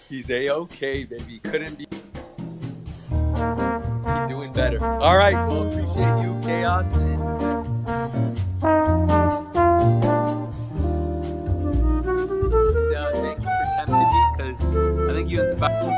He's A-okay, baby. Couldn't be doing better. All right, well, appreciate you, Chaos. Thank you for tempting me, because I think you inspired.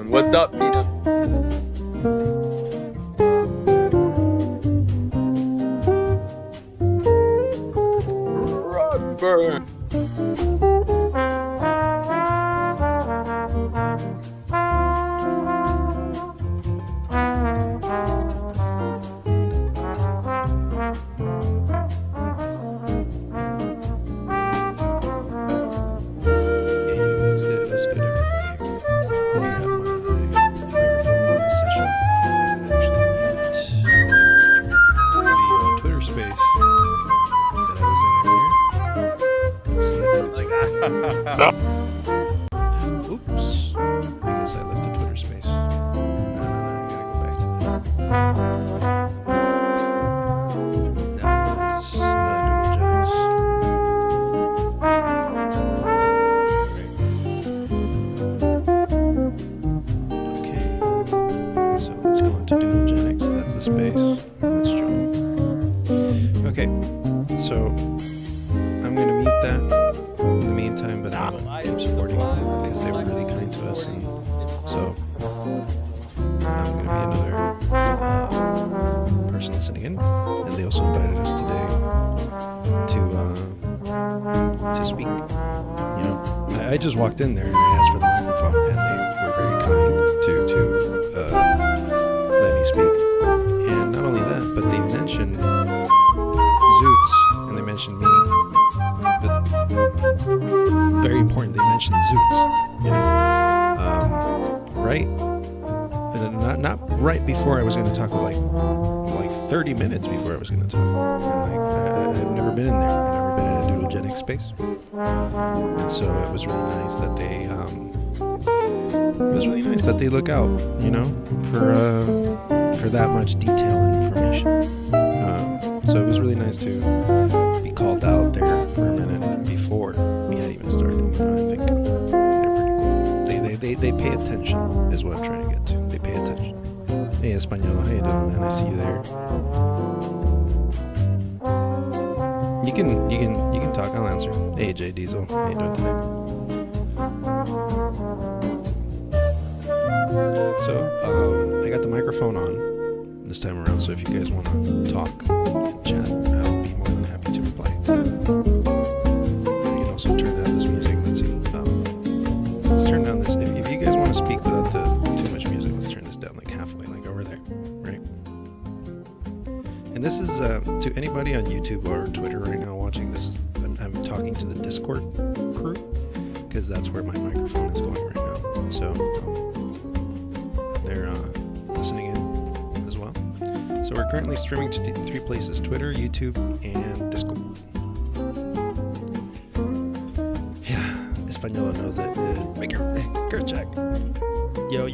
What's up, Nina? Rugburn. Oops. I guess I left the Twitter space. No, I gotta go back to that. That was okay. So let's go into Doodlegenics. That's the space. Let's join. Okay. So I'm gonna mute that in the meantime, but I'm gonna keep supporting because they were really kind to us, and so I'm gonna be another person listening in. And they also invited us today to speak. You know, I just walked in there and I asked for the microphone, and they were very kind to let me speak. And not only that, but they mentioned Zoots and they mentioned me. Very important, they mentioned Zoots, you know, right? And not right before I was going to talk, but like 30 minutes before I was going to talk. And I've never been in there. I've never been in a Doodlegenic space, and so it was really nice that they look out, you know, for that much detail and information. So it was really nice to be called out there for a minute before we had even started. You know, I think they're pretty cool. They pay attention is what I'm trying to get to. They pay attention. Hey, Espanol, how you doing, man? I see you there. You can talk. I'll answer. Hey, J Diesel, how you doing today? So I got the microphone on this time around. So if you guys want to talk and chat, I'll be more than happy to reply. You can also turn down this music. Let's see. Let's turn down this. If you guys want to speak without too much music, let's turn this down like halfway, like over there, right? And this is to anybody on YouTube or Twitter right now watching. This is I'm talking to the Discord crew because that's where my microphone is going right now. So they're listening in as well. So we're currently streaming to 3 places: Twitter, YouTube, and Discord. Yeah, Espanol knows that. Good check. Yo.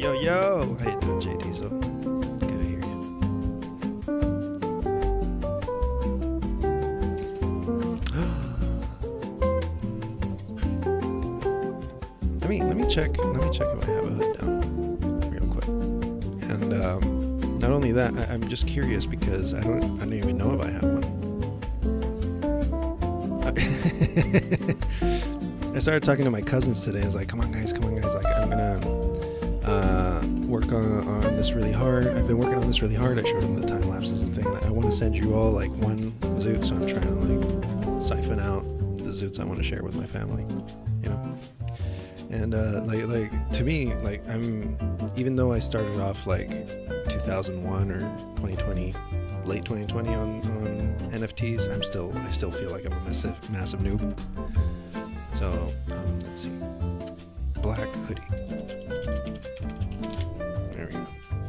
How you doing, J Diesel? Good to hear you. Let me check if I have a hood down real quick. And not only that, I'm just curious because I don't even know if I have one. I started talking to my cousins today. I was like, come on guys, like I'm gonna work on this really hard. I've been working on this really hard. I showed them the time lapses and thing. I want to send you all like one zoot, so I'm trying to like siphon out the zoots I want to share with my family, you know. And like to me, like I'm, even though I started off like 2001 or 2020, late 2020 on NFTs. I still feel like I'm a massive noob. So let's see, black hoodie. There we go.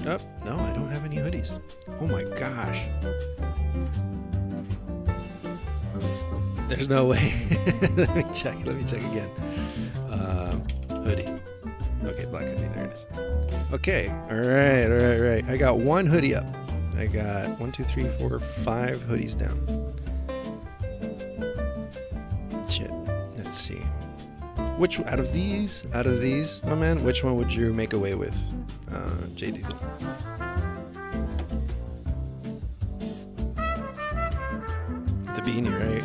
Oh no, I don't have any hoodies. Oh my gosh. There's no way. Let me check again. Hoodie. Okay, black hoodie. There it is. Okay. All right. I got one hoodie up. I got 5 hoodies down. Shit. Let's see. Which out of these, my man, which one would you make away with, J Diesel? The beanie, right?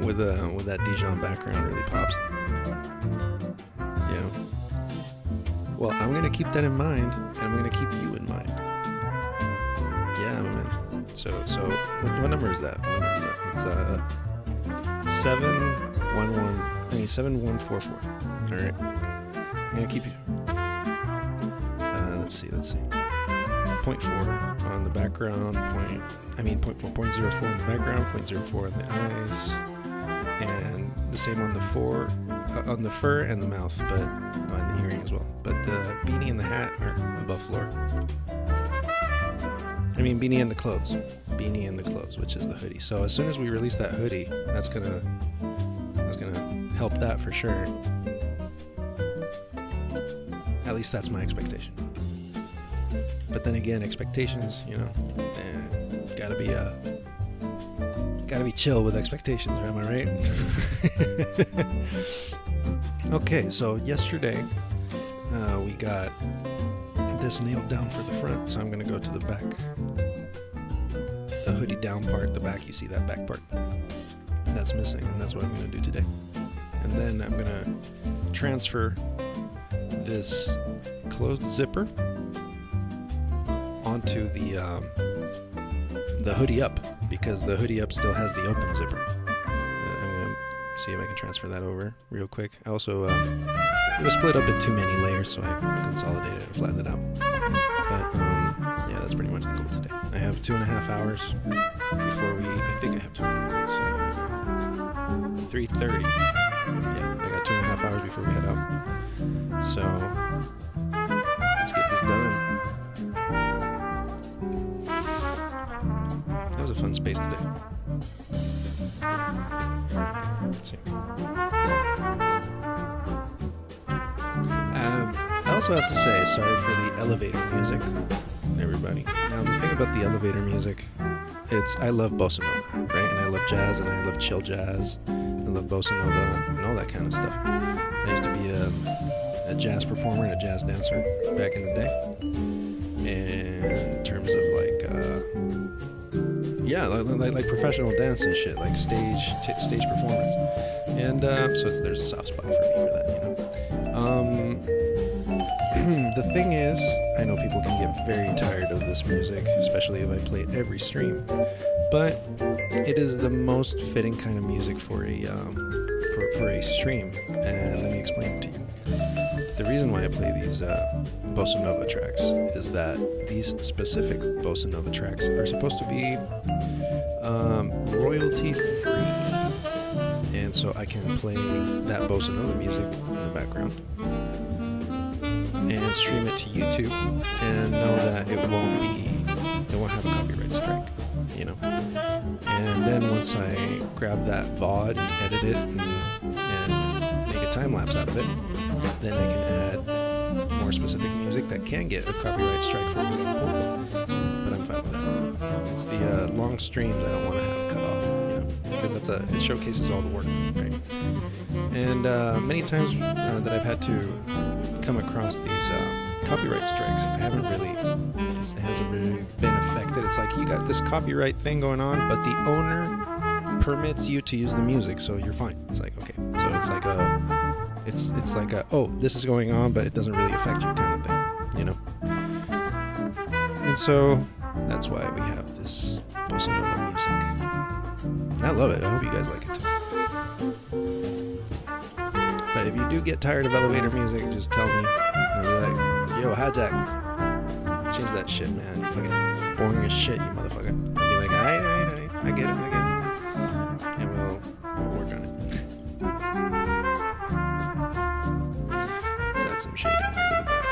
With that Dijon background really pops. Yeah. Well, I'm gonna keep that in mind, and I'm gonna keep you in mind. Yeah, my man. So what number is that? It's 7144. All right. I'm gonna keep you. Let's see. 0.4 on the background. 0.04 on the background. 0.04 on the eyes. And the same on the on the fur and the mouth, but on the earring as well. But the beanie and the hat are above floor. Beanie and the clothes. Beanie and the clothes, which is the hoodie. So as soon as we release that hoodie, that's gonna help that for sure. At least that's my expectation. But then again, expectations, gotta be chill with expectations, am I right? Okay, so yesterday we got this nailed down for the front, so I'm gonna go to the back. The hoodie down part, the back, you see that back part? That's missing, and that's what I'm gonna do today. And then I'm gonna transfer this closed zipper onto the hoodie up, because the hoodie up still has the open zipper. I'm gonna see if I can transfer that over real quick. I also it was split up in too many layers, so I consolidated it and flattened it out. But yeah, that's pretty much the goal today. I have 2.5 hours before I think I have 2 hours. 3:30. Yeah, I got 2.5 hours before we head out. So let's get this done. That was a fun space today. Let's see. I also have to say, sorry for the elevator music, everybody. Now, the thing about the elevator music, I love bossa nova, right? And I love jazz, and I love chill jazz. I love bossa nova and all that kind of stuff. I used to be a jazz performer and a jazz dancer back in the day. And in terms of like professional dance and shit, like stage performance. And so there's a soft spot for me for that, The thing is, I know people can get very tired of this music, especially if I play it every stream, but it is the most fitting kind of music for a stream, and let me explain it to you. The reason why I play these bossa nova tracks is that these specific bossa nova tracks are supposed to be royalty free, and so I can play that bossa nova music in the background and stream it to YouTube and know that it won't have a copyright strike, And then once I grab that VOD and edit it and make a time lapse out of it, then I can add more specific music that can get a copyright strike from people. But I'm fine with that. It's the long streams I don't want to have cut off, because it showcases all the work, right? And many times that I've had to come across these copyright strikes, it hasn't really been affected. It's like you got this copyright thing going on, but the owner permits you to use the music, so you're fine. It's like, okay, so it's like oh, this is going on, but it doesn't really affect you kind of thing, And so that's why we have this bossa nova music. I love it. I hope you guys like it too. But if you do get tired of elevator music, just tell me. I'll be like, yo, hijack, change that shit, man. You're fucking boring as shit, you motherfucker. I'll be like, alright. I get it. And we'll work on it. Let's add some shading here to the back.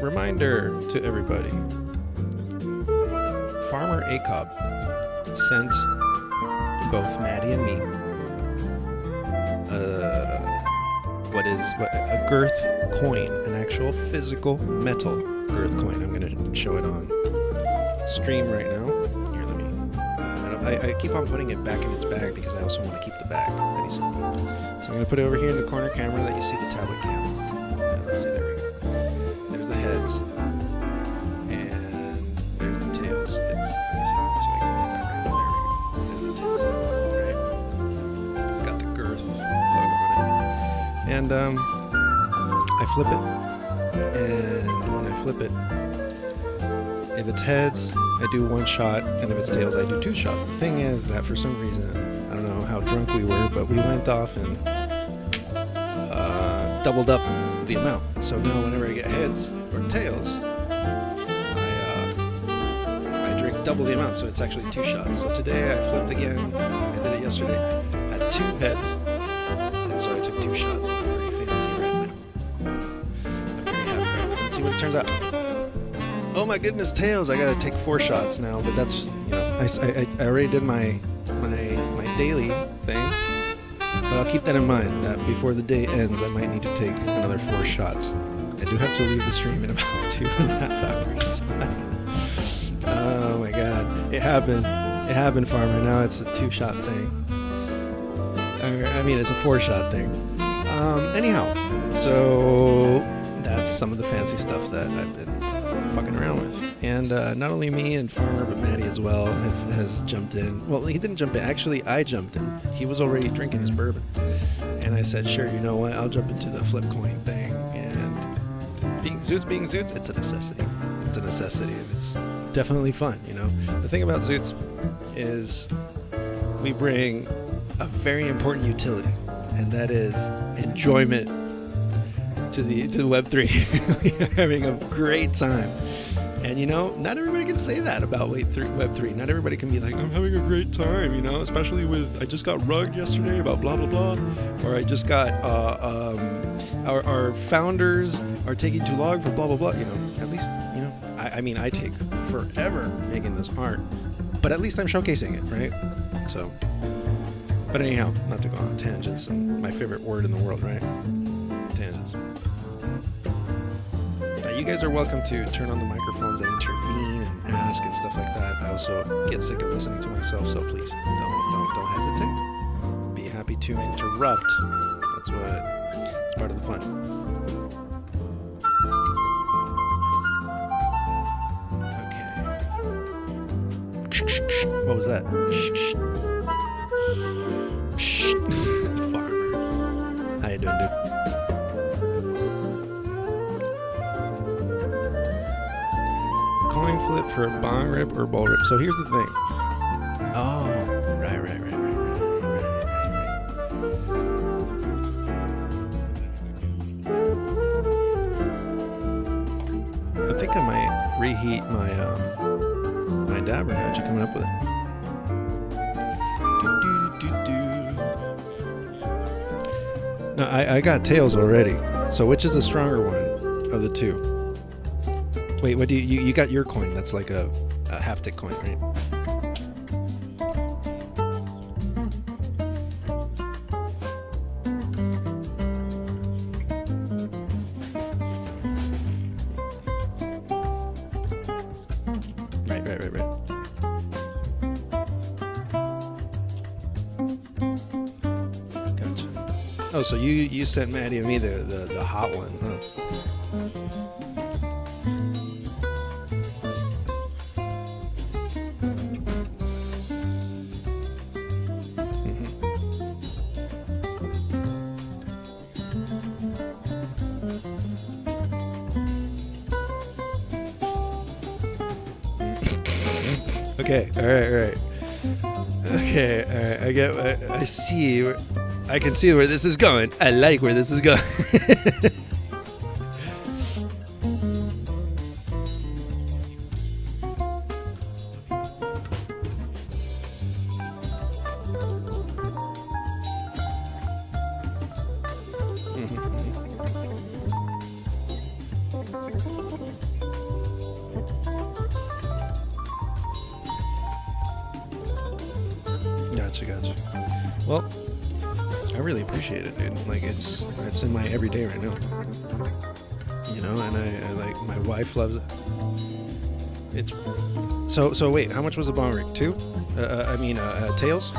Reminder to everybody. Farmer Acob sent both Maddie and me a girth coin, an actual physical metal girth coin. I'm going to show it on stream right now. Here, let me. I keep on putting it back in its bag because I also want to keep the bag that he sent me. So I'm going to put it over here in the corner camera that you see the tablet cam. Let's see, there we go. There's the heads. And there's the tails. Let me see, so I can put that right there. There's the tails, right? It's got the girth logo on it. And I flip it. And when I flip it, if it's heads, I do one shot, and if it's tails, I do two shots. The thing is that for some reason, I don't know how drunk we were, but we went off and doubled up the amount. So now whenever I get heads or tails, I drink double the amount, so it's actually two shots. So today I flipped again. I did it yesterday. I had two heads, and so I took two shots. I'm pretty fancy right now. I'm very happy right now. Let's see what it turns out. Oh my goodness, tails! I gotta take 4 shots now, but that's, I already did my daily thing, but I'll keep that in mind that before the day ends, I might need to take another 4 shots. I do have to leave the stream in about 2.5 hours. Oh my god, it happened, farmer. Now it's a 2-shot thing. I mean, it's a 4-shot thing. Anyhow, so that's some of the fancy stuff that I've been fucking around with. And not only me and Farmer, but Maddie as well has jumped in. Well, he didn't jump in. Actually, I jumped in. He was already drinking his bourbon. And I said, sure, you know what? I'll jump into the flip coin thing. And being Zoots, it's a necessity. It's a necessity, and it's definitely fun, The thing about Zoots is we bring a very important utility, and that is enjoyment to Web3. We are having a great time. And not everybody can say that about Web3. Not everybody can be like, I'm having a great time, especially with, I just got rugged yesterday about blah, blah, blah. Or I just got, our founders are taking too long for blah, blah, blah. At least, I mean, I take forever making this art, but at least I'm showcasing it, right? So, but anyhow, not to go on tangents, and my favorite word in the world, right? Tangents. You guys are welcome to turn on the microphones and intervene and ask and stuff like that. I also get sick of listening to myself, so please don't hesitate. Be happy to interrupt. It's part of the fun. Okay. What was that? Farmer. How you doing, dude? Coin flip for a bong rip or ball rip. So here's the thing. Oh, right. I think I might reheat my my dabber now that you're coming up with it. No, I got tails already. So which is the stronger one of the two? Wait, what do you got your coin? That's like a haptic coin, right? Right. Gotcha. Oh, so you sent Maddie and me the hot one, huh? Okay, all right. Okay, all right. I see. I can see where this is going. I like where this is going. Gotcha. Well, I really appreciate it, dude. Like it's in my everyday right now. You know, and I like, my wife loves it. It's so wait, how much was the bong rig? 2? Tails?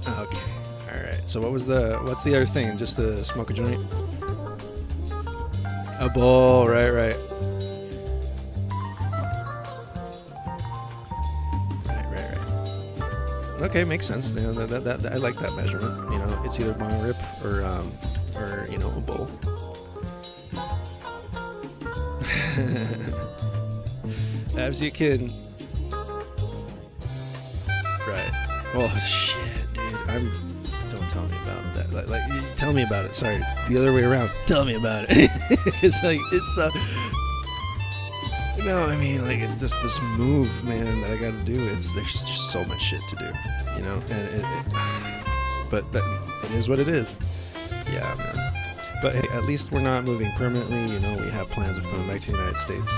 Okay. All right. So what's the other thing? Just to smoke a joint? A bowl, right. Right. Okay, makes sense. You know, that I like that measurement. You know, it's either bong rip or you know, a bowl. As you can. Right. Oh shit, dude. Don't tell me about that. Like, tell me about it. Sorry, the other way around. Tell me about it. No, I mean, like, it's this move, man, that I got to do. There's just so much shit to do, you know. But it is what it is. Yeah, man. But hey, at least we're not moving permanently. You know, we have plans of coming back to the United States.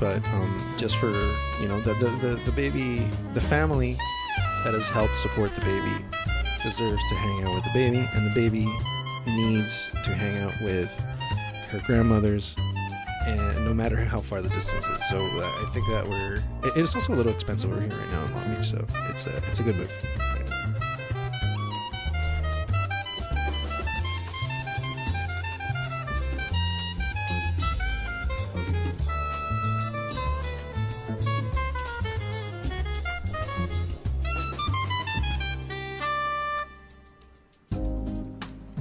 But just for, you know, the baby, the family that has helped support the baby deserves to hang out with the baby, and the baby needs to hang out with her grandmothers, and no matter how far the distance is. So I think that it's also a little expensive over here right now in Long Beach, so it's a good move.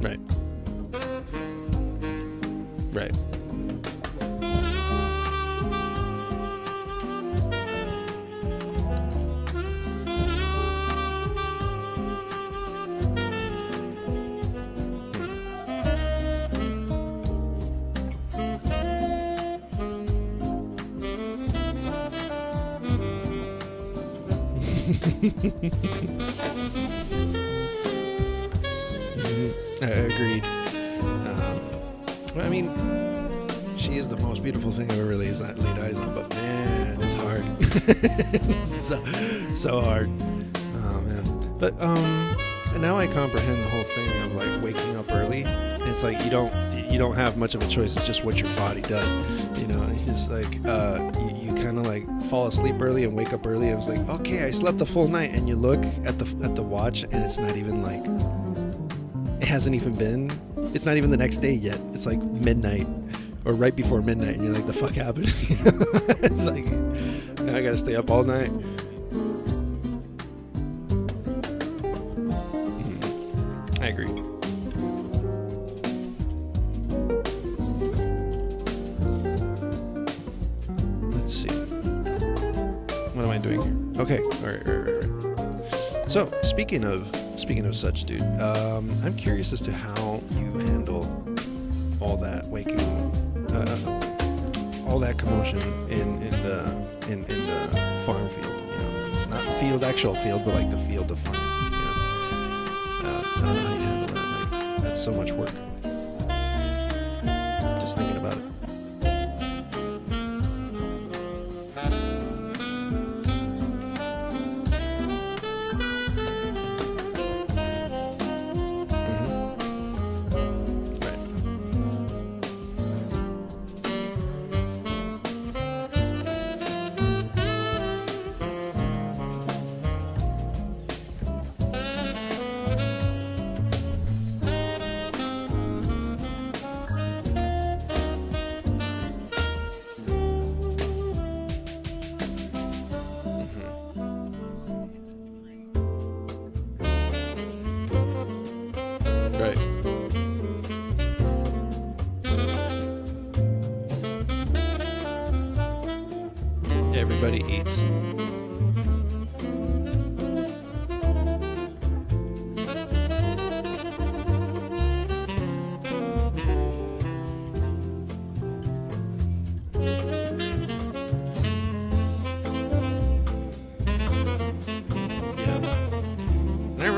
Right. Right. Agreed. I mean, she is the most beautiful thing I've ever laid eyes on, but man, it's hard. It's so hard. Oh man. But now I comprehend the whole thing of like waking up early. It's like you don't have much of a choice. It's just what your body does. You know, it's like you kind of like fall asleep early and wake up early. And it's like, okay, I slept a full night, and you look at the watch, and it's not even like, it hasn't even been. It's not even the next day yet. It's like midnight or right before midnight, and you're like, the fuck happened? It's like, now I gotta stay up all night. I agree. Let's see. What am I doing here? Okay. All right. So speaking of such, dude, I'm curious as to how you handle all that waking, all that commotion in the farm field. You know, not actual field, but like the field of farming. You know, I don't know how you handle that. Like, that's so much work. Just thinking about it. Right. Everybody eats.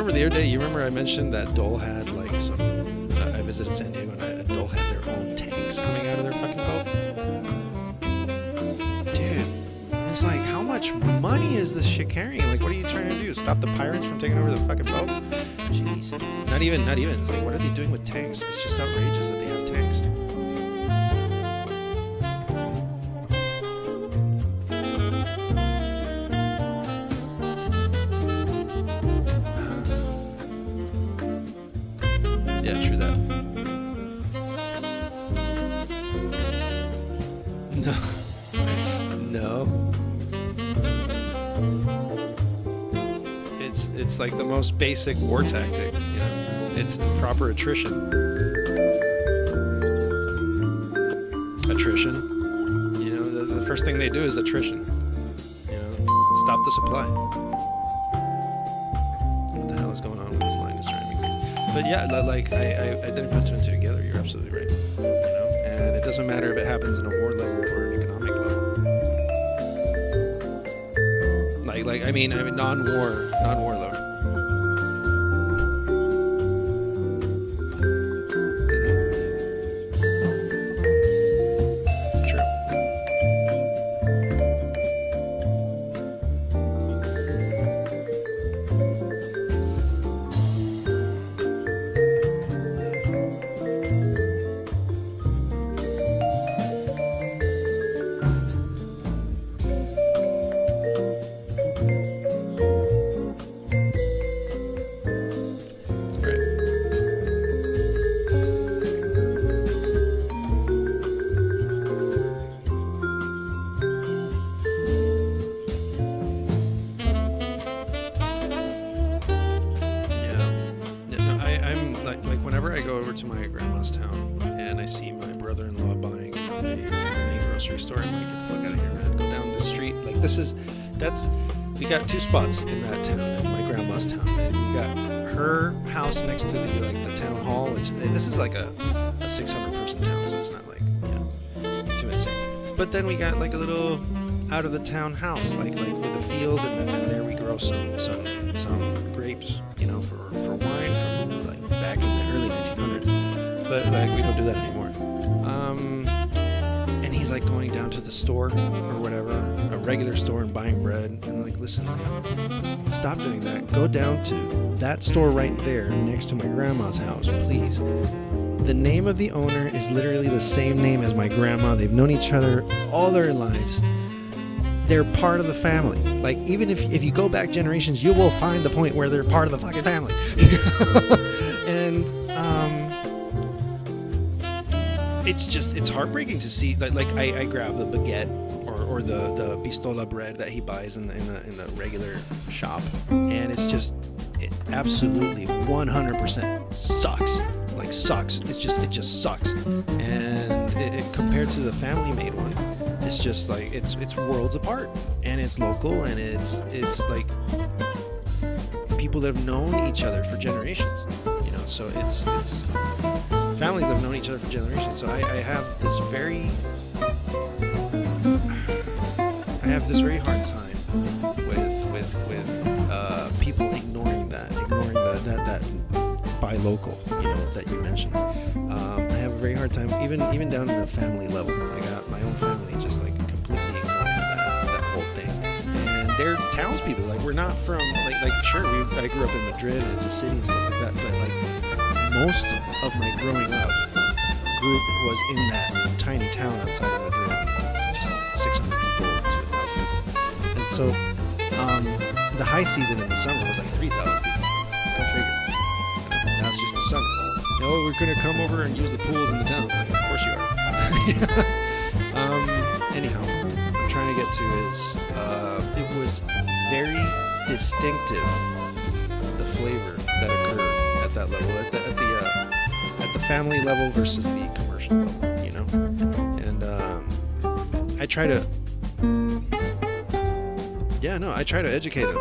The other day, you remember I mentioned that Dole had like some. I visited San Diego and Dole had their own tanks coming out of their fucking boat. Dude, it's like, how much money money is this shit carrying? Like, what are you trying to do? Stop the pirates from taking over the fucking boat? Jeez. Not even. It's like, what are they doing with tanks? It's just outrageous that they have tanks. Yeah, true that. No. It's like the most basic war tactic, you know. It's proper attrition. You know, the first thing they do is attrition. You know, stop the supply. What the hell is going on with this line? It's driving me crazy. But yeah, like I didn't put two and two together. You're absolutely right. You know, and it doesn't matter if it happens in a war level or an economic level. I mean non-war level. To my grandma's town and I see my brother-in-law buying from the main grocery store, I'm like, get the fuck out of here, man. Go down the street. Like, we got two spots in that town, in my grandma's town, and we got her house next to the town hall, which this is like a 600 person town, so it's not like, you know, too insane. But then we got like a little out of the town house, like with a field, and then there we grow some grapes, you know, for wine from like back in the early 1900s. But like we don't do that anymore. And he's like going down to the store or whatever, a regular store, and buying bread. And like, listen, man, stop doing that. Go down to that store right there next to my grandma's house, please. The name of the owner is literally the same name as my grandma. They've known each other all their lives. They're part of the family. Like, even if you go back generations, you will find the point where they're part of the fucking family. And it's heartbreaking to see that. Like, I grab the baguette or the pistola bread that he buys in the regular shop, and it absolutely 100% sucks. Like, sucks. It just sucks. And it compared to the family made one, it's just like it's worlds apart, and it's local, and it's like people that have known each other for generations, you know. So it's families that have known each other for generations. So I have this very hard time with people ignoring that buy local, you know, that you mentioned. I have a very hard time, even down in the family level. I got my own family just like completely ignoring that whole thing. And they're townspeople. Like, we're not from like sure, I grew up in Madrid and it's a city and stuff like that, but like most of my growing up group was in that tiny town outside of Madrid. It's just 600 people to 1,000 people. And so the high season in the summer was like 3,000 people. Go figure. Now it's just the summer. No, we're going to come over and use the pools in the town. Like, of course you are. Anyhow, what I'm trying to get to is it was very distinctive, the flavor that occurred at that level, at the family level versus the commercial level, you know. And I try to educate them.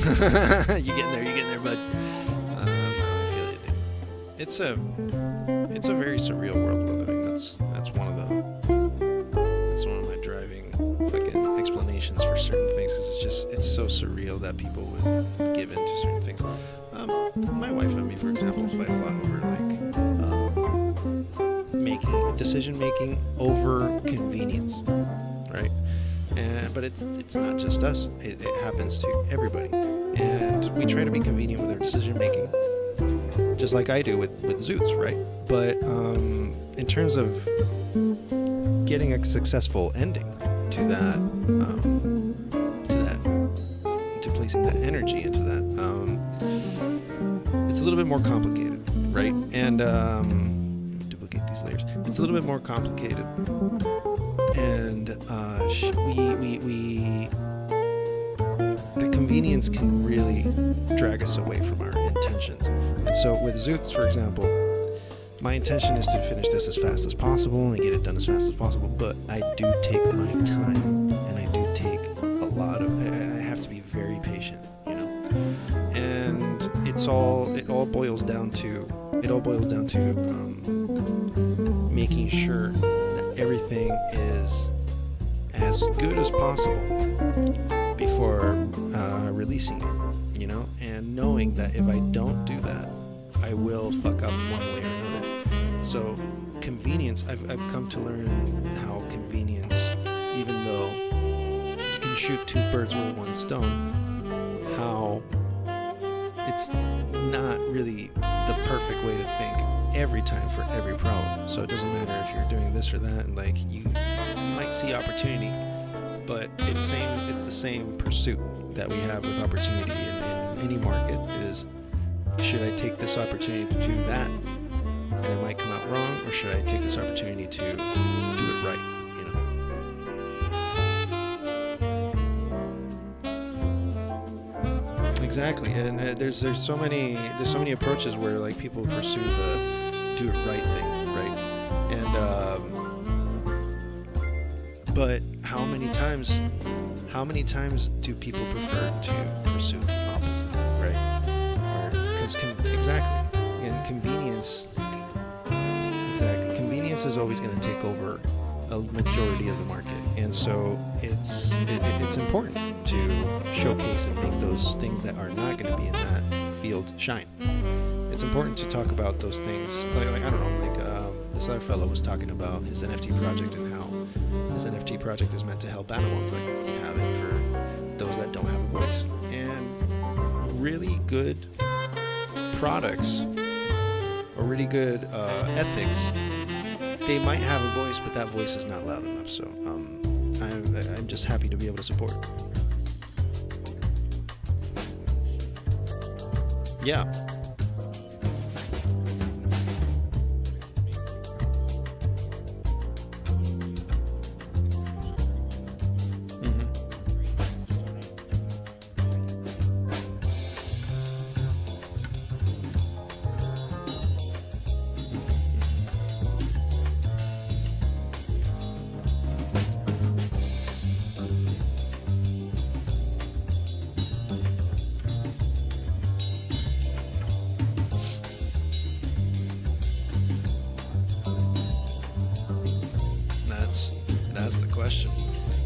You getting there, bud. I feel you, dude. It's a very surreal world we're living. That's one of my driving fucking explanations for certain things, because it's so surreal that people would give in to certain things. My wife and me, for example, fight a lot over decision making over convenience, right? But it's not just us. It happens to everybody, and we try to be convenient with our decision making, just like I do with z00tz, right? But in terms of getting a successful ending to that, to placing that energy into that, it's a little bit more complicated, right? And duplicate these layers. It's a little bit more complicated, and the convenience can really drag us away from our intentions. And so with z00tz, for example, my intention is to finish this as fast as possible and get it done as fast as possible, but I do take my time, and I do take a lot of, and I have to be very patient, you know. And it all boils down to making sure that everything is as good as possible before releasing it, you know, and knowing that if I don't do that, I will fuck up one way or another. So convenience, I've come to learn how convenience, even though you can shoot two birds with one stone, how it's not really the perfect way to think every time for every problem. So it doesn't matter if you're doing this or that, and like you might see opportunity, but it's the same pursuit that we have with opportunity in any market is, should I take this opportunity to do that and it might come out wrong, or should I take this opportunity to do it right, you know? Exactly. And there's so many approaches where like people pursue the do it right thing, right? And but how many times do people prefer to pursue the opposite, right? Because exactly, and convenience is always going to take over a majority of the market, and so it's important to showcase and make those things that are not going to be in that field shine. It's important to talk about those things, like I don't know, like this other fellow was talking about his NFT project and how his NFT project is meant to help animals, like have it for those that don't have a voice. And really good products or really good ethics, they might have a voice, but that voice is not loud enough. So I'm just happy to be able to support. Yeah.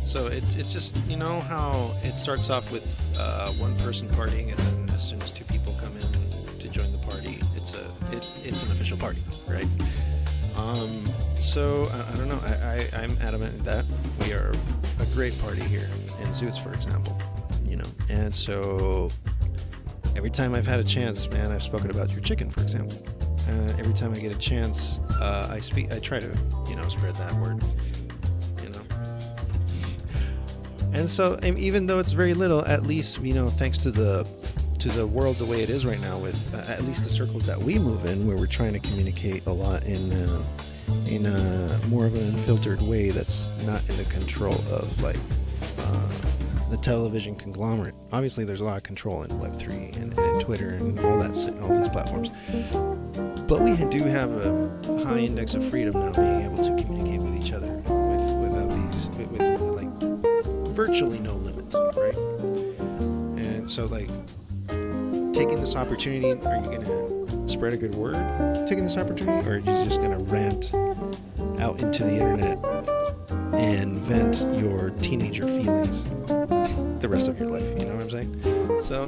So it's just, you know how it starts off with one person partying, and then as soon as two people come in to join the party, it's an official party, right? So I don't know. I'm adamant that we are a great party here in z00tz, for example, you know. And so every time I've had a chance, man, I've spoken about your chicken, for example. Every time I get a chance, I try to, you know, spread that word. And so, even though it's very little, at least, you know, thanks to the world the way it is right now, with at least the circles that we move in, where we're trying to communicate a lot in a more of an unfiltered way that's not in the control of like the television conglomerate. Obviously, there's a lot of control in Web3 and in Twitter and all that and all these platforms. But we do have a high index of freedom now, being able to communicate with each other with virtually no limits, right? And So like, taking this opportunity, are you gonna spread a good word taking this opportunity, or are you just gonna rant out into the internet and vent your teenager feelings the rest of your life? You know what I'm saying? So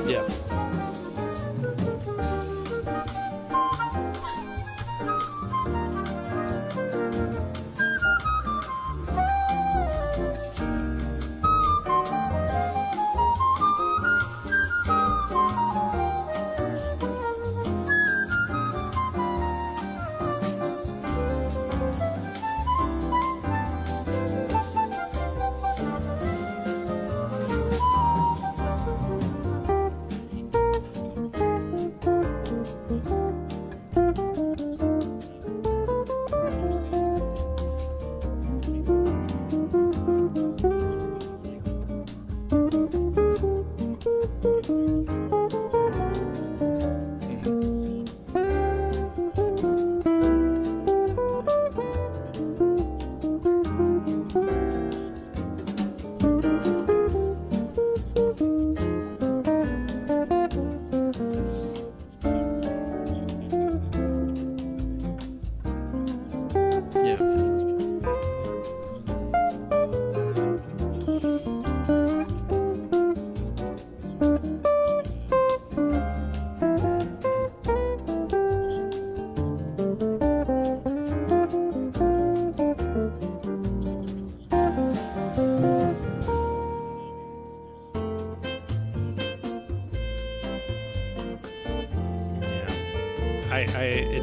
yeah.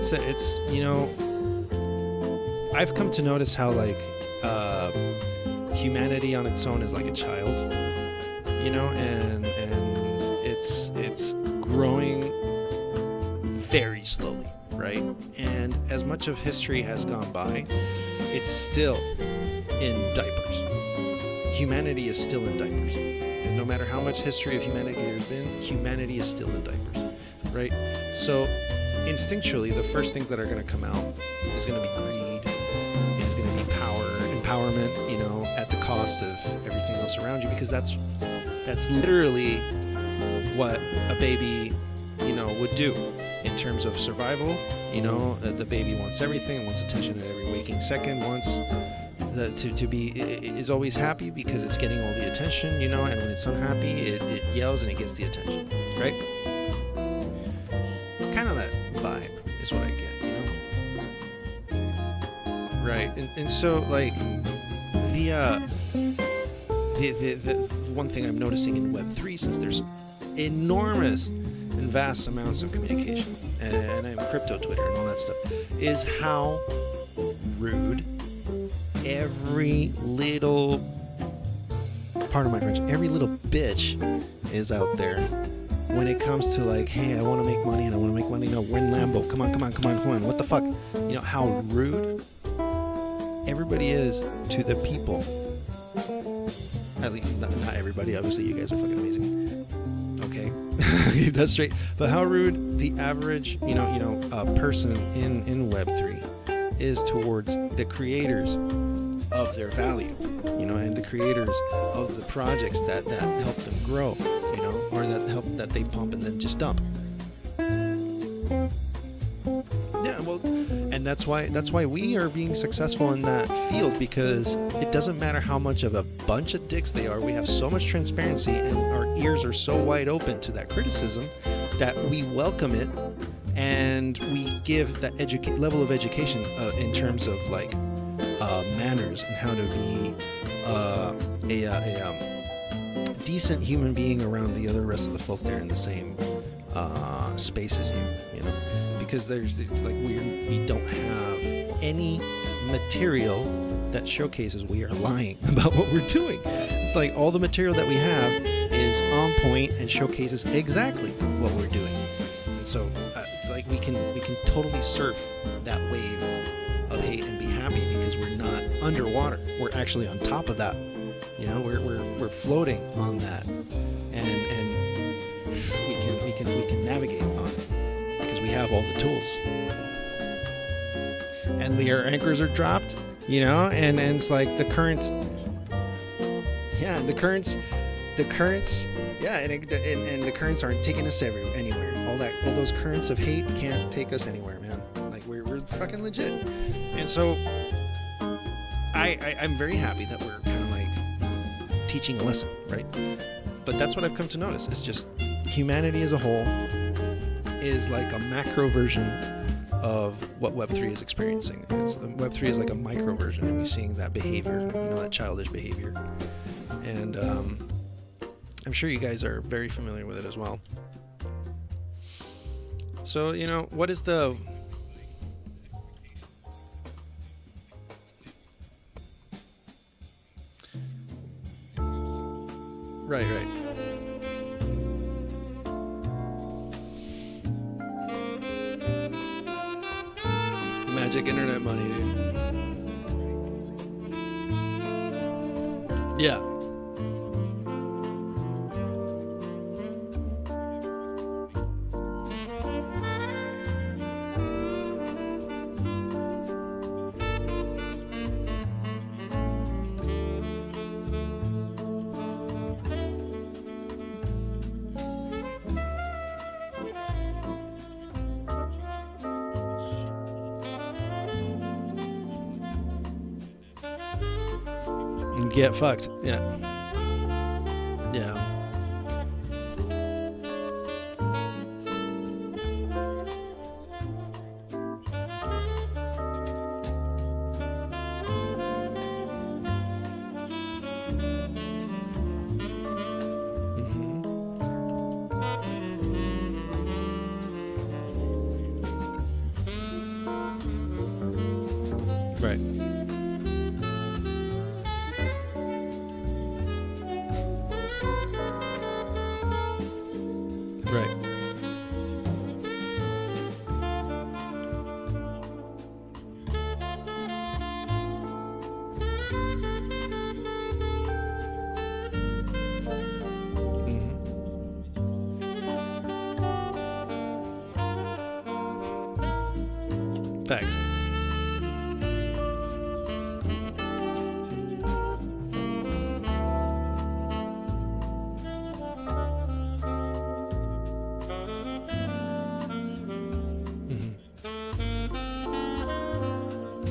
It's you know, I've come to notice how like humanity on its own is like a child, you know, and it's growing very slowly, right? And as much of history has gone by, it's still in diapers. Humanity is still in diapers. And no matter how much history of humanity there's been, humanity is still in diapers, right? So instinctually, the first things that are going to come out is going to be greed, is going to be power, empowerment, you know, at the cost of everything else around you, because that's literally what a baby, you know, would do in terms of survival. You know, the baby wants everything, wants attention at every waking second, wants to be, is always happy because it's getting all the attention, you know, and when it's unhappy, it yells and it gets the attention, right? Kind of that vibe is what I get, you know? Right, and so, like, the one thing I'm noticing in Web3, since there's enormous and vast amounts of communication, and I'm crypto Twitter and all that stuff, is how rude every little, pardon my French, every little bitch is out there when it comes to like, hey, I want to make money and I want to make money. No, win Lambo. Come on. What the fuck? You know how rude everybody is to the people. At least not everybody. Obviously, you guys are fucking amazing. Okay, keep that straight. But how rude the average, person in Web3 is towards the creators of their value, and the creators of the projects that help them grow, or that they pump and then just dump. Yeah, well, and that's why we are being successful in that field, because it doesn't matter how much of a bunch of dicks they are. We have so much transparency, and our ears are so wide open to that criticism that we welcome it, and we give that level of education in terms of like manners and how to be decent human being around the other rest of the folk there in the same space as you know, because it's like we don't have any material that showcases we are lying about what we're doing. It's like all the material that we have is on point and showcases exactly what we're doing. And so it's like we can totally surf that wave of hate and be happy because we're not underwater. We're actually on top of that. You know, we're floating on that, and we can navigate on it because we have all the tools. And our anchors are dropped, you know, and it's like the currents, yeah, and the currents, yeah, and the currents aren't taking us anywhere. All those currents of hate can't take us anywhere, man. Like we're fucking legit, and so I'm very happy that we're kind of like teaching a lesson, right? But that's what I've come to notice. It's just humanity as a whole is like a macro version of what Web3 is experiencing. Web3 is like a micro version, and we're seeing that behavior, you know, that childish behavior. And I'm sure you guys are very familiar with it as well. So, you know, what is the... Right. Magic internet money, dude. Yeah. Get fucked. Yeah. Right. Right. Thanks.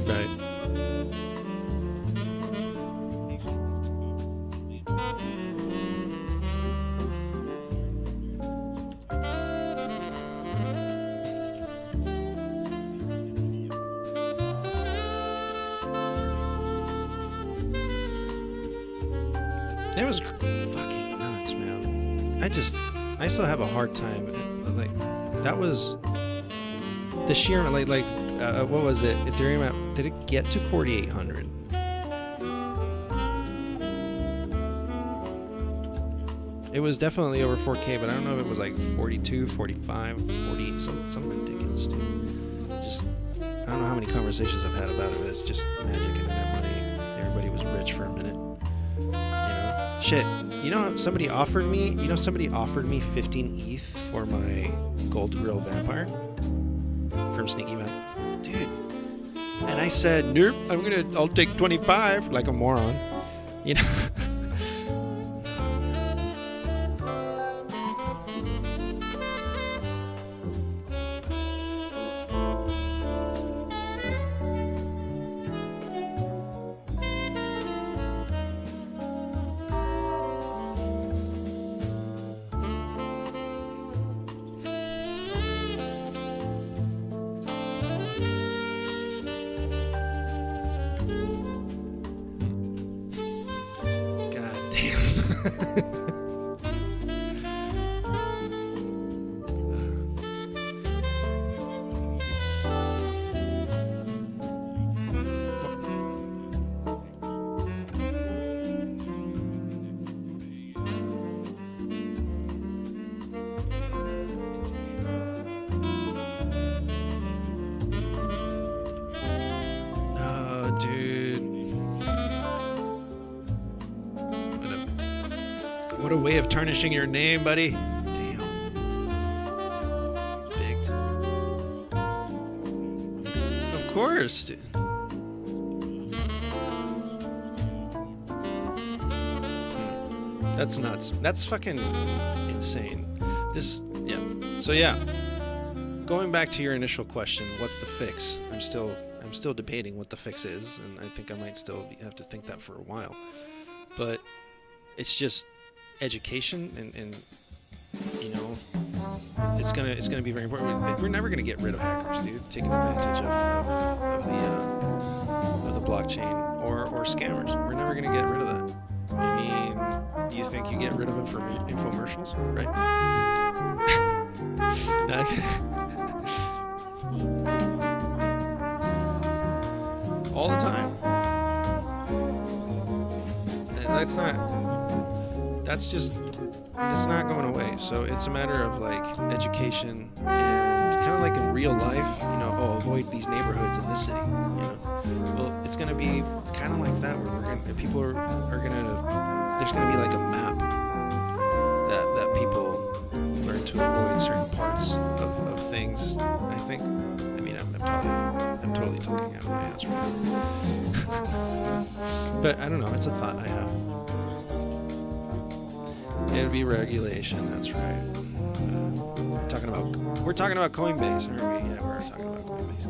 Right. It was fucking nuts, man. I still have a hard time. Like, that was the sheer, what was it? Ethereum, did it get to 4,800? It was definitely over 4K, but I don't know if it was like 42, 45, 40, some ridiculous, dude. Just, I don't know how many conversations I've had about it, but it's just magic internet money. Everybody was rich for a minute. You know? Shit. You know, somebody offered me 15 ETH for my Gold Grill Vampire from Sneaky Man. Dude. And I said, nope, I'll take 25, like a moron. You know? What a way of tarnishing your name, buddy. Damn. Big time. Of course, dude. That's nuts. That's fucking insane. Yeah. So yeah. Going back to your initial question, what's the fix? I'm still debating what the fix is, and I think I might still have to think that for a while. But it's just education, and you know, it's gonna be very important. We're never gonna get rid of hackers, dude, taking advantage of the blockchain or scammers. We're never gonna get rid of that. I mean, do you think you get rid of infomercials, right? All the time. It's not going away. So it's a matter of like education and kind of like in real life, you know, avoid these neighborhoods in this city, you know. Well, it's going to be kind of like that, where people are going to, there's going to be like a map that people learn to avoid certain parts of things, I think. I mean, I'm totally talking out of my ass right now. But I don't know, it's a thought I have. It'll be regulation, that's right. We're talking about Coinbase, aren't we? Yeah, we're talking about Coinbase.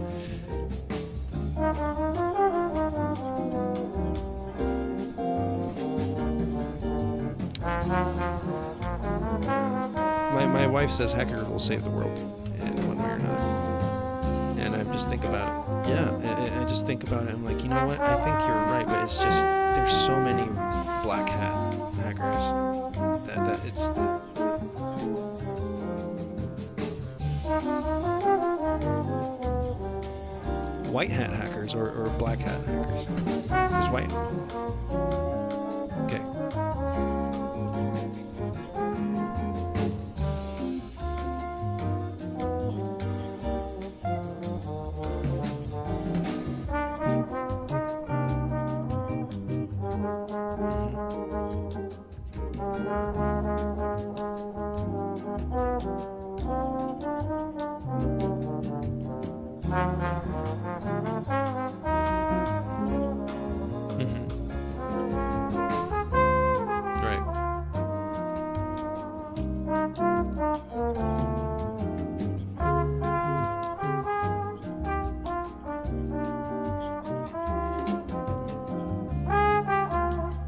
My wife says hacker will save the world in one way or another. And I just think about it. Yeah, I just think about it. I'm like, you know what? I think you're right, but it's just there's so many black hat hackers that it's white hat hackers or black hat hackers. Who's white? Okay.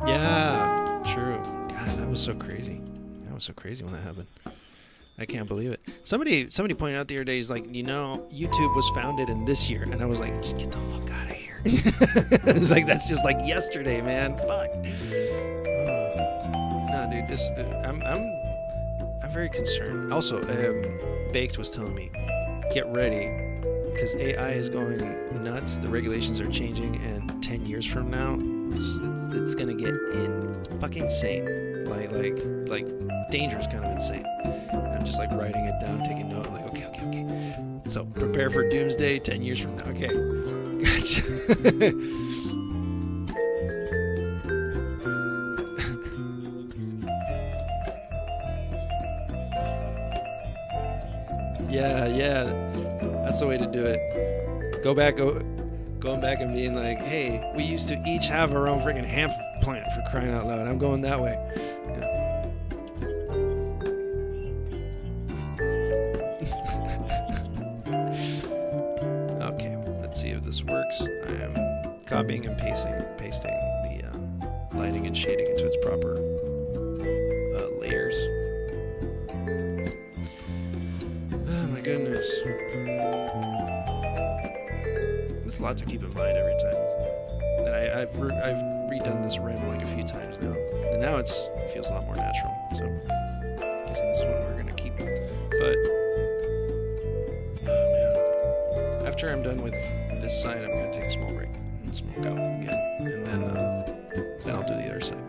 Yeah, true. God, that was so crazy. That was so crazy when that happened. I can't believe it. Somebody pointed out the other day, he's like, you know, YouTube was founded in this year, and I was like, get the fuck out of here. It's like, that's just like yesterday, man. Fuck. No, dude, I'm very concerned. Also, Baked was telling me, get ready, because AI is going nuts. The regulations are changing, and 10 years from now, it's gonna get fucking insane, like dangerous kind of insane. And I'm just like writing it down, taking note. I'm like, okay. So prepare for doomsday 10 years from now. Okay, gotcha. Yeah, that's the way to do it. Going back and being like, hey, we used to each have our own freaking hemp plant, for crying out loud. I'm going that way. Yeah. Okay, let's see if this works. I am copying and pasting the lighting and shading into its proper layers. Oh my goodness. There's a lot to keep in mind every time. And I've redone this rim like a few times now. And now it feels a lot more natural. So I'm guessing this is what we're gonna keep. But oh man, after I'm done with this side, I'm gonna take a small break and smoke out again, and then I'll do the other side.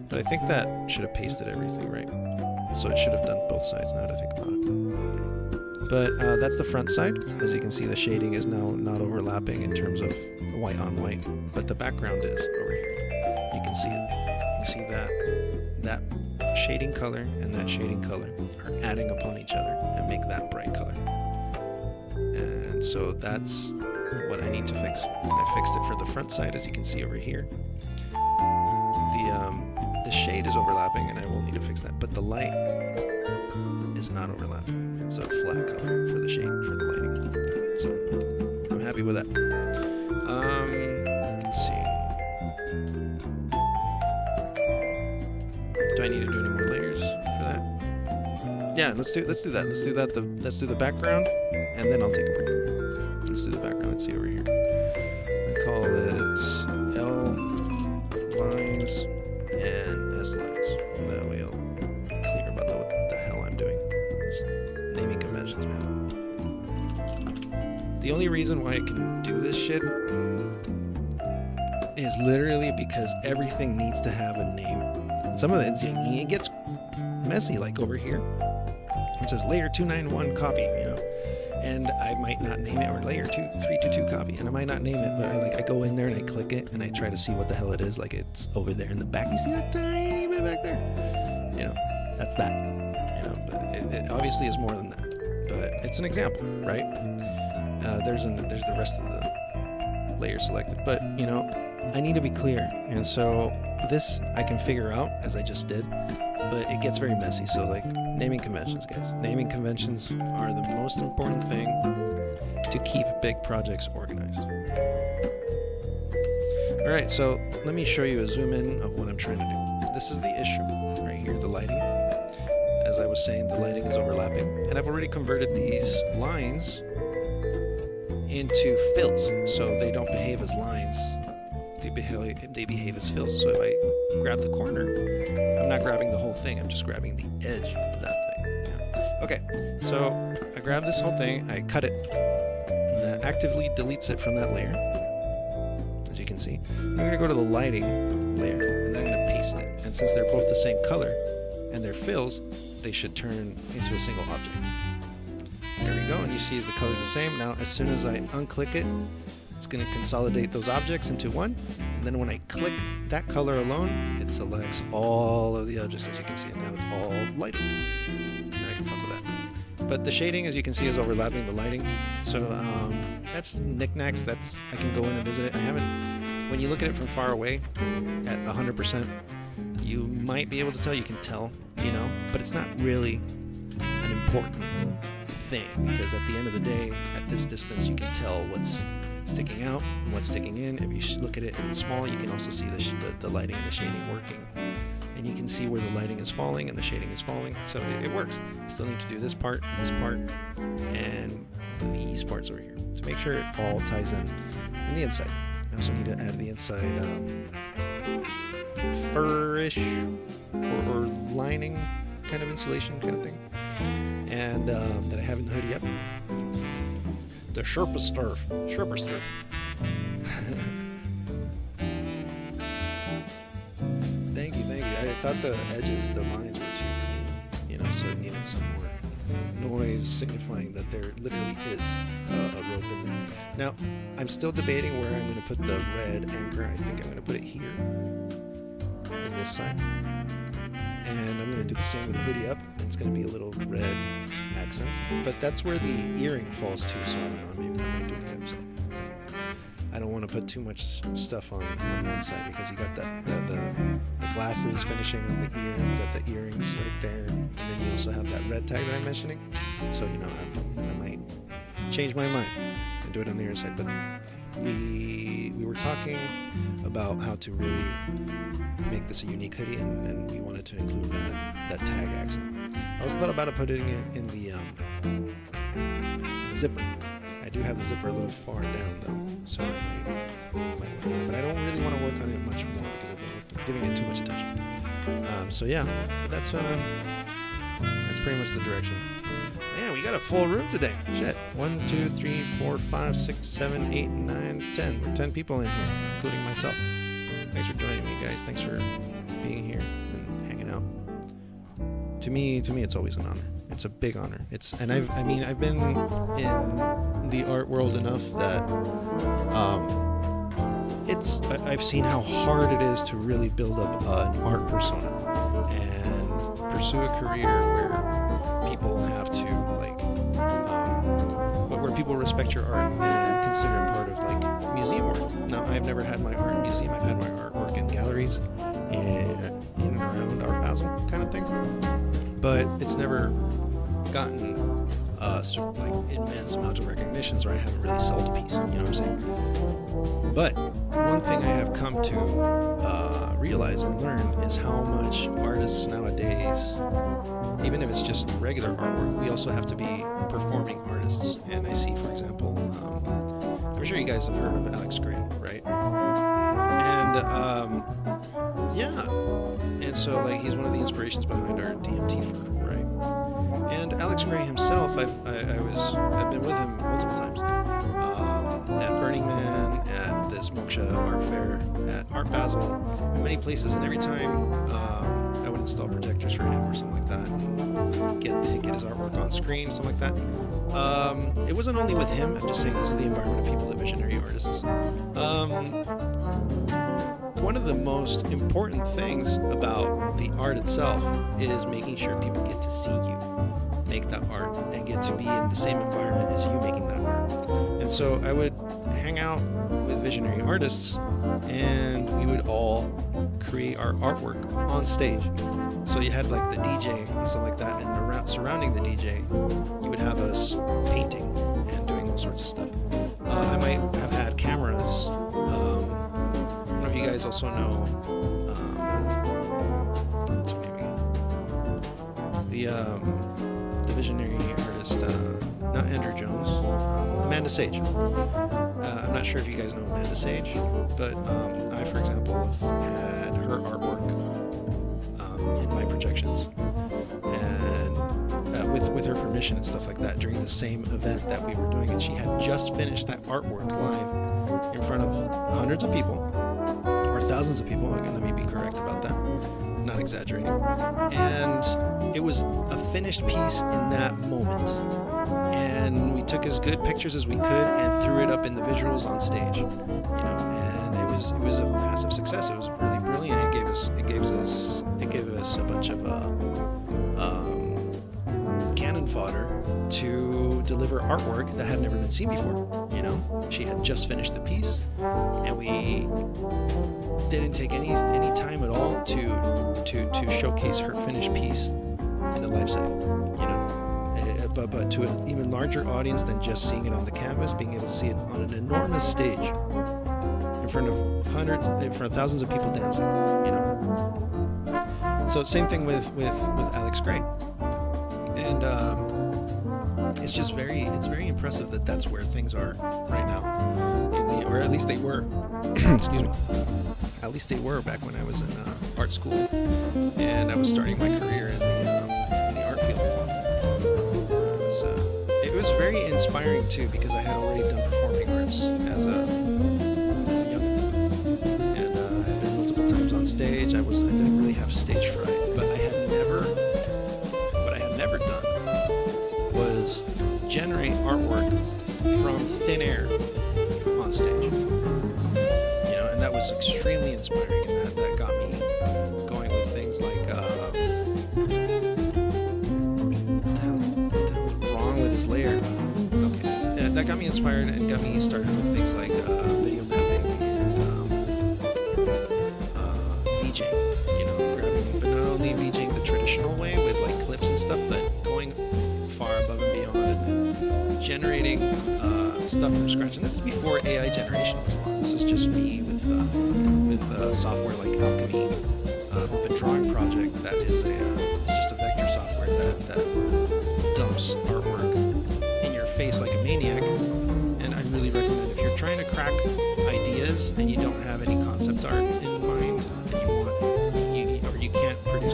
But I think that should have pasted everything right. So it should have done both sides now that I think about it. But that's the front side. As you can see, the shading is now not overlapping in terms of white on white, but the background is over here. You can see it. You see that shading color and that shading color are adding upon each other and make that bright color. And so that's what I need to fix. I fixed it for the front side, as you can see over here. The shade is overlapping, and I will need to fix that. But the light is not overlapping. It's a flat color for the shade, for the lighting. So I'm happy with that. Let's see. Do I need to do any more layers for that? Yeah, let's do that. Let's do the background, and then I'll take a break. Let's do the background. Let's see over here. I call this L lines and S lines. And that way I'll be clear about what the hell I'm doing. Just naming conventions, man. The only reason why I can do this shit is literally because everything needs to have a name. And some of it gets messy, like over here. It says layer 291 copy, you know. And I might not name it, or layer 322 copy, and I might not name it, but I go in there and I click it and I try to see what the hell it is. Like, it's over there in the back. You see that tiny bit back there? You know, that's that. You know, but it obviously is more than that. But it's an example, right? There's the rest of the layers selected, but you know, I need to be clear, and so this I can figure out as I just did. But it gets very messy, so like naming conventions, guys. Naming conventions are the most important thing to keep big projects organized. Alright, so let me show you a zoom in of what I'm trying to do. This is the issue right here, the lighting. As I was saying, the lighting is overlapping, and I've already converted these lines into fills, so they don't behave as lines. They behave as fills. So if I grab the corner, I'm not grabbing the whole thing, I'm just grabbing the edge of that thing. Yeah. Okay, so I grab this whole thing, I cut it, and that actively deletes it from that layer, as you can see. I'm going to go to the lighting layer, and then I'm going to paste it. And since they're both the same color, and they're fills, they should turn into a single object. There we go, and you see as the color's the same. Now as soon as I unclick it, it's going to consolidate those objects into one, and then when I click that color alone, it selects all of the objects, as you can see, and now it's all lighting. Now I can fuck with that. But the shading, as you can see, is overlapping the lighting, so that's knickknacks. That's, I can go in and visit it. I haven't, when you look at it from far away at 100%, you might be able to tell, you can tell, you know, but it's not really an important thing, because at the end of the day, at this distance, you can tell what's sticking out and what's sticking in. If you look at it in small, you can also see the lighting and the shading working, and you can see where the lighting is falling and the shading is falling, so it works. Still need to do this part, and these parts over here to make sure it all ties in the inside. I also need to add the inside fur-ish or lining kind of insulation kind of thing, and that I have in the hoodie up. The Sherpa Sturf. Thank you. I thought the edges, the lines were too clean, you know, so it needed some more noise signifying that there literally is a rope in there. Now, I'm still debating where I'm going to put the red anchor. I think I'm going to put it here, in this side. And I'm going to do the same with the hoodie up, and it's going to be a little red accent. But that's where the earring falls to, so I don't know, maybe I might do the other side. So I don't want to put too much stuff on one side, because you got the glasses finishing on the ear, you got the earrings right there, and then you also have that red tag that I'm mentioning. So, you know, I might change my mind and do it on the other side. But we were talking about how to really make this a unique hoodie, and we wanted to include that tag accent. I also thought about putting it in the zipper. I do have the zipper a little far down though, so I might work on that. But I don't really want to work on it much more, because I've been giving it too much attention. So yeah, that's pretty much the direction. Man, we got a full room today. Shit. 1, 2, 3, 4, 5, 6, 7, 8, 9, 10. We're 10 people in here, including myself. Thanks for joining me, guys. Thanks for being here and hanging out. To me, it's always an honor. It's a big honor. I've been in the art world enough that I've seen how hard it is to really build up an art persona and pursue a career where people have to where people respect your art and consider it part of like museum work. Now, I've never had my art in a museum. I've had my artwork in galleries in and around Art Basel kind of thing, but it's never gotten sort of like immense amounts of recognitions, or I haven't really sold a piece. You know what I'm saying? But one thing I have come to realize and learn is how much artists nowadays, even if it's just regular artwork, we also have to be performing artists. And I see, for example, I'm sure you guys have heard of Alex Gray, right? And yeah, and so like he's one of the inspirations behind our DMT firm, right? And Alex Gray himself, I've been with him multiple times at Burning Man, at this Moksha Art Fair, at Art Basel, in many places, and every time I would install projectors for him or something like that, and get his artwork on screen, something like that. It wasn't only with him. I'm just saying this is the environment of people, the visionary artists. One of the most important things about the art itself is making sure people get to see you make that art and get to be in the same environment as you making that art. And so I would hang out with visionary artists and we would all create our artwork on stage. So you had like the DJ and stuff like that, and surrounding the DJ you would have us painting and doing all sorts of stuff. I might have had cameras. I don't know if you guys also know what's her name again? The visionary artist, not Andrew Jones, Amanda Sage. I'm not sure if you guys know Amanda Sage, but I, for example, have had her artwork in my projections, and with her permission and stuff like that during the same event that we were doing. And she had just finished that artwork live in front of hundreds of people, or thousands of people. Let me be correct about that, not exaggerating. And it was a finished piece in that moment. And we took as good pictures as we could and threw it up in the visuals on stage, you know. And it was a massive success. It was really brilliant. It gave us a bunch of cannon fodder to deliver artwork that had never been seen before. You know, she had just finished the piece, and we didn't take any time at all to showcase her finished piece in a live setting. You know. But to an even larger audience than just seeing it on the canvas, being able to see it on an enormous stage in front of thousands of people dancing, you know. So same thing with Alex Gray, and it's very impressive that that's where things are right now, or at least they were. Excuse me. At least they were back when I was in art school and I was starting my career in the art field. It was very inspiring too, because I had already done performing arts as a young man, and I had been multiple times on stage. I didn't really have stage fright, but what I had never done was generate artwork from thin air on stage. You know, and that was extremely inspiring, and that got me going with things like layer. Okay, that got me inspired and got me started with things like video mapping and VJing. You know, but not only VJing the traditional way with like clips and stuff, but going far above and beyond and generating stuff from scratch. And this is before AI generation was on. This is just me with software like Alchemy, open drawing project that is it's just a vector software that dumps artwork face like a maniac. And I really recommend, if you're trying to crack ideas and you don't have any concept art in mind, and you can't produce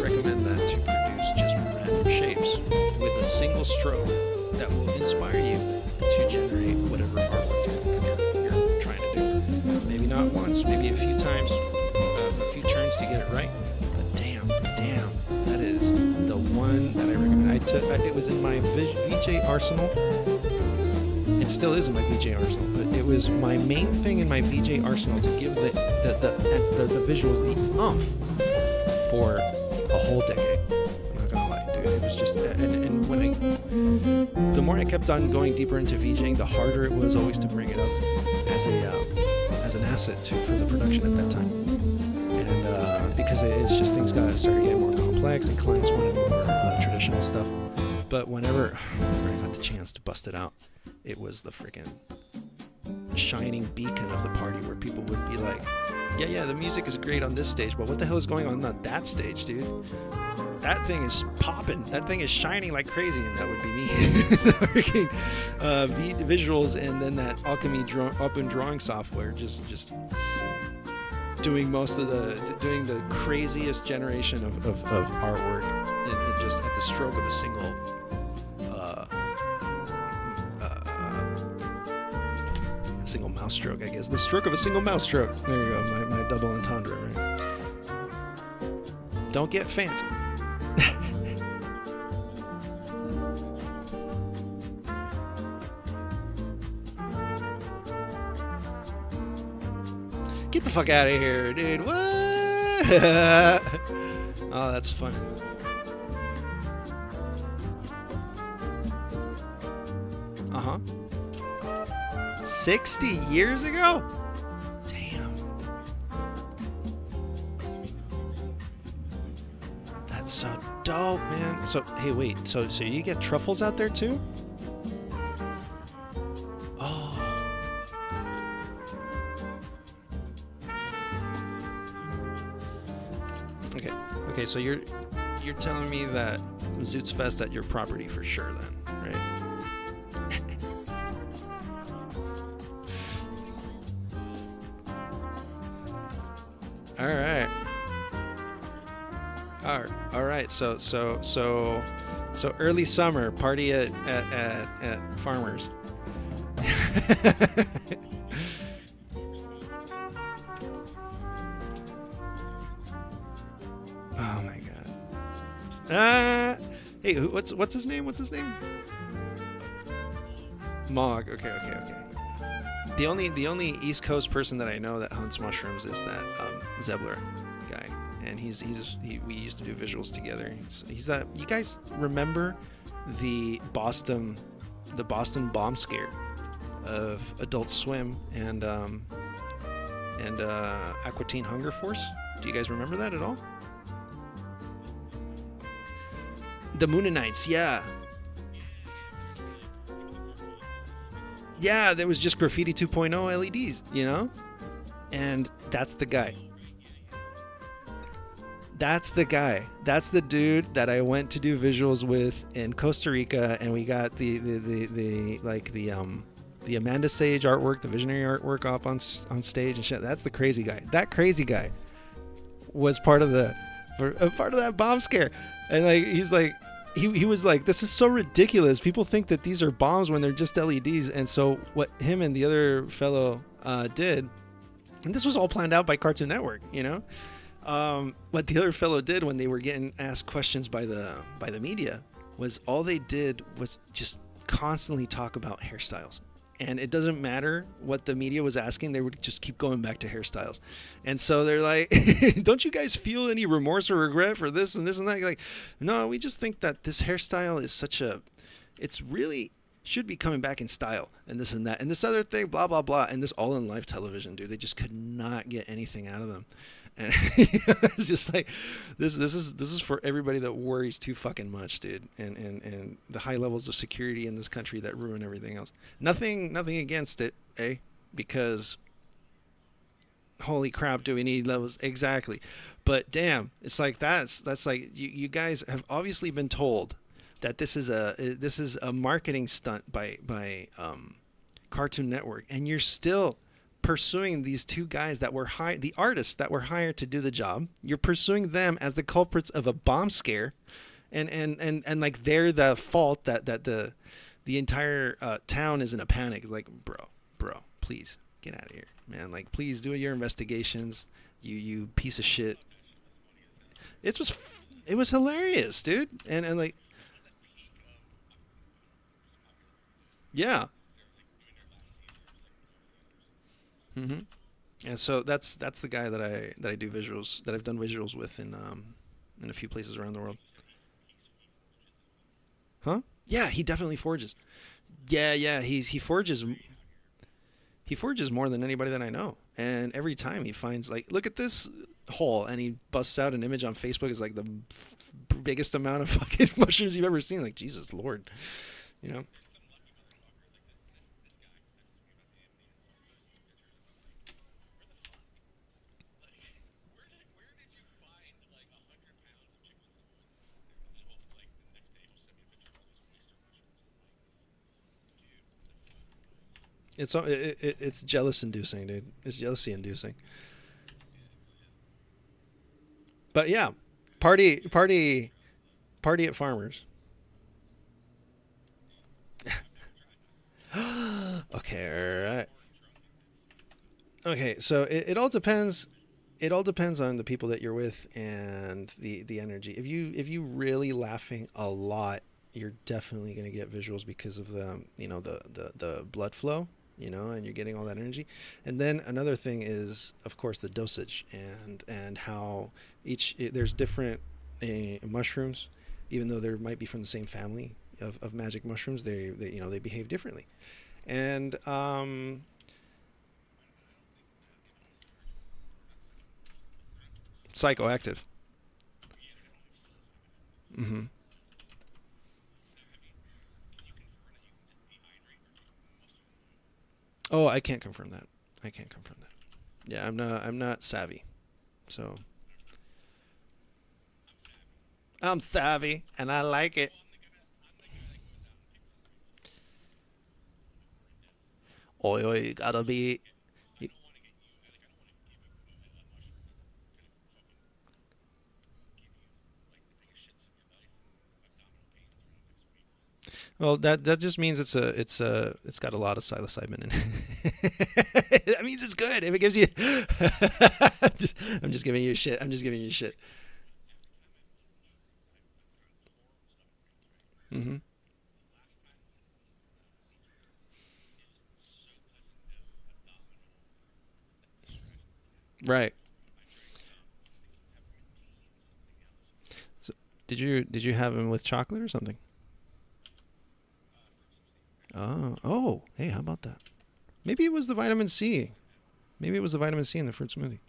recommend that to produce just random shapes with a single stroke that will inspire you to generate whatever artwork you're trying to do. Maybe not once, maybe a few times, a few turns to get it right. But damn, that is the one that I recommend. It was in my VJ arsenal. It still is in my VJ arsenal, but it was my main thing in my VJ arsenal to give the visuals the oomph for a whole decade. I'm not gonna lie, dude. It was just, and when the more I kept on going deeper into VJing, the harder it was always to bring it up as an asset for the production at that time. And because it's just things started getting more complex, and clients wanted more traditional stuff. But whenever I got the chance to bust it out, it was the freaking shining beacon of the party where people would be like, yeah, the music is great on this stage, but what the hell is going on that stage, dude? That thing is popping. That thing is shining like crazy, and that would be me. Freaking visuals, and then that Alchemy open drawing software, just doing doing the craziest generation of artwork, and just at the stroke of a single. Single mouse stroke, I guess. The stroke of a single mouse stroke. There you go, my double entendre, right? Don't get fancy. Get the fuck out of here, dude. What? Oh, that's funny. Uh-huh. 60 years ago? Damn. That's so dope, man. So, hey, wait. So you get truffles out there too? Oh. Okay. So you're telling me that Zoots Fest at your property for sure, then, right? All right. So early summer party at Farmers. Oh my god. Hey, what's his name? Mog. Okay. The only East Coast person that I know that hunts mushrooms is that Zebler guy, and we used to do visuals together. He's that. You guys remember the Boston bomb scare of Adult Swim and Aqua Teen Hunger Force? Do you guys remember that at all? The Moonanites, yeah. Yeah, there was just Graffiti 2.0 LEDs, you know? And that's the guy. That's the dude that I went to do visuals with in Costa Rica, and we got the Amanda Sage artwork, the visionary artwork up on stage and shit. That's the crazy guy. That crazy guy was part of that bomb scare. And like he's like he was like, this is so ridiculous. People think that these are bombs when they're just LEDs. And so what him and the other fellow did, and this was all planned out by Cartoon Network, you know, what the other fellow did when they were getting asked questions by the media was all they did was just constantly talk about hairstyles. And it doesn't matter what the media was asking, they would just keep going back to hairstyles. And so they're like, don't you guys feel any remorse or regret for this and this and that? You're like, no, we just think that this hairstyle is it's really should be coming back in style, and this and that. And this other thing, blah, blah, blah. And this all in live television, dude. They just could not get anything out of them. And it's just like, this is for everybody that worries too fucking much, dude. And the high levels of security in this country that ruin everything else. Nothing against it, eh? Because holy crap, do we need levels? Exactly. But damn, it's like that's like you guys have obviously been told that this is a marketing stunt by Cartoon Network, and you're still pursuing these two guys that were the artists that were hired to do the job. You're pursuing them as the culprits of a bomb scare, and like they're the fault that the entire town is in a panic. Like, bro, please get out of here, man. Like, please do your investigations. You piece of shit. It was hilarious, dude. And like, yeah. Mm-hmm. And so that's the guy that I do visuals that I've done visuals with in a few places around the world. Huh? Yeah, he definitely forges. Yeah, he forges more than anybody that I know. And every time he finds, like, look at this hole, and he busts out an image on Facebook. Is like the biggest amount of fucking mushrooms you've ever seen. Like, Jesus Lord, you know. It's jealous inducing, dude. It's jealousy inducing. But yeah, party at farmers. Okay, all right. Okay, so it all depends. It all depends on the people that you're with and the energy. If you really laughing a lot, you're definitely gonna get visuals because of the blood flow, and you're getting all that energy. And then another thing is, of course, the dosage and how there's different mushrooms, even though they might be from the same family of magic mushrooms, they behave differently. And psychoactive. Hmm. Oh, I can't confirm that. I can't confirm that. Yeah, I'm not savvy. So I'm savvy and I like it. Oi, oi, you gotta be. you- Well, that just means it's got a lot of psilocybin in it. That means it's good. If it gives you, I'm just giving you shit. I'm just giving you shit. Hmm. Right. So, did you have him with chocolate or something? Oh, hey, how about that? Maybe it was the vitamin C. Maybe it was the vitamin C in the fruit smoothie.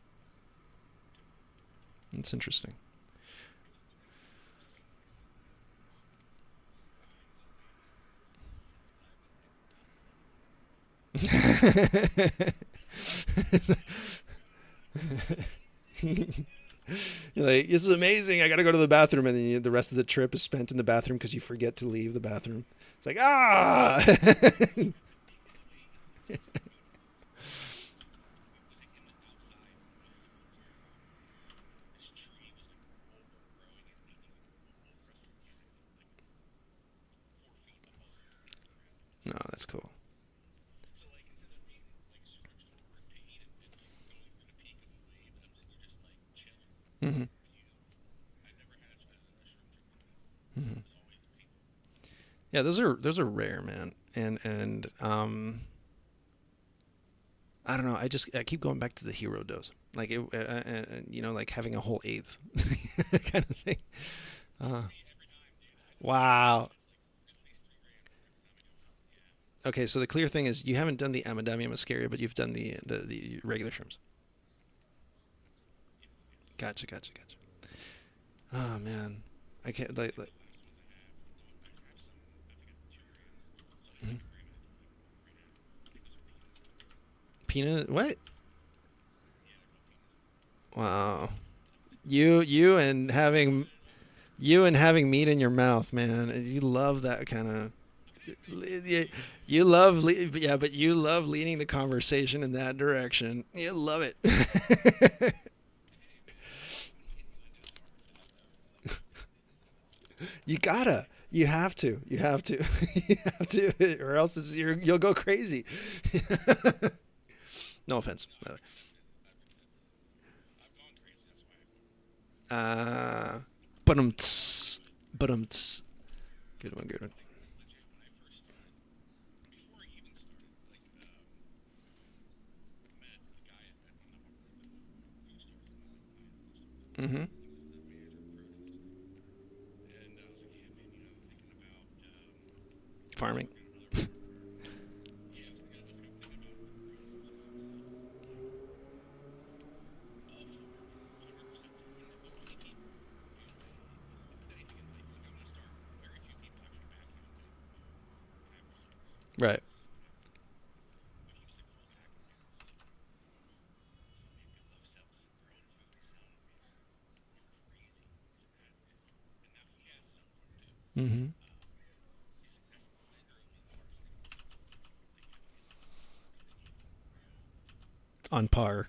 That's interesting. You're like, this is amazing. I got to go to the bathroom, and then the rest of the trip is spent in the bathroom because you forget to leave the bathroom. It's like, ah. No, that's cool. Hmm. Hmm. Yeah, those are rare, man. And I don't know. I keep going back to the hero dose, like like having a whole eighth kind of thing. Uh, wow. Okay, so the clear thing is you haven't done the Amadamia muscaria, but you've done the regular shrooms. Gotcha. Oh man, I can't like mhm. Peanut. What? Wow. You and having meat in your mouth, man. You love that kind of. You love, yeah, but you love leading the conversation in that direction. You love it. You gotta. You have to. You have to. You have to, or else you'll go crazy. No offense. By the way. But good one, good one. Mm-hmm. Farming. Right. Mm-hmm. On par.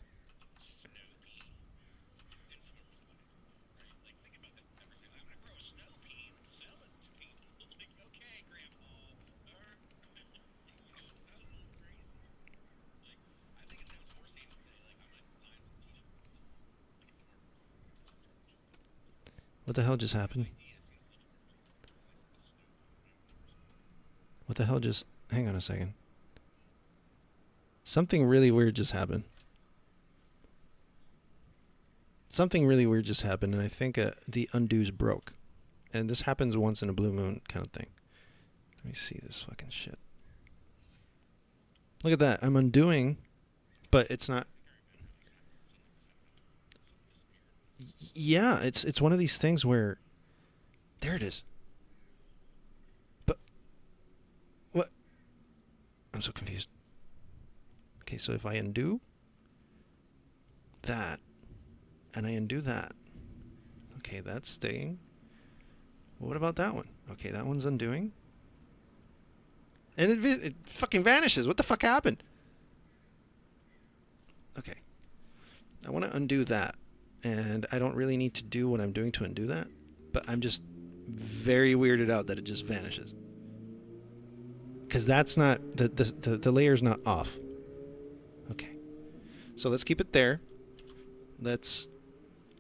What the hell just happened? What the hell just... Hang on a second. Something really weird just happened. Something really weird just happened, and I think the undo's broke. And this happens once in a blue moon kind of thing. Let me see this fucking shit. Look at that. I'm undoing, but it's not... Yeah, it's one of these things where... There it is. But... What? I'm so confused. Okay, so if I undo that, and I undo that, okay, that's staying. What about that one? Okay, that one's undoing. And it fucking vanishes. What the fuck happened? Okay. I want to undo that. And I don't really need to do what I'm doing to undo that. But I'm just very weirded out that it just vanishes. Because that's not... The layer's not off. Okay. So let's keep it there. Let's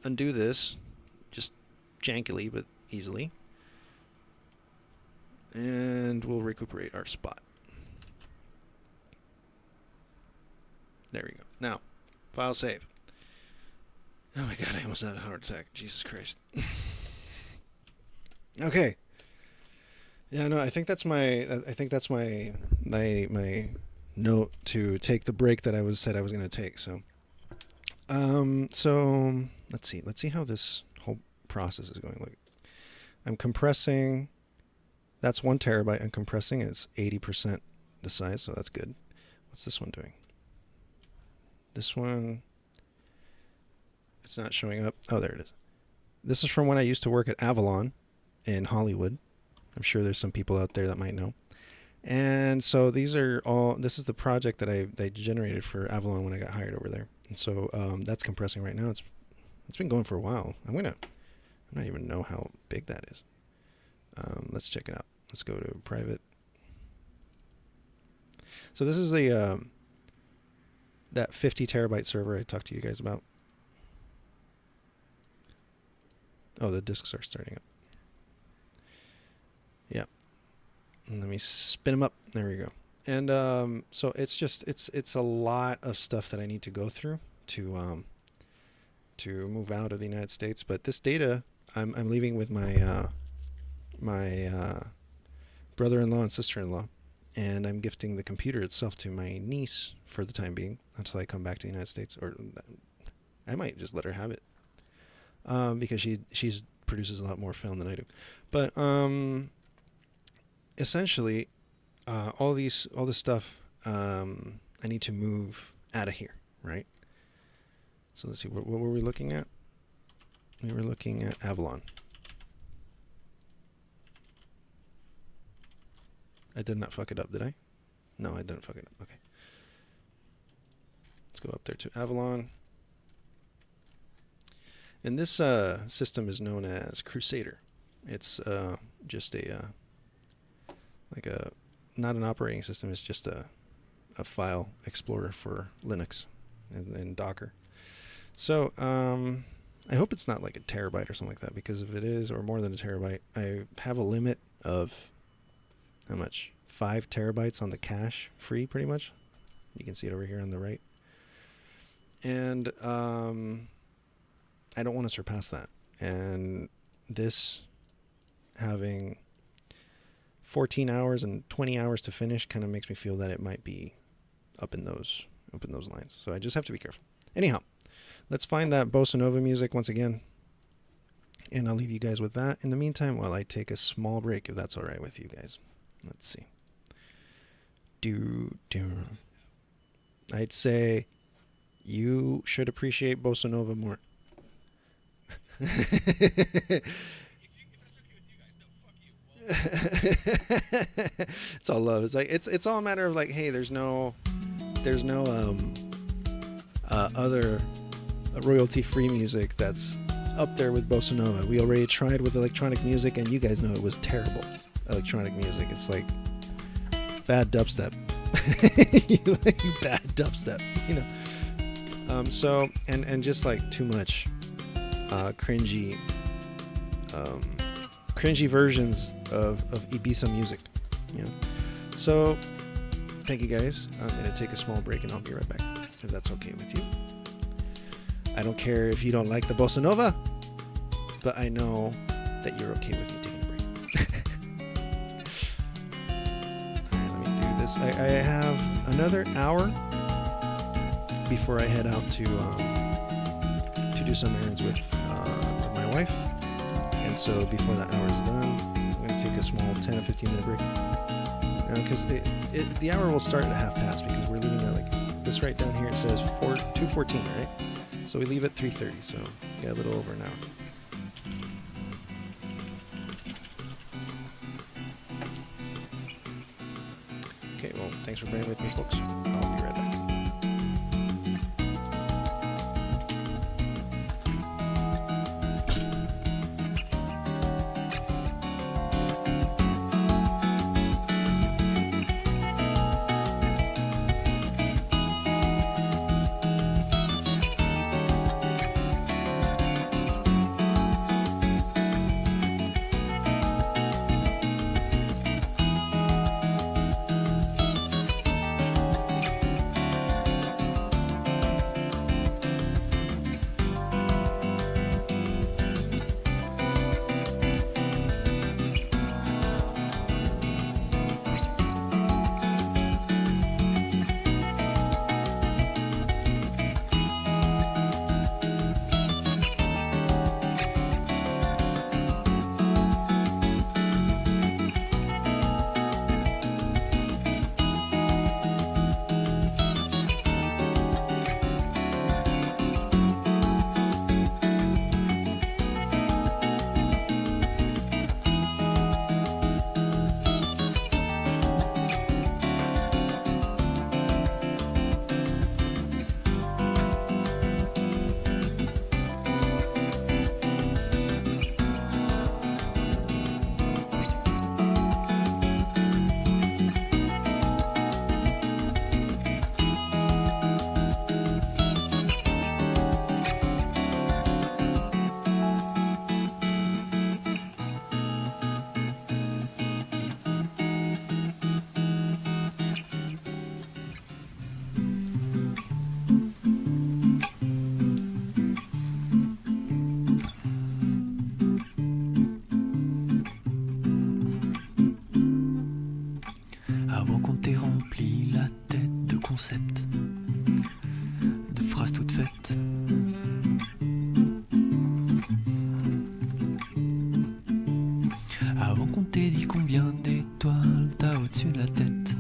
undo this. Just jankily, but easily. And we'll recuperate our spot. There we go. Now, file save. Oh my god, I almost had a heart attack. Jesus Christ. Okay. Yeah, no, I think that's my note to take the break that I said I was going to take. So let's see how this whole process is going. Look, I'm compressing. That's 1 terabyte. I'm compressing. It's 80% the size, so that's good. What's this one doing? This one, it's not showing up. Oh, there it is. This is from when I used to work at Avalon in Hollywood. I'm sure there's some people out there that might know. And so these are all, this is the project that I generated for Avalon when I got hired over there. And so that's compressing right now. It's been going for a while. I don't even know how big that is. Let's check it out. Let's go to private. So this is the that 50 terabyte server I talked to you guys about. Oh, the disks are starting up. Yeah. And let me spin them up. There we go. And so it's just it's a lot of stuff that I need to go through to move out of the United States. But this data I'm leaving with my my brother-in-law and sister-in-law, and I'm gifting the computer itself to my niece for the time being until I come back to the United States, or I might just let her have it because she produces a lot more film than I do. But essentially, all this stuff I need to move out of here, right? So let's see, what were we looking at? We were looking at Avalon. I did not fuck it up, did I? No, I didn't fuck it up. Okay. Let's go up there to Avalon. And this system is known as Crusader. It's just a not an operating system. It's just a file explorer for Linux and Docker. So I hope it's not like a terabyte or something like that, because if it is, or more than a terabyte, I have a limit of how much? 5 terabytes on the cache free, pretty much. You can see it over here on the right. And I don't want to surpass that. And this having 14 hours and 20 hours to finish kind of makes me feel that it might be up in those lines. So I just have to be careful. Anyhow, let's find that bossa nova music once again, and I'll leave you guys with that in the meantime while I take a small break, if that's all right with you guys. Let's see. I'd say you should appreciate bossa nova more. It's all love. It's like it's all a matter of like, hey, there's no other royalty-free music that's up there with bossa nova. We already tried with electronic music, and you guys know it was terrible. Electronic music, it's like bad dubstep. You like bad dubstep, you know. So and just like too much cringy versions of Ibiza music, you know. So thank you guys. I'm gonna take a small break and I'll be right back, if that's okay with you. I don't care if you don't like the bossa nova, but I know that you're okay with me taking a break. Alright, let me do this. I have another hour before I head out to do some errands with my wife. And so before that hour is done, I'm going to take a small 10 or 15 minute break. Because the hour will start at past, because we're leaving at like this right down here. It says 2:14, right? So we leave at 3:30. So we got a little over an hour. Okay, well, thanks for bearing with me, folks. I'll be right back. de phrases toutes faites. Avant qu'on t'ait dit combien d'étoiles t'as au-dessus de la tête.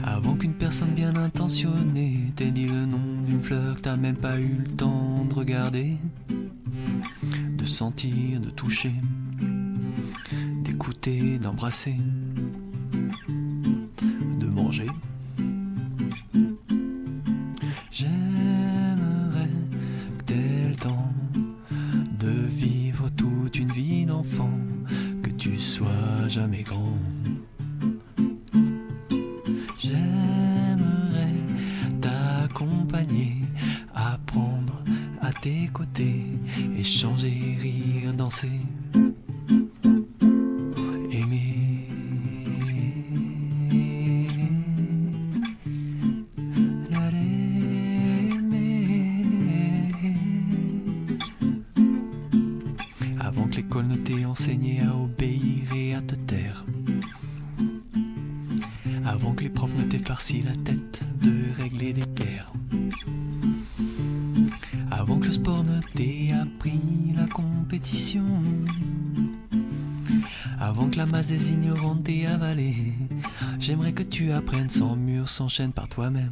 Avant qu'une personne bien intentionnée t'ait dit le nom d'une fleur que t'as même pas pas eu le temps de regarder, de sentir, de toucher, d'écouter, d'embrasser, de manger. J'aimerais que t'aies le temps de vivre toute une vie d'enfant, que tu sois jamais grand. J'aimerais t'accompagner, apprendre à tes côtés, échanger, rire, danser, aimer. Avant que l'école ne t'ait enseigné à obéir et à te taire, avant que les profs ne t'aient farci la tête de régler des pierres, avant que le sport ne t'ait appris la compétition, avant que la masse des ignorants t'ait avalé, j'aimerais que tu apprennes sans mur, sans chaîne par toi-même.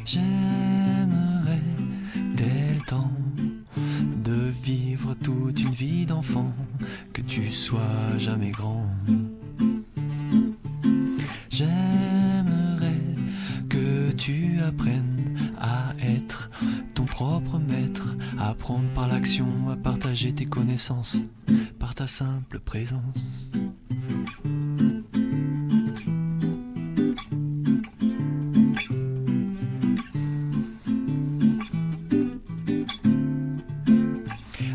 J'aimerais que t'aies le temps de vivre toute une vie d'enfant, que tu sois jamais grand. J'aimerais que tu apprennes à être ton propre maître, à apprendre par l'action, à partager tes connaissances, par ta simple présence.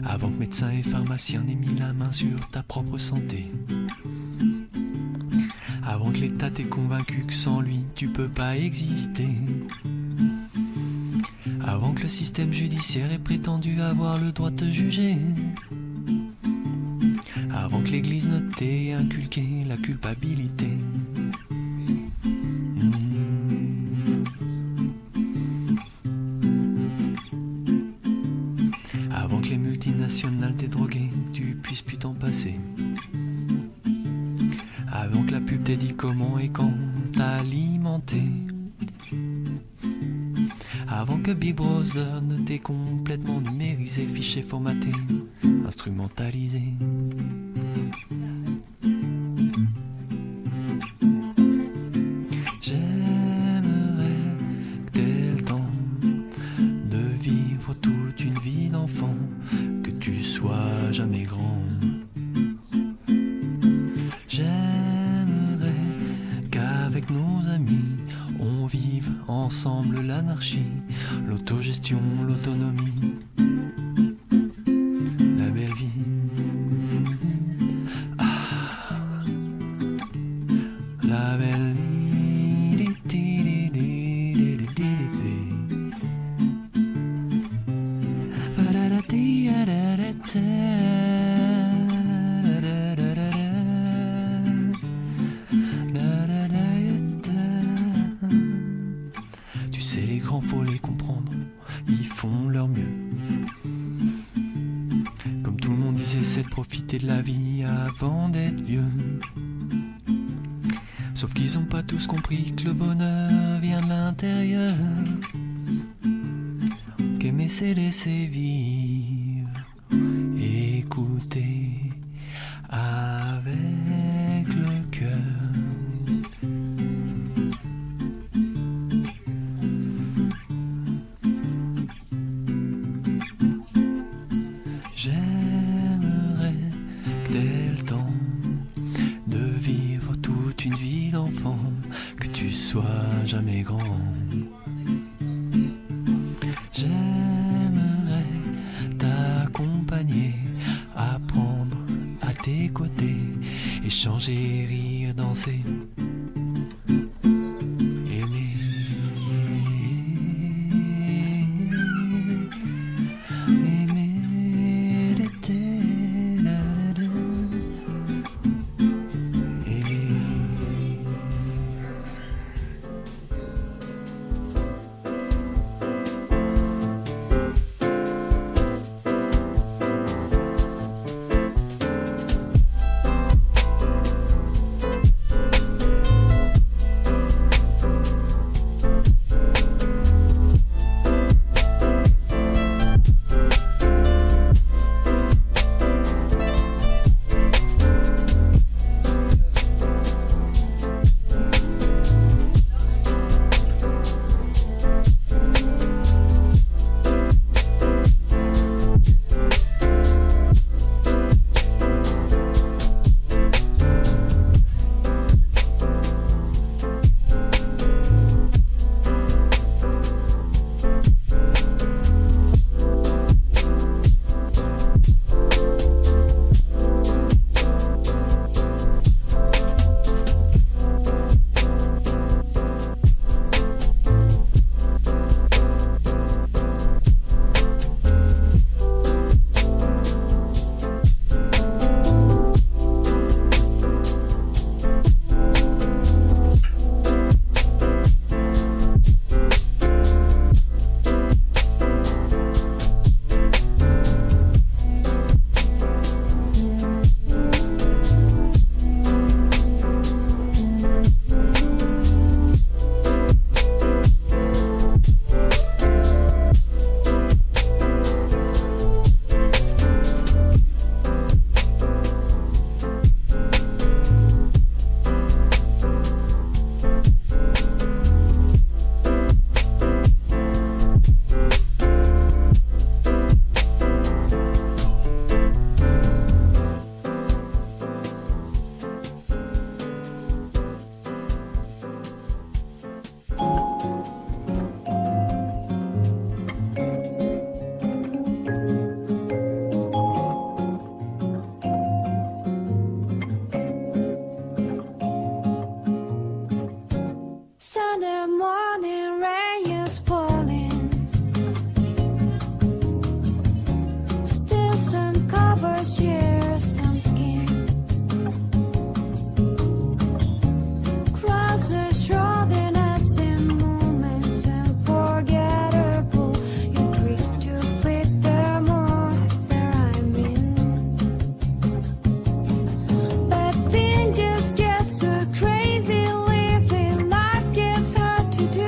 Avant que médecin et pharmacien n'aient mis la main sur ta propre santé, avant que l'État t'ait convaincu que sans lui tu peux pas exister, avant que le système judiciaire ait prétendu avoir le droit de te juger, avant que l'église ne t'ait inculqué la culpabilité. Avant que les multinationales t'aient drogué, tu puisses plus t'en passer. Avant que la pub t'ait dit comment et quand t'alimenter. Avant que Big Brother ne t'ait complètement numérisé, fiché, formaté, instrumentalisé. J'aimerais que t'aies le temps de vivre toute une vie d'enfant, que tu sois jamais grand. J'aimerais qu'avec nos amis on vive ensemble l'anarchie, l'autogestion, l'autonomie, la belle vie. Ah, la belle vie. Tu sais, les grands, faut les comprendre, ils font leur mieux. Comme tout le monde disait, c'est de profiter de la vie avant d'être vieux. Sauf qu'ils ont pas tous compris que le bonheur vient de l'intérieur, qu'aimer c'est laisser vivre, écouter avec le cœur. J'aimerais que t'aies le temps de vivre toute une vie d'enfant, que tu sois jamais grand. J'aimerais t'accompagner, apprendre à tes côtés, échanger, rire, danser, aimer. Aimer l'été, Sunday morning rain is falling. Still some covers share some skin. Cross the shrouding us in moments unforgettable. You twist to fit the more where I'm in. But then just gets so crazy living. Life gets hard to do.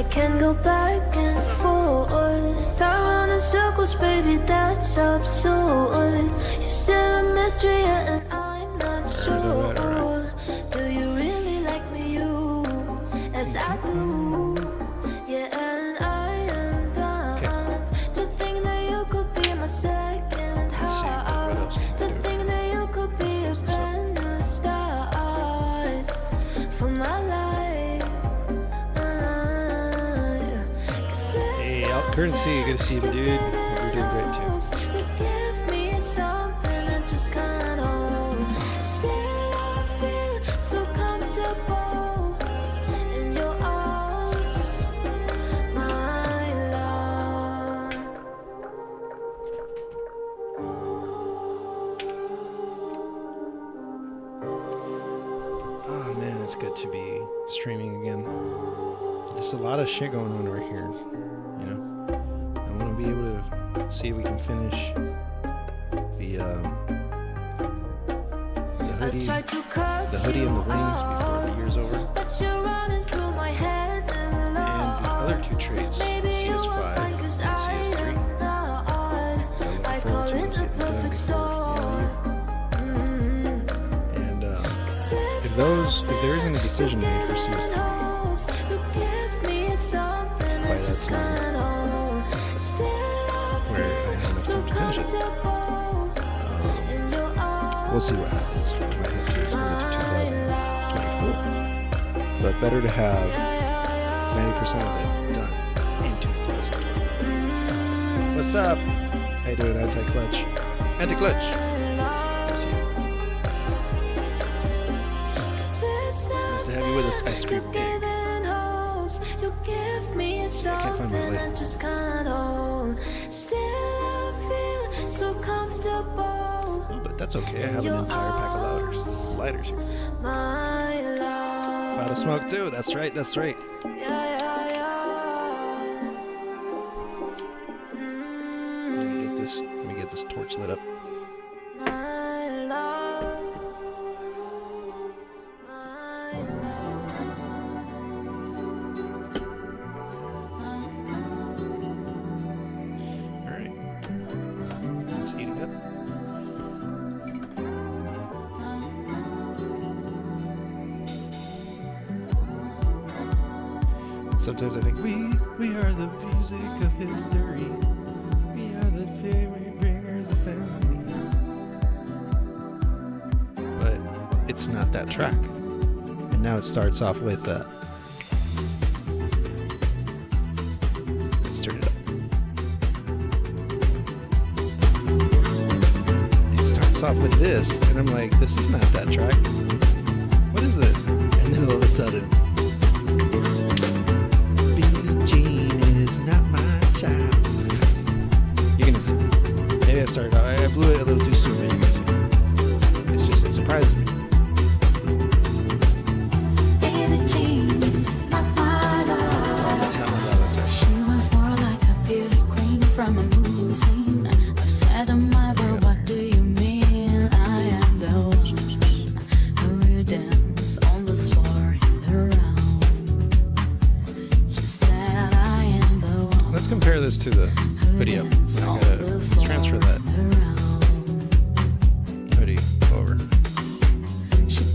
I can go back and forth, around in circles, baby, that's absurd. You're still a mystery and I'm not sure. Do you really like me, you, as I do? Yeah, and I am done to think that you could be my second heart, to think that you could be a brand new start for my life. Courtesy, good to see you, dude. Hope you're doing great too. You give me something I just can't hold. Still, I feel so comfortable in your arms, my love. Oh man, it's good to be streaming again. There's a lot of shit going on right here, you know. I want to be able to see if we can finish the hoodie and the wings before the year's over. And the other two trades, CS5 and CS3. I'm looking forward to those getting done before the end of the year. And if there isn't a decision made for CS3 by that time, where I have enough time to finish it, we'll see what happens. We might have to extend it to 2024. But better to have 90% of it done in 2023. What's up? How you doing, Anti-Clutch? Anti-Clutch! Nice to have you with us, Ice Cream Egg. I can't find my light. Oh, but that's okay. I have an entire pack of lighters here. About to smoke too. That's right. That's right. Let me get this torch lit up. Sometimes I think we are the music of history. We are the family bringers of family. But it's not that track. And now it starts off with let's turn it up. It starts off with this, and I'm like, this is not that track. What is this? And then all of a sudden, I started out. I blew it a little too soon, but you can see. It's just, it surprises me. Not my love. She was more like a beauty queen from a movie scene. I said to my but what do you mean? I am the one who will dance on the floor in the round. She said I am the one. Let's compare this to the video. Let's transfer that hoodie over. So,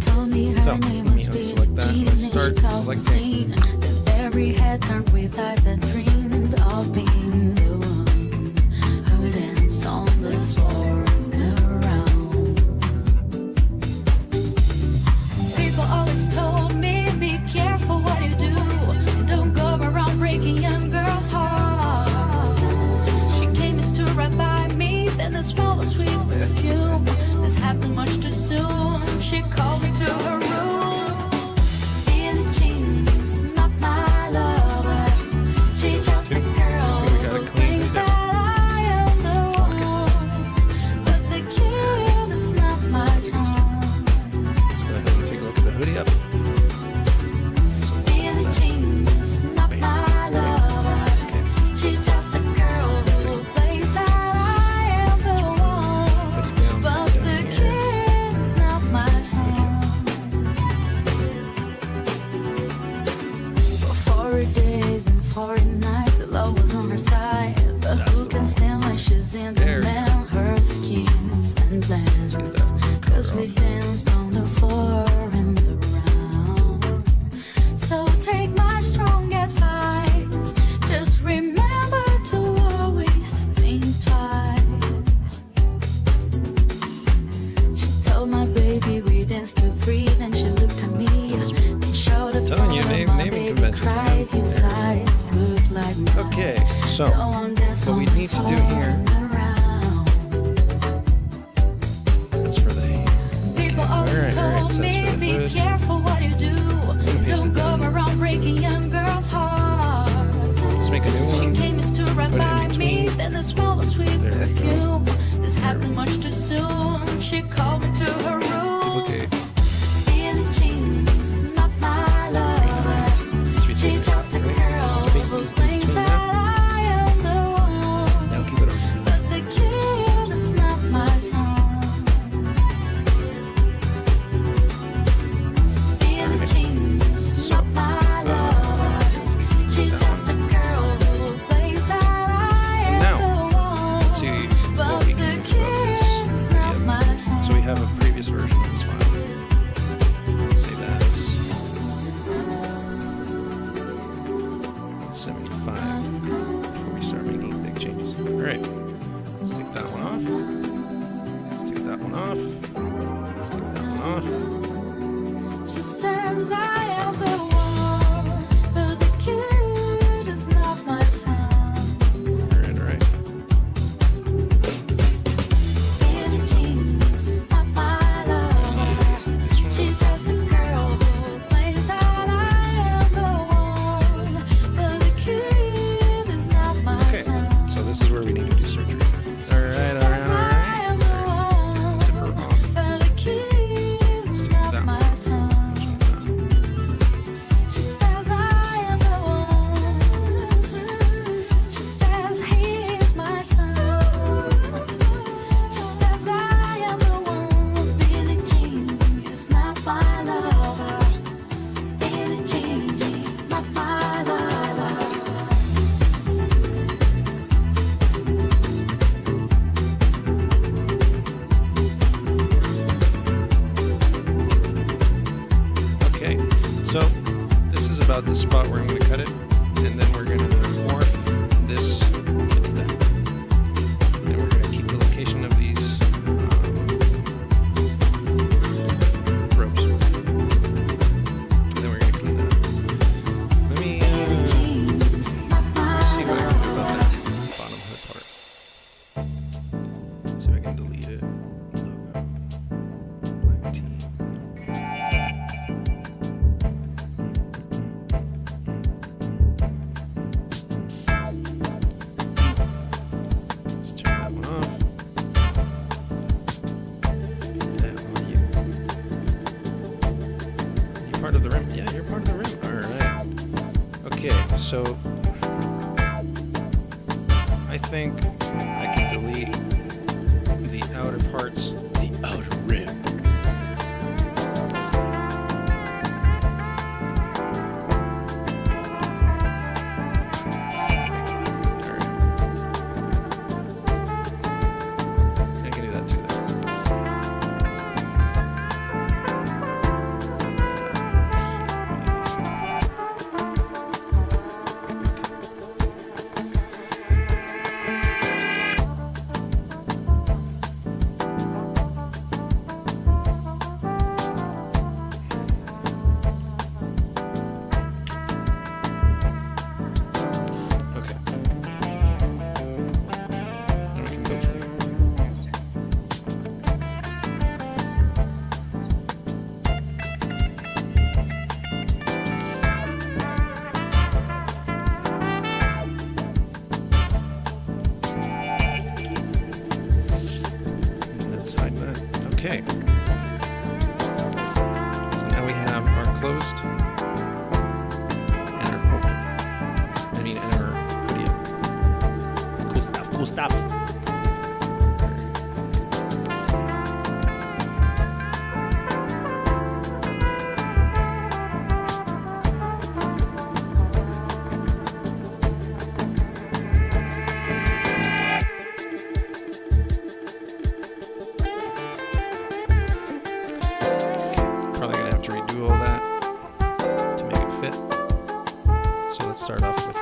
let me unselect that. Let's start selecting. Every head turned with eyes that dreamed of being the one who would dance on the floor and around. People always told me, be careful what you do. Don't go around breaking young girls' hearts. She came to right by me, then the smell of sweet perfume. This happened much too soon. She called me to her room. In jeans, not my lover. She's just a girl. We gotta clean So, what we need to do here, that's for the hair. People always told me, be careful what you do. Don't go around breaking young girls' hearts. Let's make a new She one. came to right Put it in by me, between. then the smell of sweet There we go. perfume. This happened much too soon. She called me to her room. Okay. Billie Jean's not my lover. She's just a girl who thinks that I am the one. Now keep it on. But the kid is not my son. Billie Jean's not my lover. She's just a girl who thinks that I am Now, the one. let's see But what we the can do kid about is this. not my son. So we have a previous version of this file. Save as 75 before we start making big changes. Alright, let's take that one off. Let's take that one off. Let's take that one off. She says I am the one, but the kid is not my son. Alright, alright. Billie Jean's not my lover. This one. She's just a girl who claims that I am the one, but the kid is not my Okay, son. so this is where we need to do surgery. Alright, alright, I am the alright. Let's take the zipper one, off. but the kid is take not that my one. son. Which one's that? She says I am the one. She says he's my son. She says I am the one. Billie Jean is not my lover. Billie Jean is not my lover. Okay, so this is about the spot where I'm going to cut it, and then we're going to morph this into that. And we're going to keep the location of these ropes. And then we're going to clean that up. Let me Billie Jean is not see my what I can do about lover. that bottom hood part. See if I can delete it. Logo. Black T. Let's turn that one off. That one, you part of the rim? Yeah, you're part of the rim. Alright. Okay, so I think I can delete the outer parts. The outer rim. Alright. I can do that too then. Okay. Now we can go from here. Let's hide that. Okay. So now we have our closed and our open. I mean, and our hoodie up. Cool stuff. Cool stuff. Probably gonna have to redo all that to make it fit. So let's start off with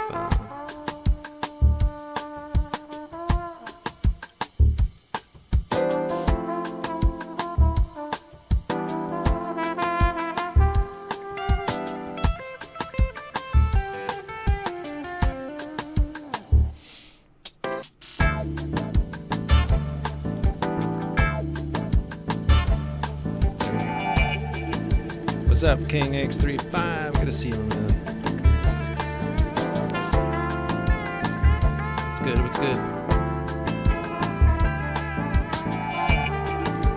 What's up, King X35? Good to see you, man. What's good? What's good?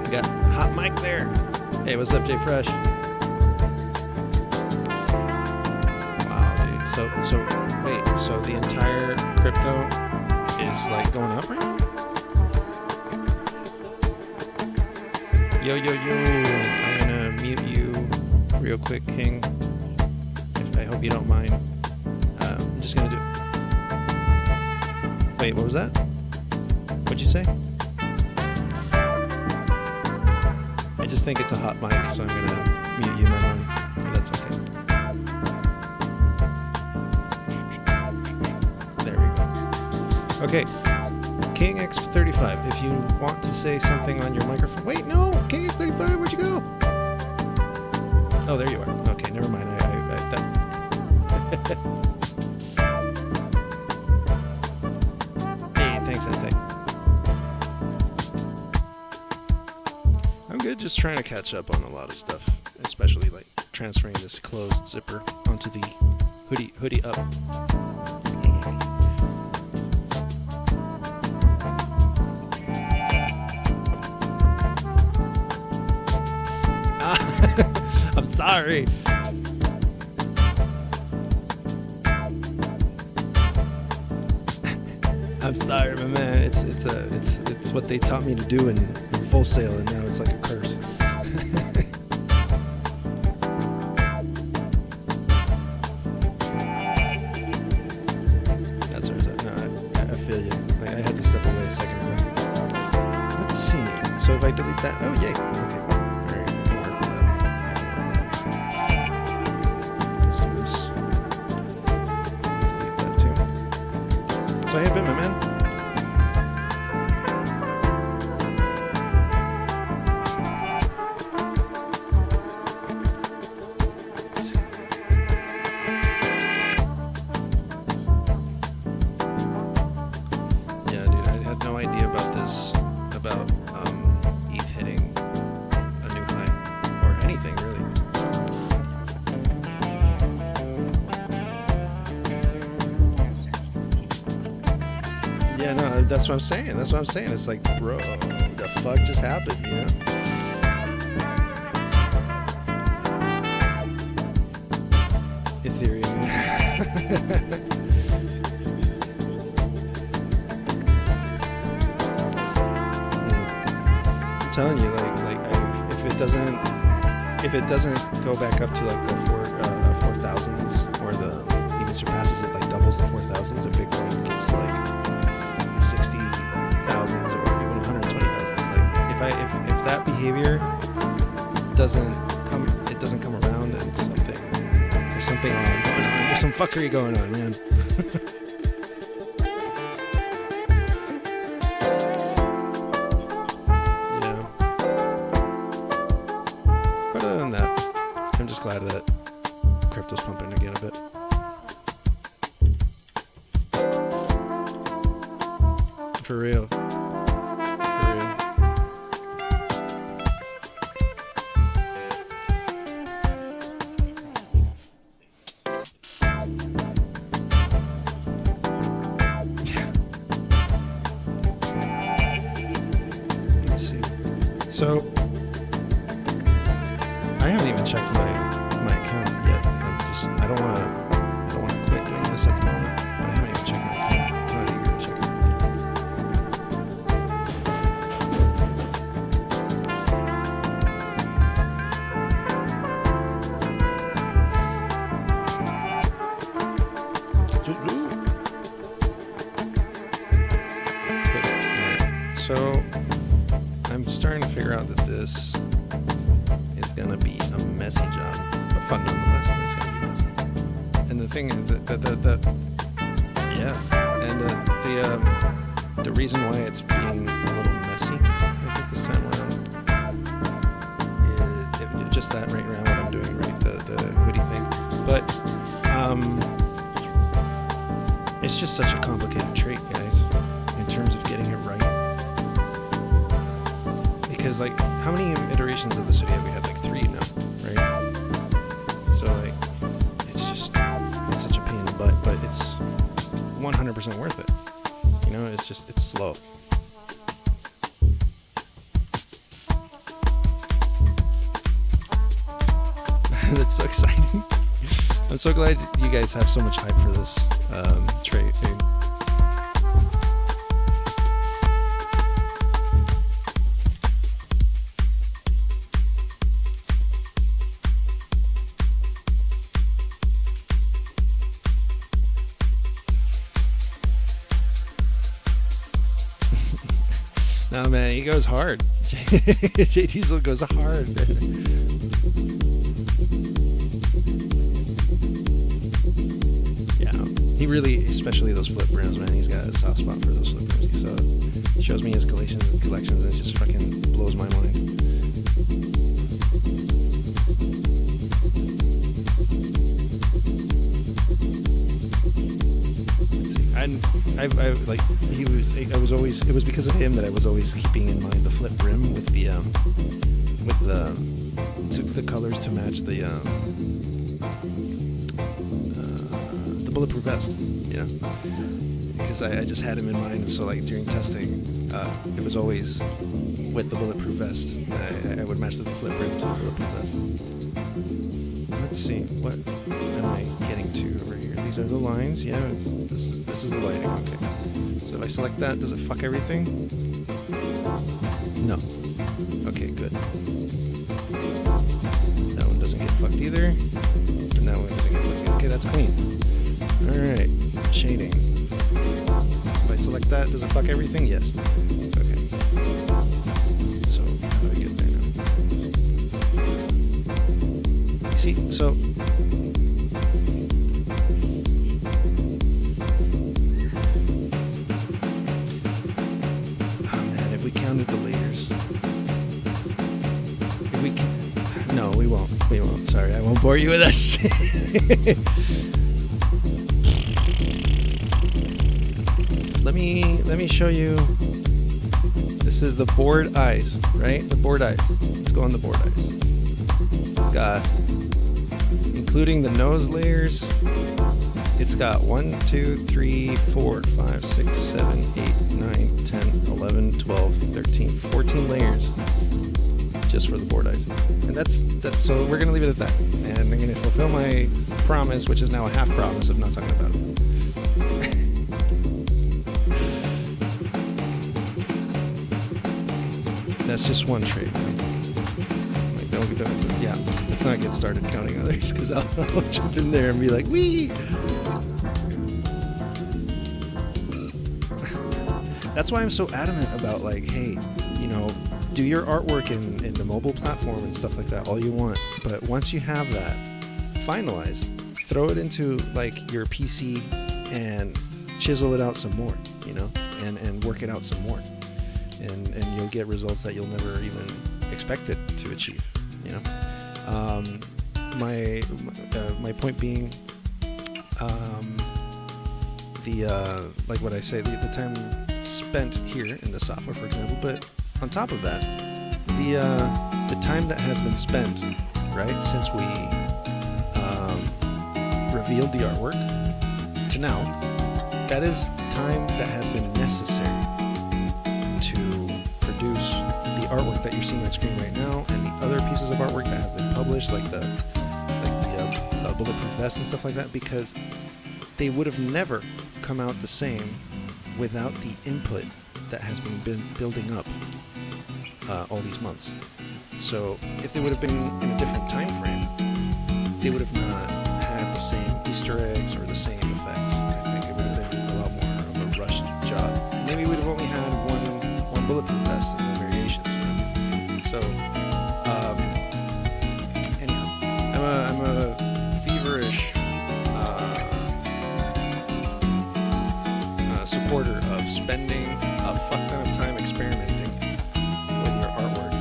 We got Hot Mike there. Hey, what's up, Jay Fresh? Wow, dude. So wait. So the entire crypto is like going up right now? Yo. I'm gonna mute you real quick, King. I hope you don't mind. I'm just gonna do. Wait, what was that? What'd you say? I just think it's a hot mic, so I'm gonna mute you, my man. If that's okay. There we go. Okay, King X35. If you want to say something on your microphone, wait, no, King X35, where'd you go? Oh, there you are. Okay, never mind. Hey, thanks, Ente. I'm good, just trying to catch up on a lot of stuff, especially like transferring this closed zipper onto the hoodie up. I'm sorry. I'm sorry, my man. It's what they taught me to do in Full Sail, and now it's like a curse. That's right. No, I feel you. I had to step away a second ago. Let's see. So if I delete that, oh yay. Okay. I have been, my man. Yeah, dude, I had no idea about this, about ETH hitting a new high, or anything really. Yeah, no, that's what I'm saying. It's like, bro, the fuck just happened, you know? Ethereum. I'm telling you, if it doesn't go back up to like the 4,000s, or even surpasses it, like doubles the 4,000s, if Bitcoin gets to like 60,000s or even 120,000s. Like if that behavior doesn't come around, and there's something going on. There's some fuckery going on, man. Yeah. But other than that, I'm just glad that crypto's pumping again a bit. For real. Let's see. So I haven't even checked my account yet. I don't want to quit doing this at the moment, but I haven't even checked my account. I'm not eager to check it. So I'm starting to figure out that this is gonna be a messy job, but fun nonetheless. It's gonna be messy. And the thing is that the reason why it's being a little messy, I think this time around, is just that right around what I'm doing, right? The hoodie thing, but it's just such a complicated trait, guys, in terms of getting it right. Because like, how many iterations of this hoodie have we had? Like 3 now, right? 100% worth it. You know, it's slow. That's so exciting. I'm so glad you guys have so much hype for this trade. No, man, he goes hard. J Diesel goes hard, man. He really, especially those flip rims, man. He's got a soft spot for those flip rims. So he shows me his collections, and it just fucking blows my mind. It was because of him that I was always keeping in mind the flip rim with the colors to match the bulletproof vest, you know, because I just had him in mind. And so like during testing, it was always with the bulletproof vest. I would match the flip rim to the bulletproof vest. Let's see, what am I getting to over here? These are the lines. Yeah, this is the lighting. Okay. So if I select that, does it fuck everything? No. Okay, good. That one doesn't get fucked either. And that one doesn't get fucked either. Okay, that's clean. Alright, shading. If I select that, does it fuck everything? Yes. Okay. So, how do I get there now? You see, so... Oh man, if we counted the layers... If we can... No, we won't. We won't. Sorry, I won't bore you with that shit. Let me show you. This is the board eyes, right? The board eyes. Let's go on the board eyes. It's got, including the nose layers, it's got 1, 2, 3, 4, 5, 6, 7, 8, 9, 10, 11, 12, 13, 14 layers just for the board eyes. And that's so we're gonna leave it at that. And I'm gonna fulfill my promise, which is now a half promise of not talking about it. That's just one trade. Like, yeah, let's not get started counting others, because I'll jump in there and be like, wee! That's why I'm so adamant about, like, hey, you know, do your artwork in the mobile platform and stuff like that all you want, but once you have that finalized, throw it into, like, your PC and chisel it out some more, you know, and work it out some more. And you'll get results that you'll never even expect it to achieve, you know. My point being, like what I say, the time spent here in the software, for example, but on top of that, the time that has been spent, right, since we revealed the artwork to now, that is time that has been necessary to produce the artwork that you're seeing on screen right now, and the other pieces of artwork that have been published, like the bulletproof vest and stuff like that, because they would have never come out the same without the input that has been building up all these months. So if they would have been in a different time frame, they would have not had the same Easter eggs or the same effects. I think it would have been a lot more of a rushed job. Maybe we would have only had one bulletproof vest and the variations. So anyhow, I'm a feverish supporter of spending a fuck ton of time experimenting with your artwork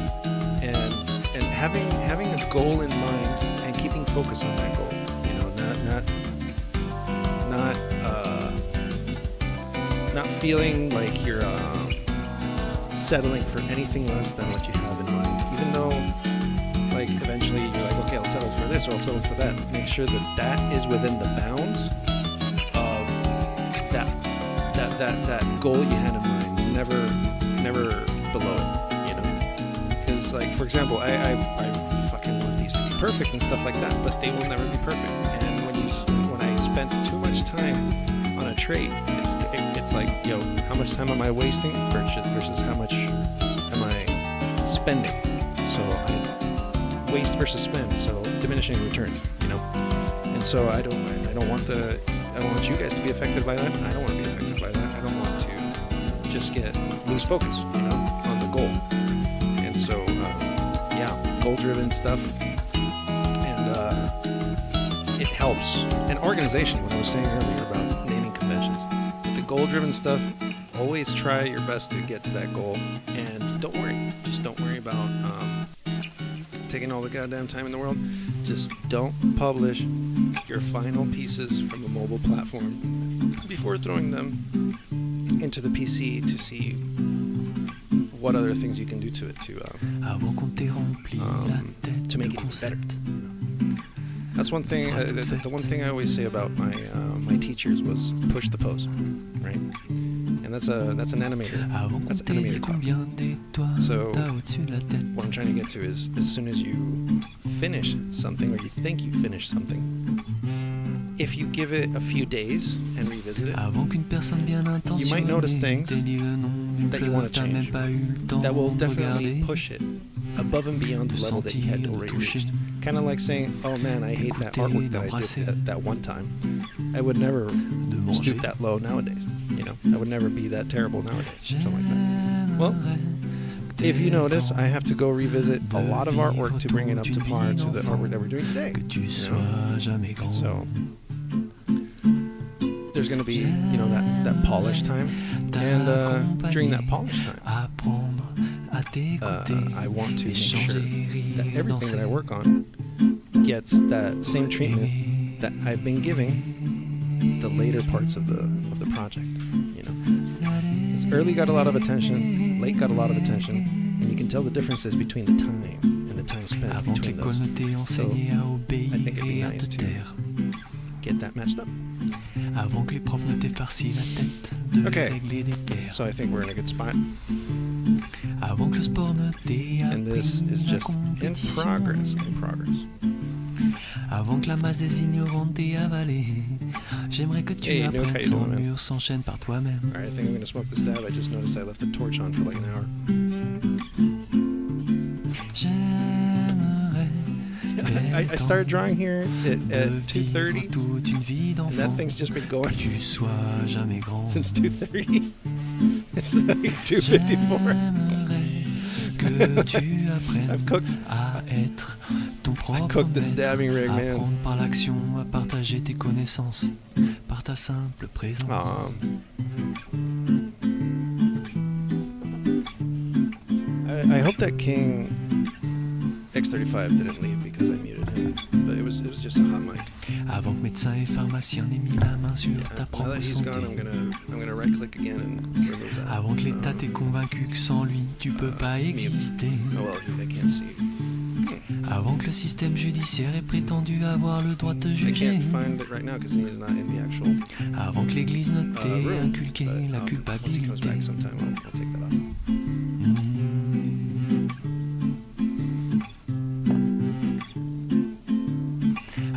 and having a goal in mind and keeping focus on that goal. You know, not feeling like you're settling for anything less than what you have in mind. Even though, like, eventually you're like, okay, I'll settle for this or I'll settle for that. Make sure that is within the bounds of that that goal you had in mind, never below it, you know? Because, like, for example, I fucking want these to be perfect and stuff like that, but they will never be perfect. And when I spent too much time on a trait, it's like, yo, how much time am I wasting versus how much am I spending? So I waste versus spend, so diminishing returns, you know? And so I don't want you guys to be affected by that. I don't want to be affected by that. I don't want to just lose focus, you know, on the goal. And so, yeah, goal-driven stuff, and it helps. And organization, what I was saying earlier about naming conventions, with the goal-driven stuff, always try your best to get to that goal, and don't worry about taking all the goddamn time in the world. Just don't publish your final pieces from the mobile platform before throwing them into the PC to see what other things you can do to it to make it even better. That's one thing. The one thing I always say about my teachers was push the pose, right? And that's an animator. That's animator talk. So what I'm trying to get to is, as soon as you finish something, or you think you finished something, if you give it a few days and revisit it, you might notice things that you want to change that will definitely push it above and beyond the level that you had already reached. Kind of like saying, oh man, I hate that artwork that I did that one time. I would never stoop that low nowadays. You know, I would never be that terrible nowadays. Something like that. Well, if you notice, I have to go revisit a lot of artwork to bring it up to par to the artwork that we're doing today. You know? So there's going to be, you know, that polish time, and during that polish time, I want to make sure that everything that I work on gets that same treatment that I've been giving the later parts of the project. You know, because early got a lot of attention, late got a lot of attention, and you can tell the differences between the time and the time spent between those. So I think it'd be nice to get that matched up. Okay, so I think we're in a good spot. And this is just in progress. Avant que la masse des ignorants t'ait avalé, j'aimerais que tu apprennes sans mur s'enchaîne par toi-même. Alright, I think I'm gonna smoke this dab. I just noticed I left the torch on for like an hour. I started drawing here at 2:30, and that thing's just been going since 2:30. It's like 2:54. I cooked this dabbing rig, man. Par l'action, à partager tes connaissances, par ta simple présence. I hope that King X35 didn't leave because I muted him, but it was just a hot mic. Avant que médecin et pharmacien n'aient mis la main sur ta Now propre that he's santé. gone, I'm gonna right click again and remove that. Avant que l'État t'ait convaincu que sans lui tu peux pas exister. Oh well, I can't see. Avant que le système judiciaire ait prétendu avoir le droit de te I juger. can't find it right now because he is not in the actual Avant que l'Église ne t'ait room. inculqué But, la once he comes culpabilité. back sometime, I'll take that off.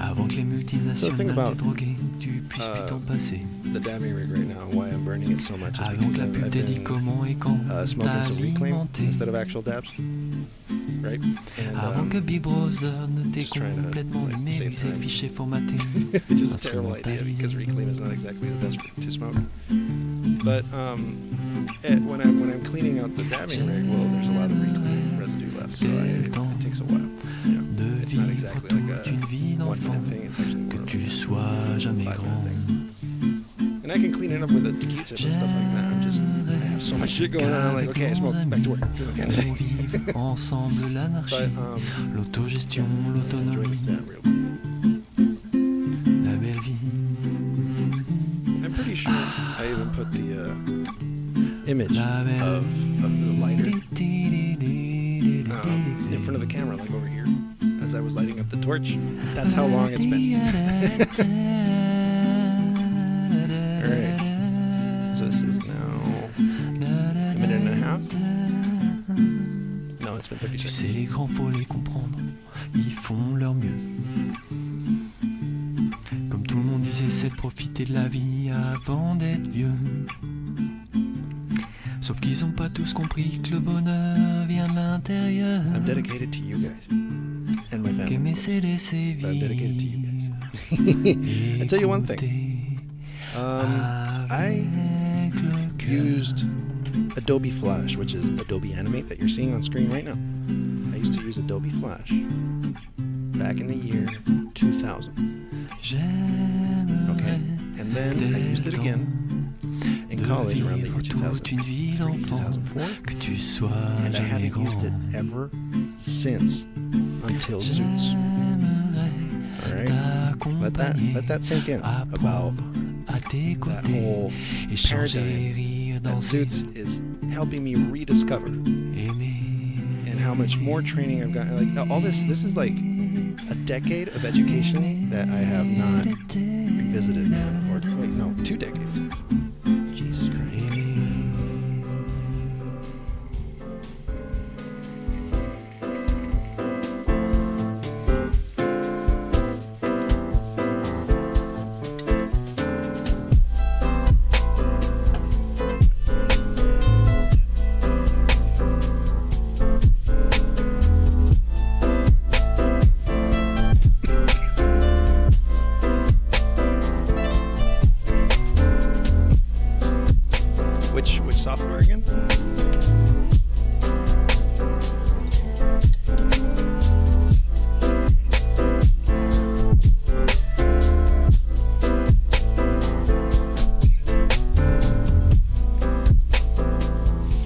Avant que les multinationales about, t'aient drogué, tu puisses plus t'en passer. The dabbing rig right now, why I'm burning it so much is Avant because que la pub I've t'ait dit been comment et quand smoking some reclaim t'alimenter. instead of actual dabs, right? Avant And que Big Brother ne t'ait just trying to, complètement like, numérisé, save time. fiché, formaté. which is a terrible idea because reclaim is not exactly the best to smoke. But when I'm cleaning out the dabbing rig, well, there's a lot of reclaim residue left, so it takes a while. You know, it's not exactly like a 1 minute thing. It's actually more Que of tu a sois jamais 5 grand. minute thing. And I can clean it up with a Q-tip and stuff like that. I have so much shit going on. I'm like, okay, I smoke, back to work. Okay. On vive ensemble l'anarchie, But l'autogestion, enjoy this l'autonomie, dab real quick. la belle vie. I'm pretty sure I even put the image La belle of the lighter vie. in front of the camera, like over here, as I was lighting up the torch. That's how long it's been. Alright. So this is 30 Tu seconds. sais, les grands, faut les comprendre. Ils font leur mieux. Comme tout le monde disait, c'est de profiter de la vie avant d'être vieux. Sauf qu'ils ont pas tous compris que le bonheur vient de l'intérieur. I'm dedicated to you guys and my family. Qu'aimer, c'est laisser But I'm dedicated to you vivre. guys. I'll tell you one thing. I used Adobe Flash, which is Adobe Animate that you're seeing on screen right now. I used to use Adobe Flash back in the year 2000. Okay, and then I used it again in college around the year 2003, 2004, que tu sois and I haven't used it ever since until Zoots. All right, let that sink in about that whole paradigm that Zoots is helping me rediscover, and how much more training I've gotten. Like all this is like a decade of education that I have not revisited, or wait, no, 2 decades. Jesus Christ. Which software again?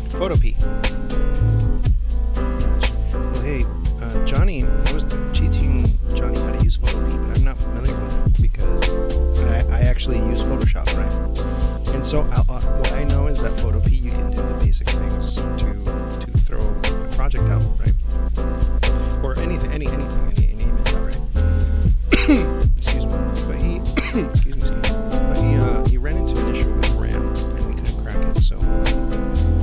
Photopea. Well, hey, Johnny, I was teaching Johnny how to use Photopea, but I'm not familiar with it because I actually use Photoshop, right? And so what I know is that Photopea, you can do the basic things to throw a project out, right? Or anything, any image out, right? Excuse me. But he ran into an issue with RAM, and we couldn't crack it, so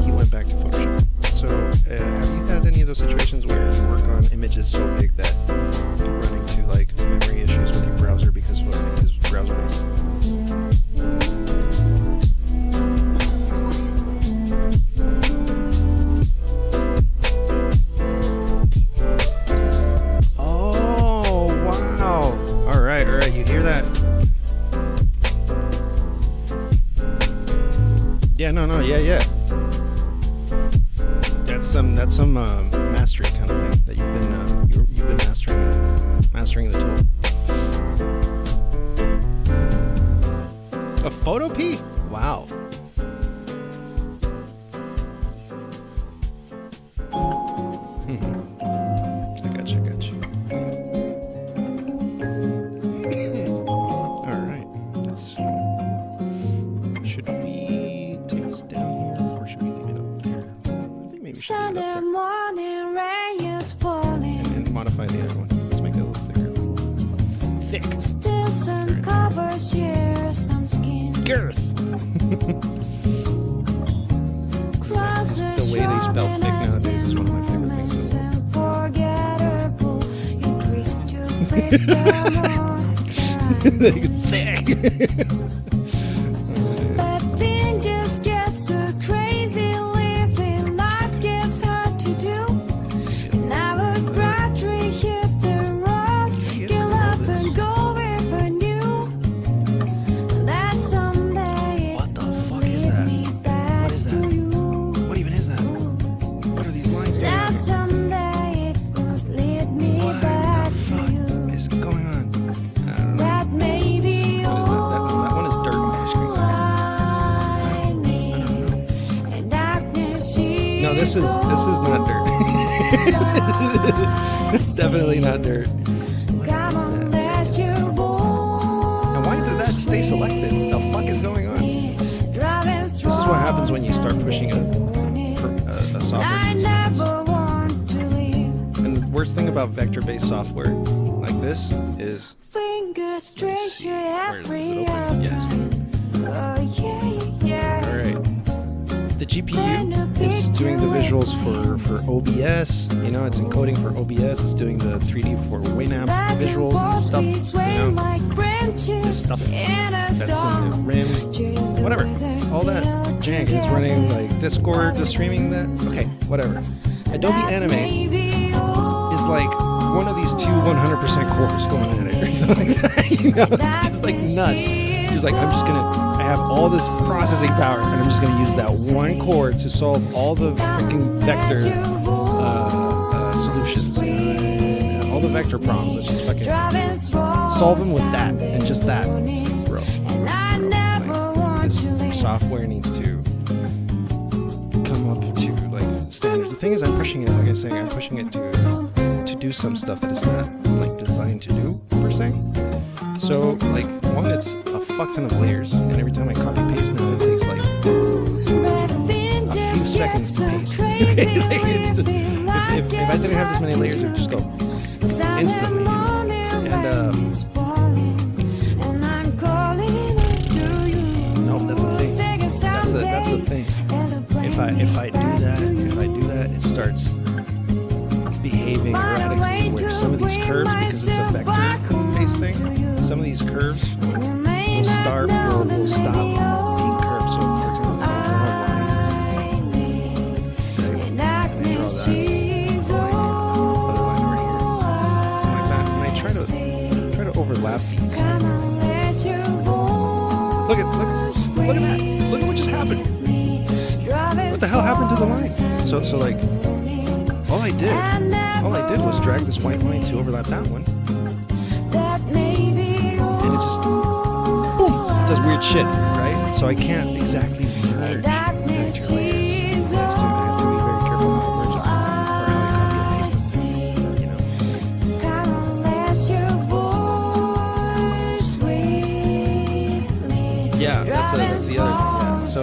he went back to Photoshop. So have you had any of those situations where you work on images so big that you run into like memory issues with your browser because Photopea is browser based? Yeah. That's some mastery kind of thing that you've been mastering the tool. A Photopea? Wow. I gotcha. All right. Should we take this down here, or should we leave it up there? I think maybe we should leave it up there. Morning rain is falling. And modify the other one. Let's make it a little thicker. Thick. Still some covers, share some skin. Girth. The way they spell thick nowadays is one of my favorite things in the world. Thick. But thing just gets so crazy, living life gets hard to do. And I would gradually hit the road, get up and go if I knew that someday What the fuck it is would that? lead me back What is that? to you. What even is that? What are these lines doing? That someday it would lead me What back the to fuck you. is going on? I don't know. That may be What is all that one is dirt on my screen. I I need. don't know. And darkness is No, this is not dirt. It's definitely not dirt. What Come is on, that? let's you born. And why did that stay selected? What the fuck is going on? This is what happens when you start pushing a software I to its limits. never want to leave. And the worst thing about vector-based software like this is, Fingers let me trace see, your where is it? Is every it open? Yeah, it's open. Oh yeah. All right. the GPU is doing the visuals for OBS. You know, it's encoding for OBS. It's doing the 3D for Winamp visuals and stuff. You know, this stuff that's in the RIM, whatever. All that jank. It's running like Discord, the streaming that. Okay, whatever. Adobe Animate is like one of these two 100% cores going at it or something. You know, it's just like nuts. She's like, I have all this processing power, and I'm just gonna use that one core to solve all the freaking vector solutions, you know, all the vector problems. Let's just fucking solve them with that, and just that. It's like, bro, like, this software needs to come up to like standards. The thing is, I'm pushing it, like I was saying, I'm pushing it to do some stuff that it's not like designed to do per se. So like, one, it's a fuck ton of layers, and every time I copy paste now, it takes like a few seconds to paste. Like, it's just, if I didn't have this many layers, it would just go instantly. You know? And no, that's the thing. That's the thing. If I do that, it starts behaving erratically. Where some of these curves, because it's a vector-based thing, some of these curves will stop being curved. So, for example, if I draw a line, draw that, other line over here, something like that, and I try to overlap these. Look at that! Look at what just happened! What the hell happened to the line? So like, all I did was drag this white line to overlap that one, and it just boom does weird shit, right? So I can't exactly merge vector layers next to it. I have to be very careful not to merge them, or how I copy and paste them. You know. Yeah, that's the other thing. Yeah, so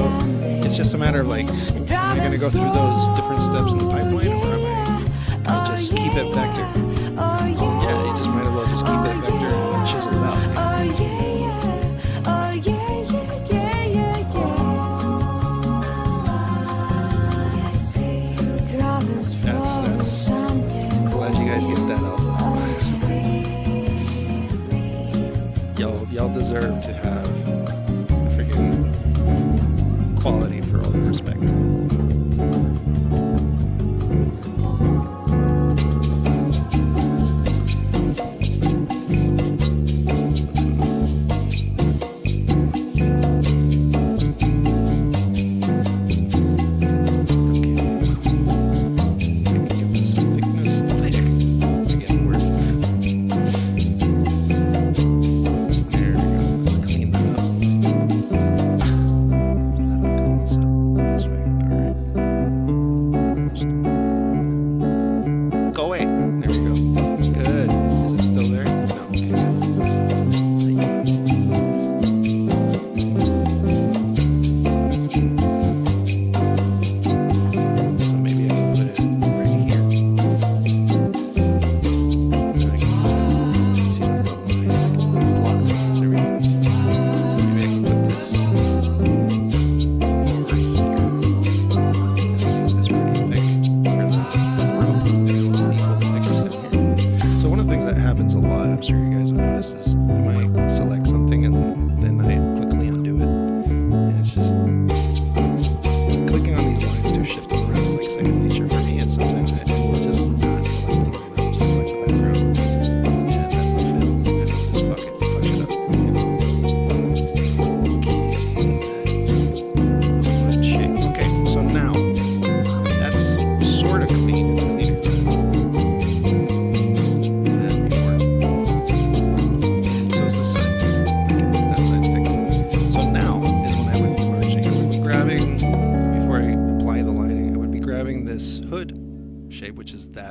it's just a matter of like, am I going to go through those different steps in the pipeline, or am I just keep it vector? Yeah, you just might as well just keep it vector and chisel it out. That's. Glad you guys get that out. Y'all deserve to have freaking quality for all the respect.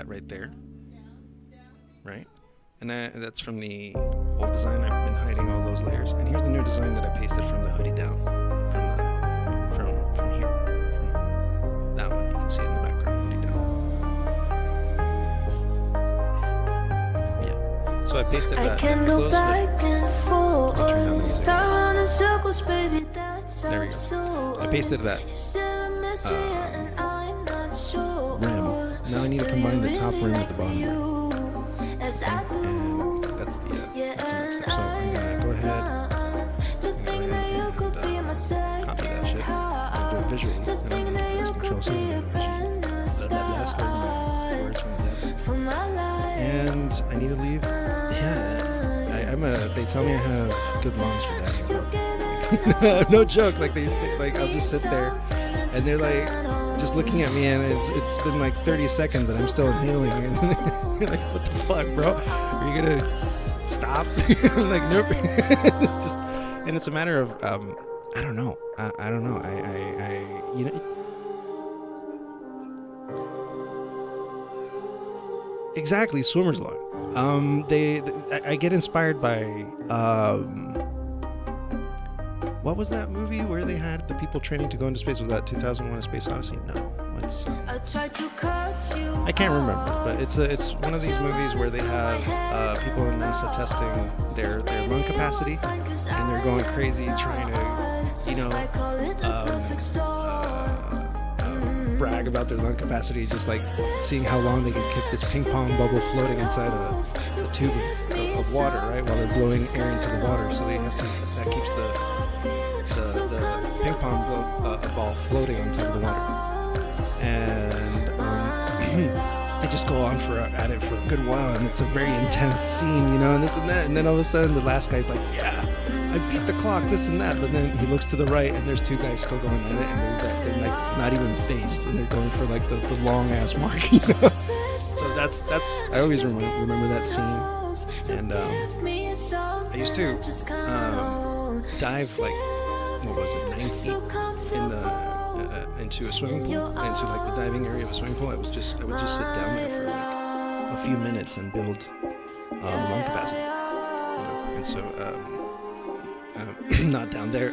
Right there, right? And that's from the old design. I've been hiding all those layers, and here's the new design that I pasted from the hoodie down, from here, from that one. You can see it in the background, hoodie down. Yeah. So I pasted that close. There we go. I pasted that rim. Now I need to combine the top rim with the bottom rim. And that's the next step. So I'm gonna go ahead and copy that shit. I'm gonna do it visually. And I'm gonna press Control C. Words from the devil. And I need to leave. Yeah, they tell me I have good lungs for that. No joke. Like I'll just sit there, and they're like just looking at me, and it's been like 30 seconds, and I'm still inhaling. And you're like, what the fuck, bro? Are you gonna stop? I'm like, nope. It's just, and it's a matter of I don't know. I don't know. I you know. Exactly, swimmer's lung. I get inspired by what was that movie where they had the people training to go into space? Was that 2001: A Space Odyssey? No, it's I can't remember, but it's one of these movies where they have people in NASA testing their lung capacity, and they're going crazy trying to, brag about their lung capacity, just like seeing how long they can keep this ping pong bubble floating inside of the tube of water, right, while they're blowing air into the water. So they have to, that keeps the ping pong ball floating on top of the water. And they just go on at it for a good while, and it's a very intense scene, and this and that. And then all of a sudden, the last guy's like, "Yeah, I beat the clock, this and that." But then he looks to the right, and there's two guys still going at it, and they're like not even phased, and they're going for like the long ass mark, So that's I always remember that scene. And I used to dive like, what was it, 9 feet into a swimming pool, into like the diving area of a swimming pool. I would just sit down there for like a few minutes and build lung capacity. And so not down there.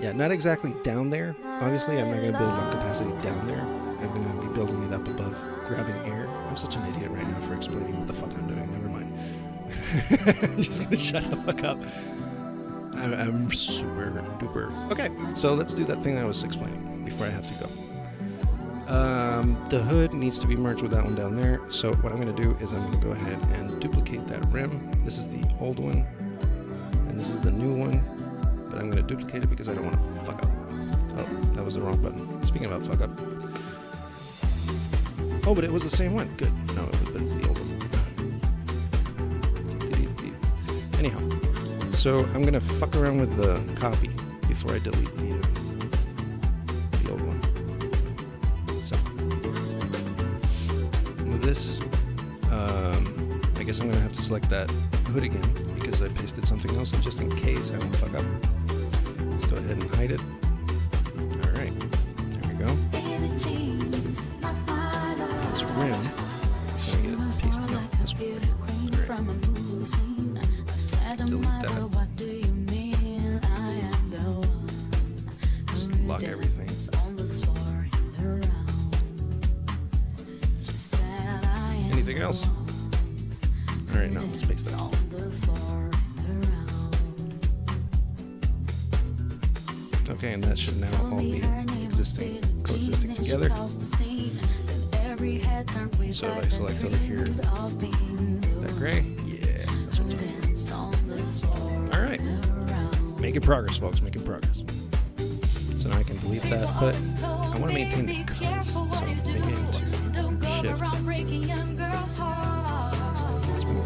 Yeah, not exactly down there. Obviously, I'm not going to build lung capacity down there. I'm going to be building it up above, grabbing air. I'm such an idiot right now for explaining what the fuck I'm doing. Never mind. I'm just going to shut the fuck up. I'm super duper. Okay, so let's do that thing I was explaining before I have to go. The hood needs to be merged with that one down there. So what I'm going to do is I'm going to go ahead and duplicate that rim. This is the old one, and this is the new one. But I'm going to duplicate it because I don't want to fuck up. Oh, that was the wrong button. Speaking about fuck up. Oh, but it was the same one. Good. No, but it's the old one. Anyhow. So I'm going to fuck around with the copy before I delete the old one. So with this, I guess I'm going to have to select that hood again because I pasted something else, and just in case I don't fuck up, let's go ahead and hide it. All right, there we go. This rim, it's going to get it pasted. No, this one. All right. Delete that. Just lock everything. Anything else? Alright, now let's paste that. Okay, and that should now all be coexisting together. So if I select over here, that gray, yeah, that's what I'm talking about. Alright, making progress, folks, making progress. So now I can delete that, but I want to maintain the cuts, so maybe I need to shift. Let's move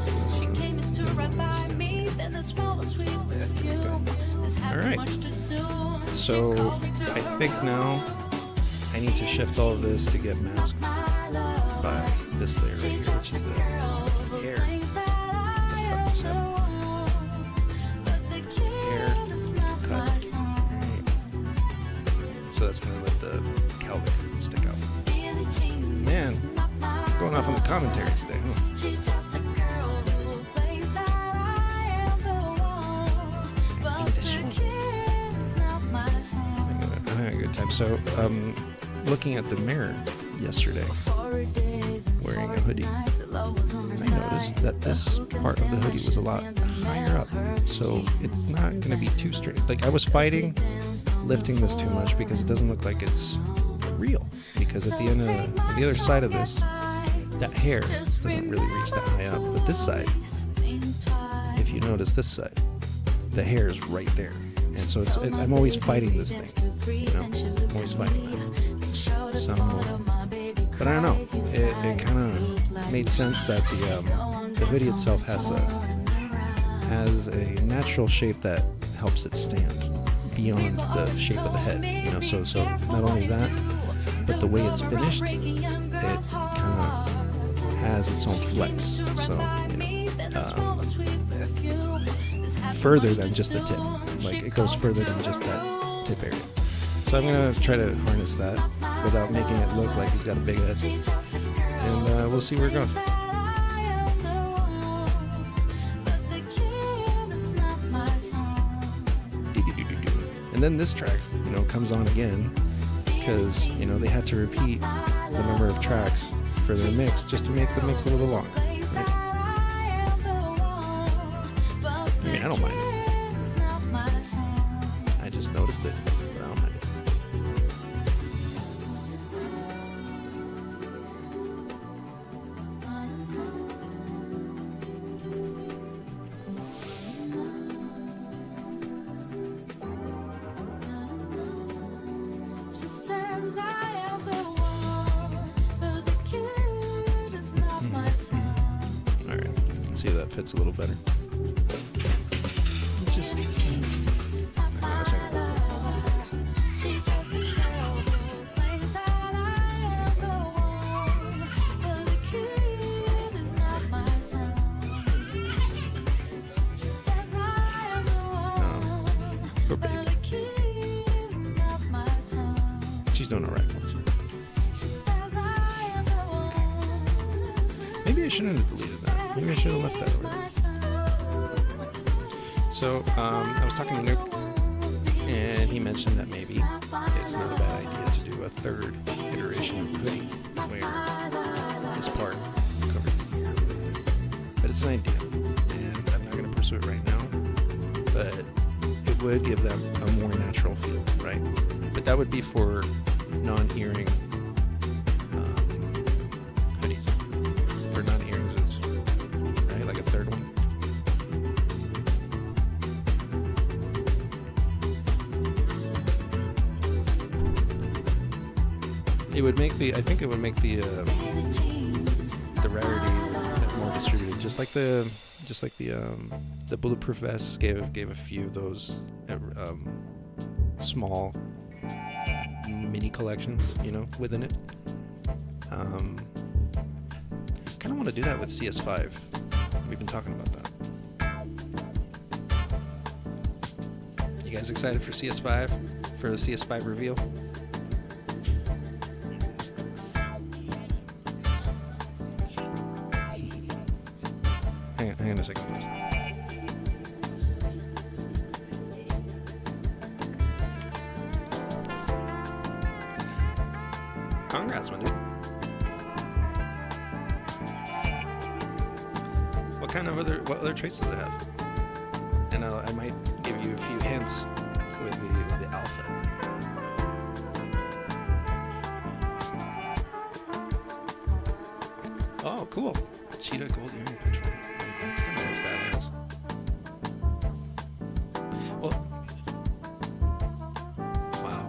Alright, so I think now I need to shift all of this to get masked by this layer right here, which is the hair. What the fuck is that? Hair cut. So that's going to let the Calvic stick out. Man, going off on the commentary today, huh? I'm having a good time. So, looking at the mirror yesterday, wearing a hoodie, I noticed that this part of the hoodie was a lot higher up, so it's not going to be too straight. Like, I was fighting lifting this too much because it doesn't look like it's real, because at the end of the other side of this, that hair doesn't really reach that high up, but this side, if you notice this side, the hair is right there, and so I'm always fighting this thing, you know, I'm always fighting that. So, but I don't know, it kind of made sense that the hoodie itself has a natural shape that helps it stand beyond the shape of the head, you know, so not only that, but the way it's finished, it kind of has its own flex, so, you know, further than just the tip, like it goes further than just that tip area. So I'm gonna try to harness that without making it look like he's got a big head, and we'll see where it goes. And then this track, you know, comes on again because, you know, they had to repeat the number of tracks for their mix just to make the mix a little longer. Right? I mean, I don't mind it. I just noticed it, but I don't mind it. See if that fits a little better. It's just hang on a second. Poor baby. She's doing alright, folks. Maybe I shouldn't have deleted that. Maybe I should have left that over there. So, I was talking to Nuke, and he mentioned that maybe it's not a bad idea to do a third iteration of the hoodie, where this part covers the ear. But it's an idea, and I'm not going to pursue it right now, but it would give them a more natural feel, right? But that would be for non-earring hoodies. For non-earring zoos, right? Like a third one. It would make I think it would make the rarity more distributed, just like the bulletproof vests gave a few of those small mini collections, you know, within it. Kind of want to do that with CS5. We've been talking about that. You guys excited for CS5? For the CS5 reveal? Hang on a second, please. Congrats, my dude. What other traits does it have? And I might give you a few hints with the alpha. Oh, cool. Cheetah gold earring picture. That's gonna look badass. Well, wow.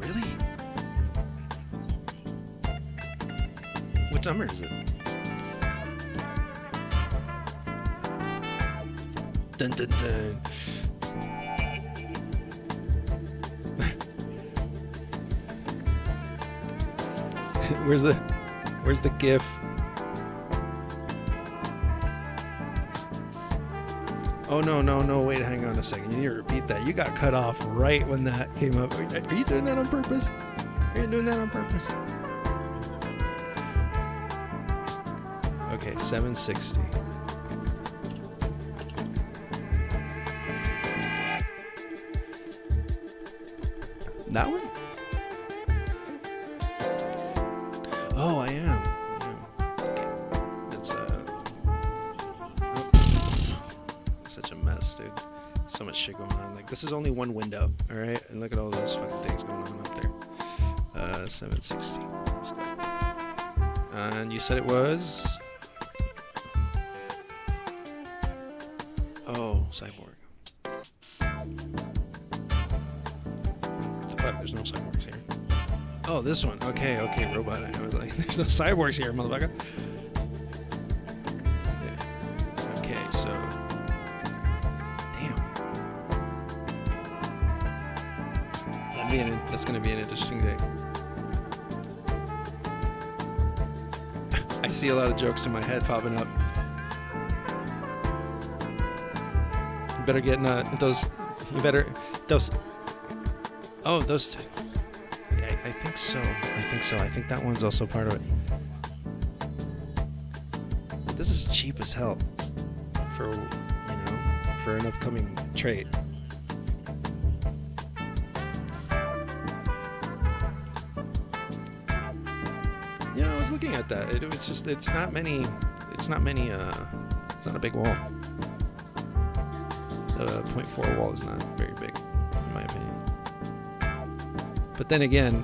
Really? What number is it? Dun dun dun. Where's the GIF? Oh no, wait, hang on a second. You need to repeat that. You got cut off right when that came up. Are you doing that on purpose? Are you doing that on purpose? Okay, 760. That one? Oh, I am. It's such a mess, dude. So much shit going on. Like, this is only one window, all right? And look at all those fucking things going on up there. 760. Let's go. And you said it was? Oh, Cyborg. Fuck, there's no cyborgs here. Oh, this one. Okay, robot. I was like, there's no cyborgs here, motherfucker. Yeah. Okay, so... Damn. That's gonna be an interesting day. I see a lot of jokes in my head popping up. You better get those. You better those. Oh, those two. Yeah, I think so. I think that one's also part of it. This is cheap as hell for for an upcoming trade. Yeah, I was looking at that. It's not a big wall. The 0.4 wall is not very big, in my opinion. But then again,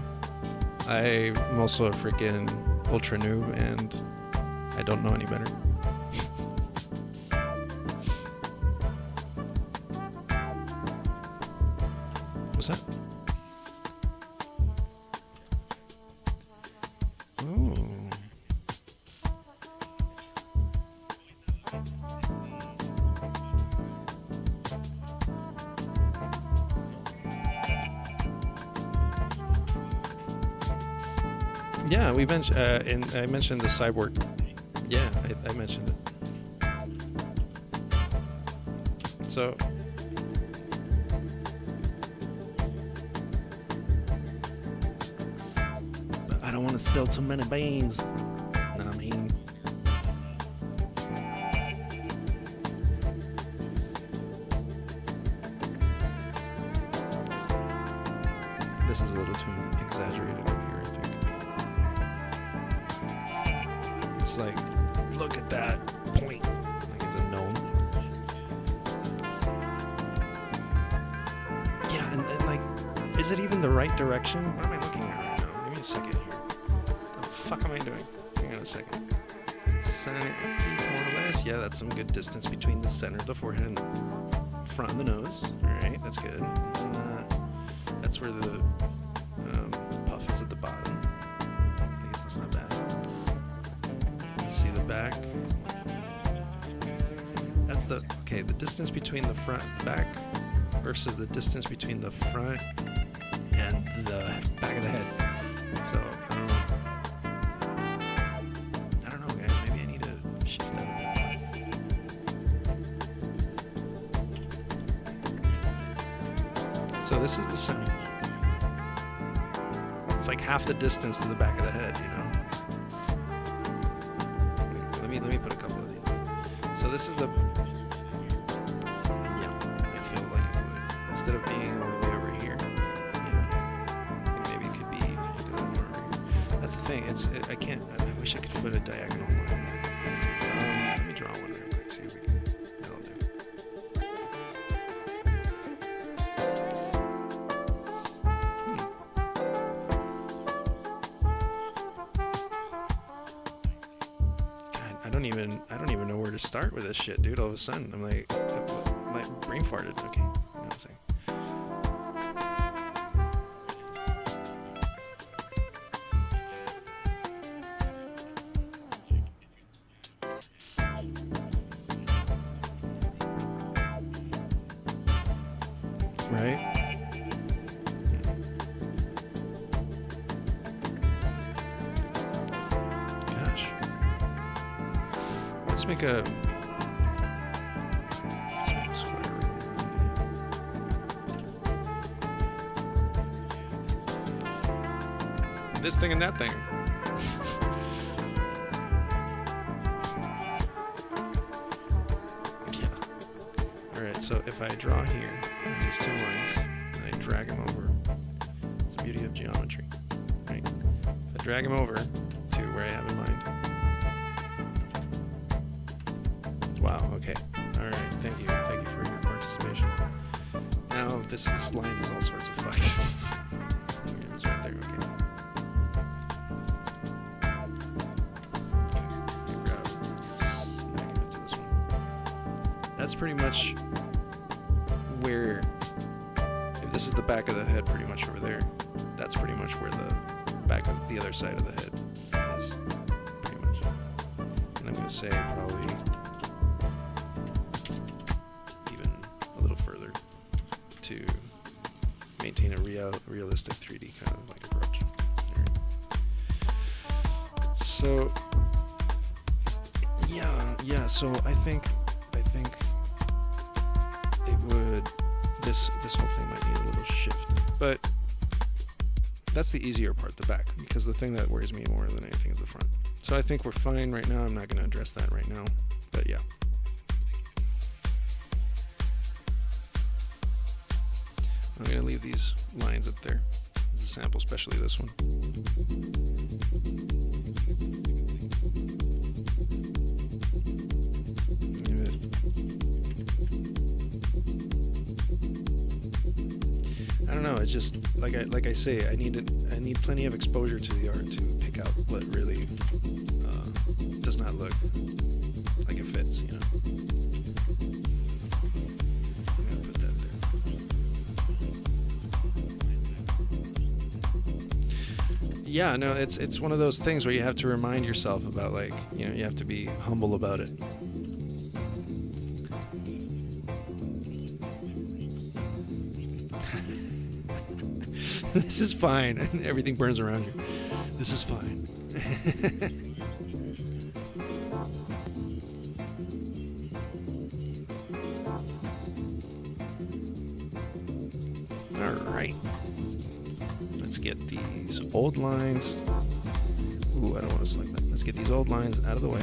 I'm also a freaking ultra noob, and I don't know any better. What's that? Oh. Yeah, we mentioned, and I mentioned the cyborg. Yeah, I mentioned it. So, but I don't want to spill too many beans. Know what I mean? This is a little too exaggerated up here, I think. It's like, look at that point. Like it's a gnome. Yeah, and like, is it even the right direction? What am I looking at right now? Give me a second here. What the fuck am I doing? Hang on a second. Center teeth, more or less. Yeah, that's some good distance between the center of the forehead and the front of the nose. Alright, that's good. And, that's where the puff is at the bottom. I guess that's not bad. Let's see the back. That's the distance between the front and back versus the distance between the front and the back of the head. So, I don't know guys, maybe I need to shift that a bit. So this is the center. It's like half the distance to the back of the head, you know? Let me put a couple of these. So this is the... Yeah, I feel like it would. Instead of being all the way over here, you know, I think maybe it could be a little more over here. That's the thing, I can't, I wish I could put a diagonal line there. Let me draw one real quick, see if we can, that'll do. I don't even know where to start with this shit, dude. All of a sudden, I'm like, my brain farted. Okay, hang on a second. Right? Let's make a square. This thing and that thing. Yeah. Alright, so if I draw here, on these two lines, and I drag them over, geometry. Right? If I drag him over to where I have in mind. Wow, okay. Alright, thank you. Thank you for your participation. Now this line is all sorts of fucked. It's right there, okay. That's pretty much where, if this is the back of the head pretty much over there, that's pretty much where the back of the other side of the head is, pretty much. And I'm going to say probably even a little further to maintain a realistic 3D kind of like approach. Right. So, yeah, so I think it would, this whole thing might need a little shift, but that's the easier part, the back, because the thing that worries me more than anything is the front. So I think we're fine right now. I'm not going to address that right now, but yeah. I'm going to leave these lines up there as a sample, especially this one. I don't know. It's just like I say. I need plenty of exposure to the art to pick out what really does not look like it fits. You know. I'm gonna put that there. Yeah. No. It's one of those things where you have to remind yourself about, like, you know, you have to be humble about it. This is fine. Everything burns around you. This is fine. Alright. Let's get these old lines. Ooh, I don't want to select that. Let's get these old lines out of the way.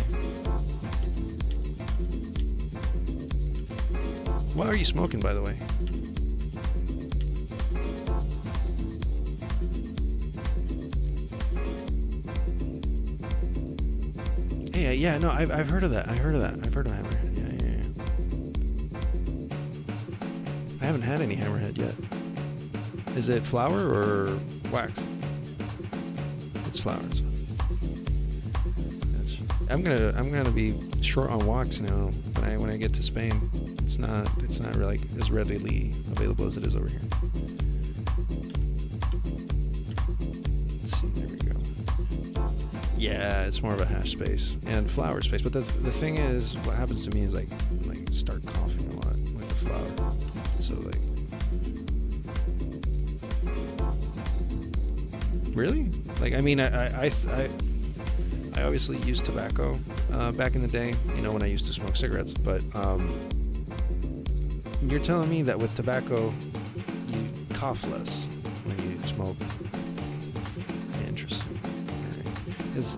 Why are you smoking, by the way? Yeah, no, I've heard of that. I've heard of Hammerhead. Yeah. I haven't had any Hammerhead yet. Is it flour or wax? It's flowers. I'm gonna be short on wax now when I get to Spain. It's not really as readily available as it is over here. Let's see, there we go. Yeah, it's more of a hash space and flower space. But the thing is, what happens to me is like start coughing a lot with the flower. So like, really? Like, I mean, I obviously used tobacco back in the day, you know, when I used to smoke cigarettes. But you're telling me that with tobacco, you cough less when you smoke? Interesting. Is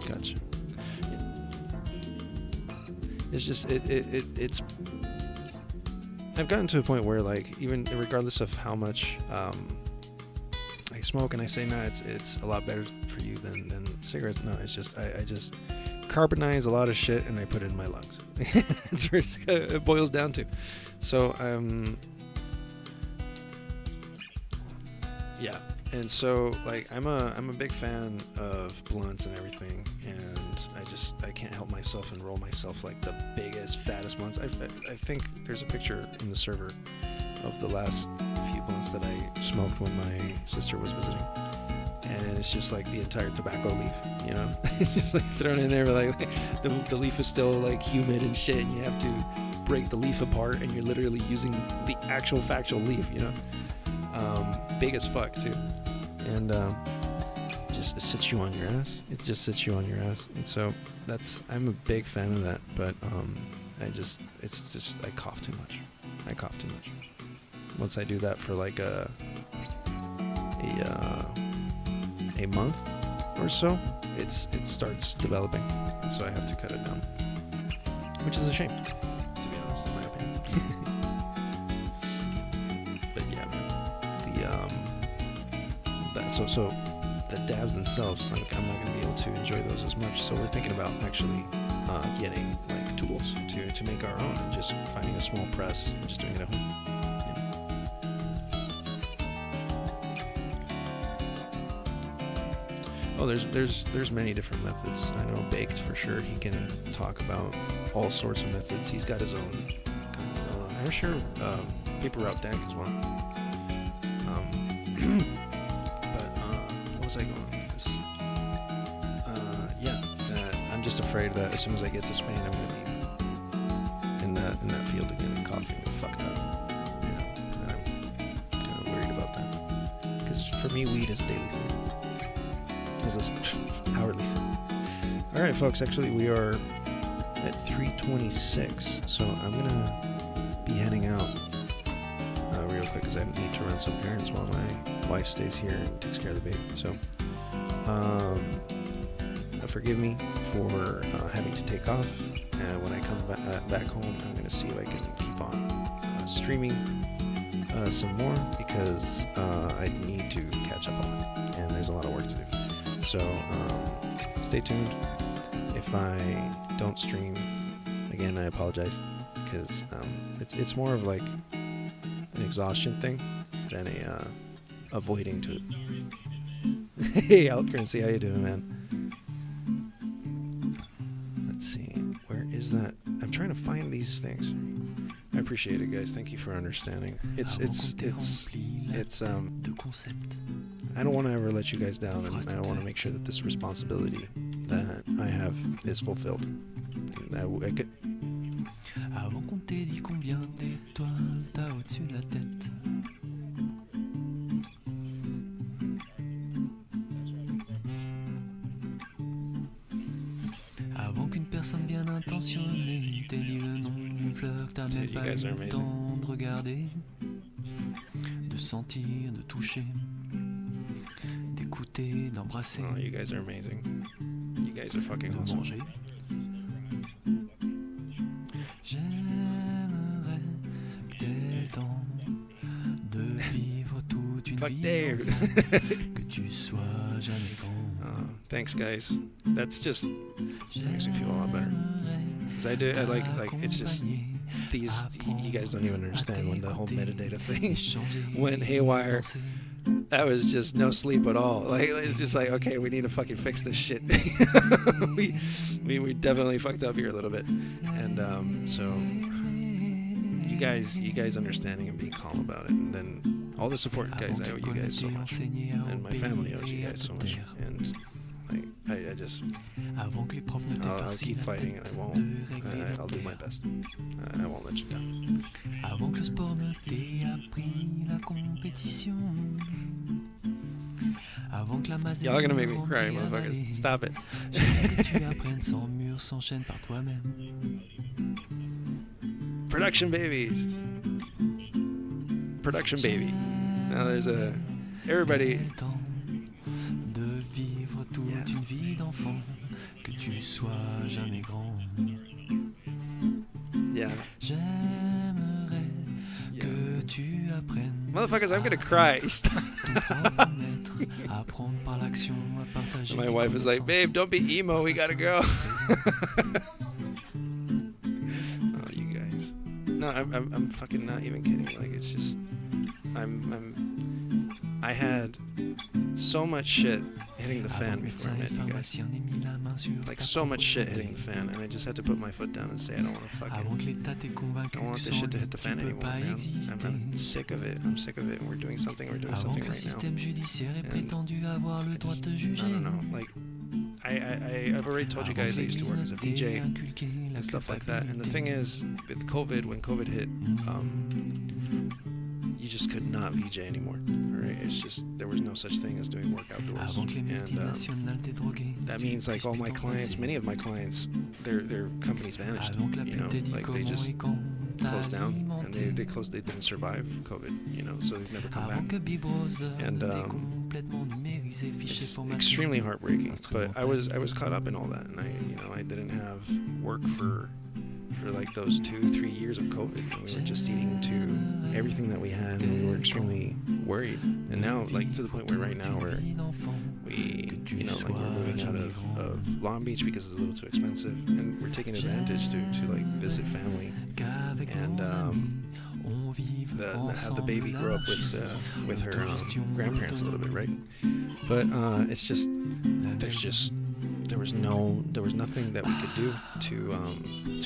gotcha. It's just it's. I've gotten to a point where, like, even regardless of how much I smoke, and I say, nah, it's a lot better for you than cigarettes. No, it's just I just carbonize a lot of shit and I put it in my lungs. That's where it boils down to. So yeah, and so like I'm a big fan of blunts and everything, and I can't help myself and roll myself like the biggest, fattest blunts. I think there's a picture in the server of the last few blunts that I smoked when my sister was visiting. And it's just like the entire tobacco leaf, you know? It's just like thrown in there, like the leaf is still like humid and shit, and you have to break the leaf apart, and you're literally using the actual factual leaf, you know? Big as fuck too. And just it sits you on your ass. It just sits you on your ass. And so I'm a big fan of that, but I cough too much. Once I do that for like a month or so, it starts developing, and so I have to cut it down. which is a shame, to be honest, in my opinion. But yeah, man, so the dabs themselves, I'm not going to be able to enjoy those as much. So we're thinking about actually getting like tools to make our own, and just finding a small press and just doing it at home. Oh, there's many different methods. I know Baked for sure. He can talk about all sorts of methods. He's got his own kind of. I'm sure Paper Route Dank as well. But what was I going with this? Yeah, that I'm just afraid that as soon as I get to Spain, I'm gonna be in that field again and coughing and fucked up. You know, and I'm kind of worried about that, because for me, weed is a daily thing. Is this hourly thing. All right, folks. Actually, we are at 3:26, so I'm gonna be heading out real quick because I need to run some errands while my wife stays here and takes care of the baby. So, forgive me for having to take off. When I come back home, I'm gonna see if I can keep on streaming some more, because I need to catch up on it, and there's a lot of work to do. So stay tuned. If I don't stream again, I apologize, because it's more of like an exhaustion thing than a avoiding to it. Hey, Outcurrency, how you doing, man? Let's see, where is that? I'm trying to find these things. I appreciate it, guys. Thank you for understanding. It's I don't want to ever let you guys down, and I want to make sure that this responsibility that I have is fulfilled. Avant qu'on t'ait dit combien d'étoiles t'as au-dessus de la tête. Avant qu'une personne bien intentionnée t'ait dit le nom d'une fleur que t'as même pas eu le temps de regarder, de sentir, de toucher, d'écouter, d'embrasser. Oh, you guys are amazing. You guys are fucking awesome. Manger. J'aimerais que t'aies le temps de vivre toute une Fuck vie Dave. que tu sois jamais grand. Thanks, guys. That's just makes me feel a lot better. Cause I like it's just these. You guys don't even understand when the whole metadata thing went haywire. That was just no sleep at all. Like, it's just like, okay, we need to fucking fix this shit. we definitely fucked up here a little bit, and so you guys understanding and being calm about it, and then all the support, guys, I owe you guys so much, and my family owes you guys so much, and like I just I'll keep fighting, and I'll do my best. I won't let you down. Avant que le sport ne t'ait appris la compétition. Avant que la masse Y'all are gonna make me cry, motherfuckers. Stop it. Que tu apprennes sans mur, sans chaîne par toi-même. Production babies. Production baby. Now there's a everybody. De vivre toute une vie d'enfant, que tu sois jamais grand. Yeah. J'aimerais que tu apprennes. Motherfuckers, I'm gonna cry. Stop. Apprendre par l'action, à partager. My wife is like, babe, don't be emo. We gotta go. Oh, you guys. No, I'm fucking not even kidding. Like, it's just, I had so much shit hitting the fan before I met you guys. Like, so much shit hitting the fan, and I just had to put my foot down and say, I don't want to fucking, I don't want this shit to hit the fan anymore, man. I'm sick of it. I'm sick of it, and we're doing something right now. And I don't know, like, I've already told you guys I used to work as a VJ and stuff like that, and the thing is, with COVID, when COVID hit, you just could not VJ anymore. Right? It's just, there was no such thing as doing work outdoors, and that means like all my clients, many of my clients, their companies vanished. You know, like they just closed down, and they didn't survive COVID. You know, so they've never come back, and it's extremely heartbreaking. But I was caught up in all that, and I didn't have work for for like those 2-3 years of COVID. And we were just eating into everything that we had, and we were extremely worried. And now, like, to the point where right now we're like we're moving out of Long Beach because it's a little too expensive, and we're taking advantage to like visit family and have the baby grow up with her grandparents a little bit, right? But it's just there was nothing that we could do to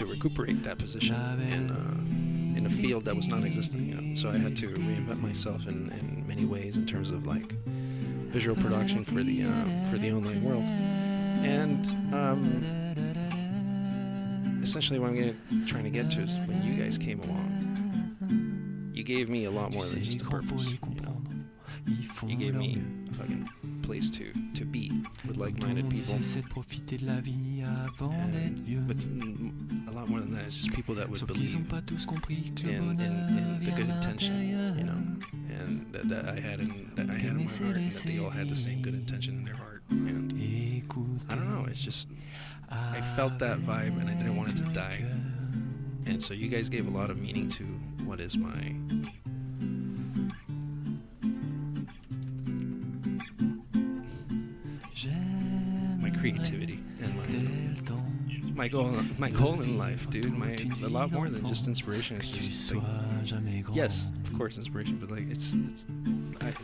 recuperate that position in a field that was non-existent, you know. So I had to reinvent myself in many ways in terms of like visual production for the online world, and essentially what I'm trying to get to is when you guys came along, you gave me a lot more than just a purpose, you know. You gave me a fucking place to be with like-minded people, and with a lot more than that. It's just people that would believe in the good intention, you know, and that I had in my heart, and that they all had the same good intention in their heart. And I don't know, it's just I felt that vibe, and I didn't want it to die. And so you guys gave a lot of meaning to what is my creativity and my goal in life, dude. A lot more than just inspiration. It's just like, yes, of course, inspiration, but like it's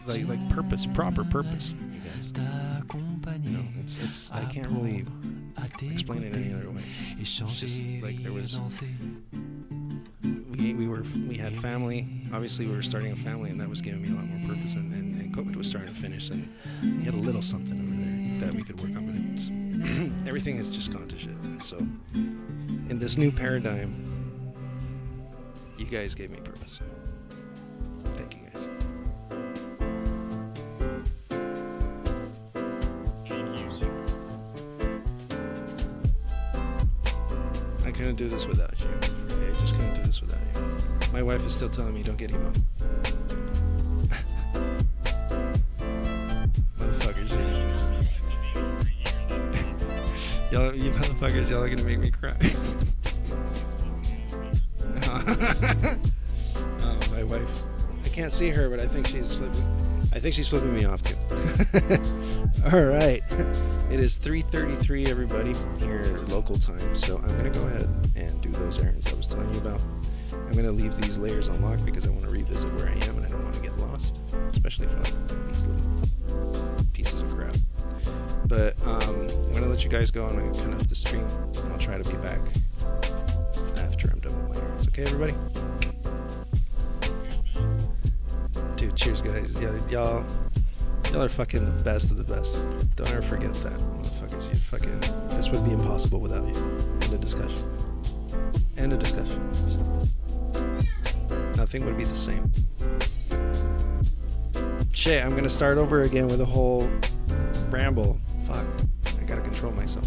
like purpose, proper purpose. You guys, you know, it's I can't really explain it any other way. It's just like there was. We had family. Obviously, we were starting a family, and that was giving me a lot more purpose. And COVID was starting to finish, and we had a little something over there that we could work on. But it's, everything has just gone to shit. So, in this new paradigm, you guys gave me purpose. Thank you, guys. I couldn't do this without you. I just couldn't do this without you. My wife is still telling me don't get emo. Motherfuckers, y'all, you motherfuckers, y'all are gonna make me cry. My wife. I can't see her, but I think she's flipping me off too. All right. It is 3:33, everybody, here local time. So I'm gonna go ahead and do those errands I was telling you about. I'm gonna leave these layers unlocked because I want to revisit where I am and I don't want to get lost, especially for like these little pieces of crap. But I'm gonna let you guys go. I'm gonna cut off the stream. I'll try to be back after I'm done with my errands. Okay, everybody? Dude, cheers, guys. Y'all are fucking the best of the best. Don't ever forget that, motherfuckers. You fucking, this would be impossible without you. End of discussion. End of discussion. Nothing would be the same. Shit, I'm gonna start over again with a whole ramble. Fuck. I gotta control myself.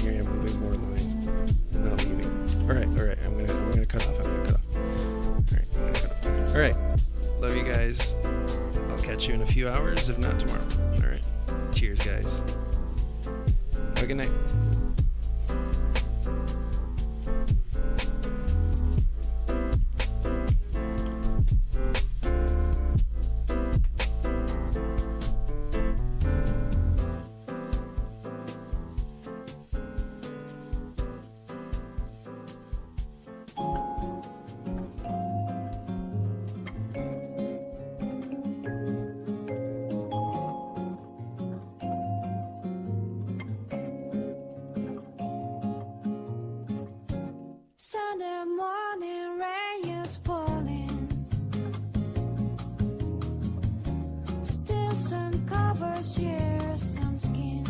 Here I am moving more lines and not leaving. Alright. I'm gonna cut off. Alright. Love you guys. I'll catch you in a few hours, if not tomorrow. Alright. Cheers, guys. Have a good night. Sunday morning rain is falling. Still some covers, share some skin.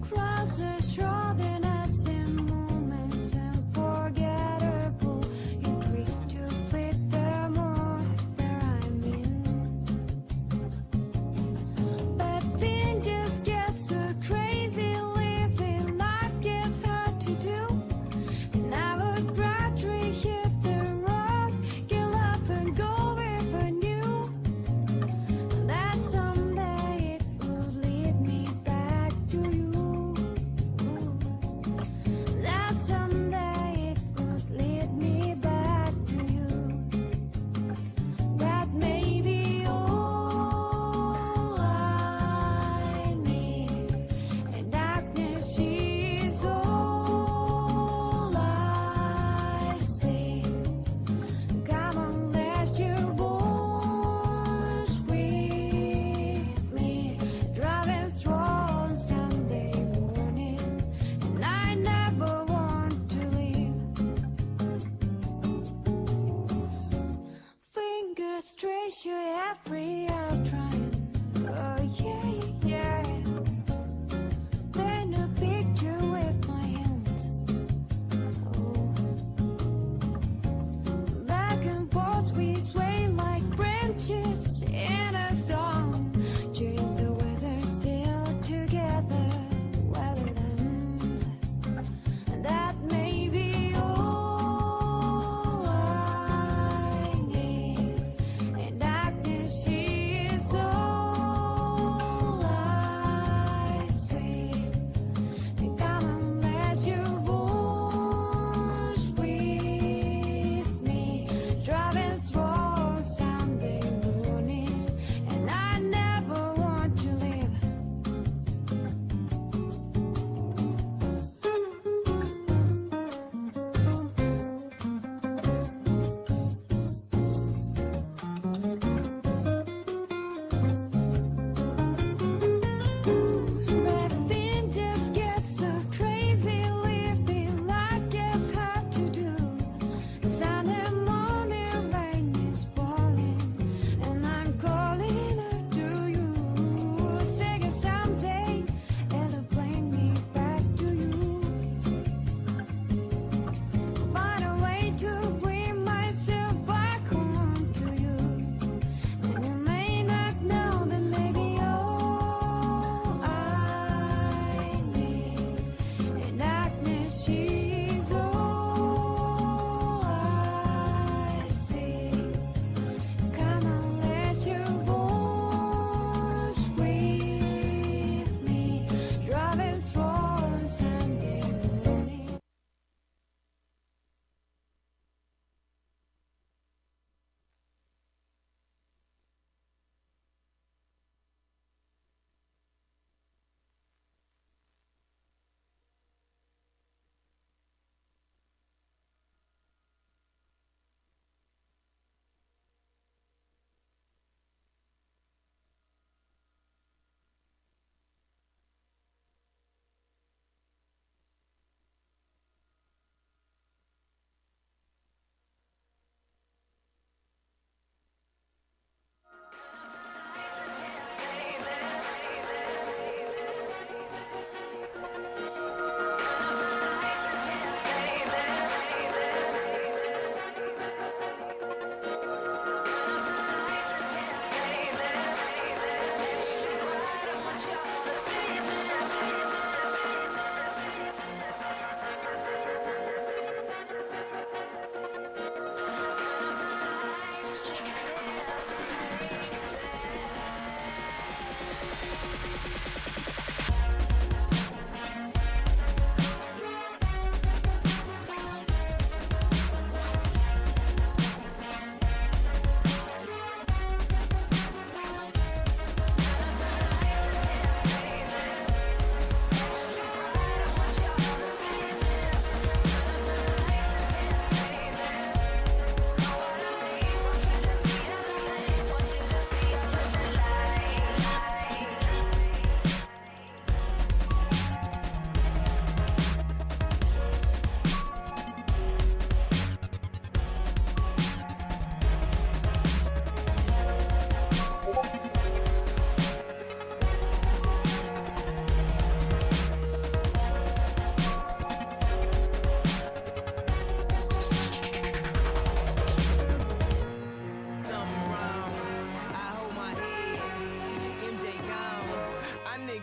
Crowds are shrouding us in moments unforgettable. You twist to fit the more that I'm in. But then just gets so crazy. It's hard.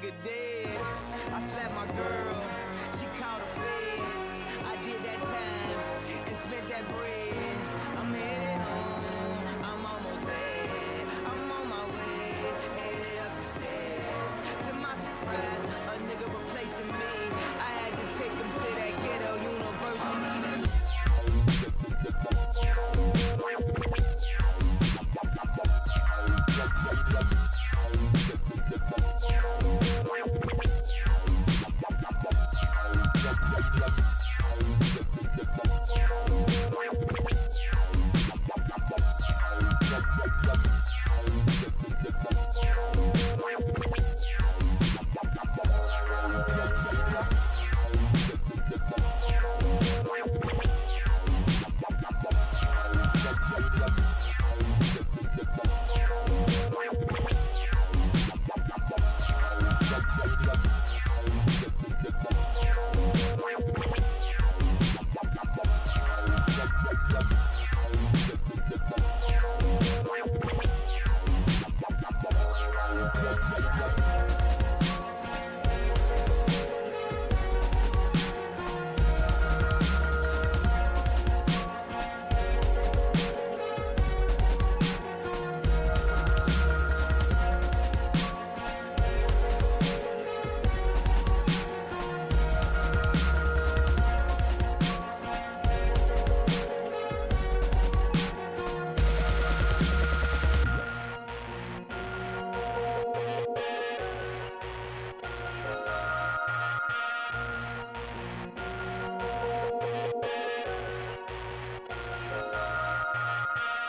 nigga dead. I slapped my girl, she called the feds. I did that time and spent that bread. I'm headed home, I'm almost there. I'm on my way, headed up the stairs. To my surprise, a nigga replacing me. I had to take him to that ghetto university.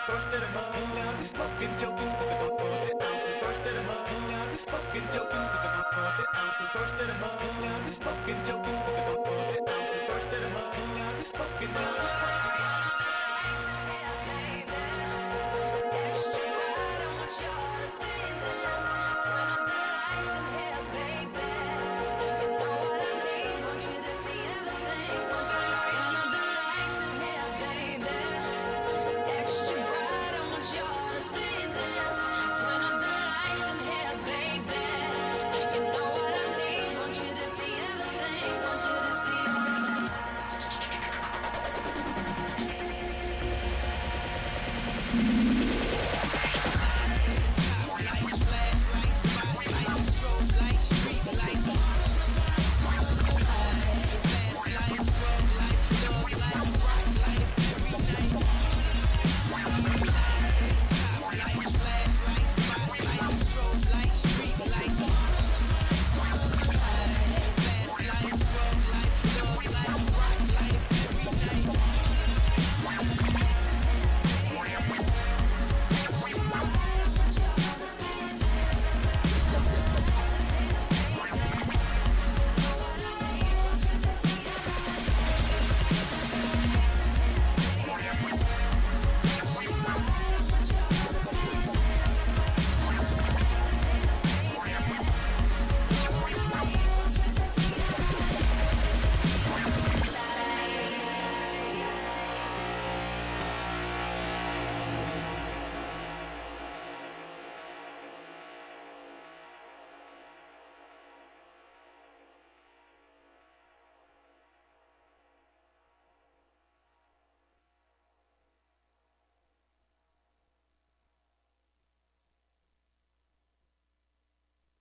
First of the month, and now we smoking, joking, we gon' pour it out. This first of the month, and now we smoking, joking, we gon' pour it out. This first of the month, and now we smoking, joking, we gon' pour it out. This first of the month, and now we smoking, now we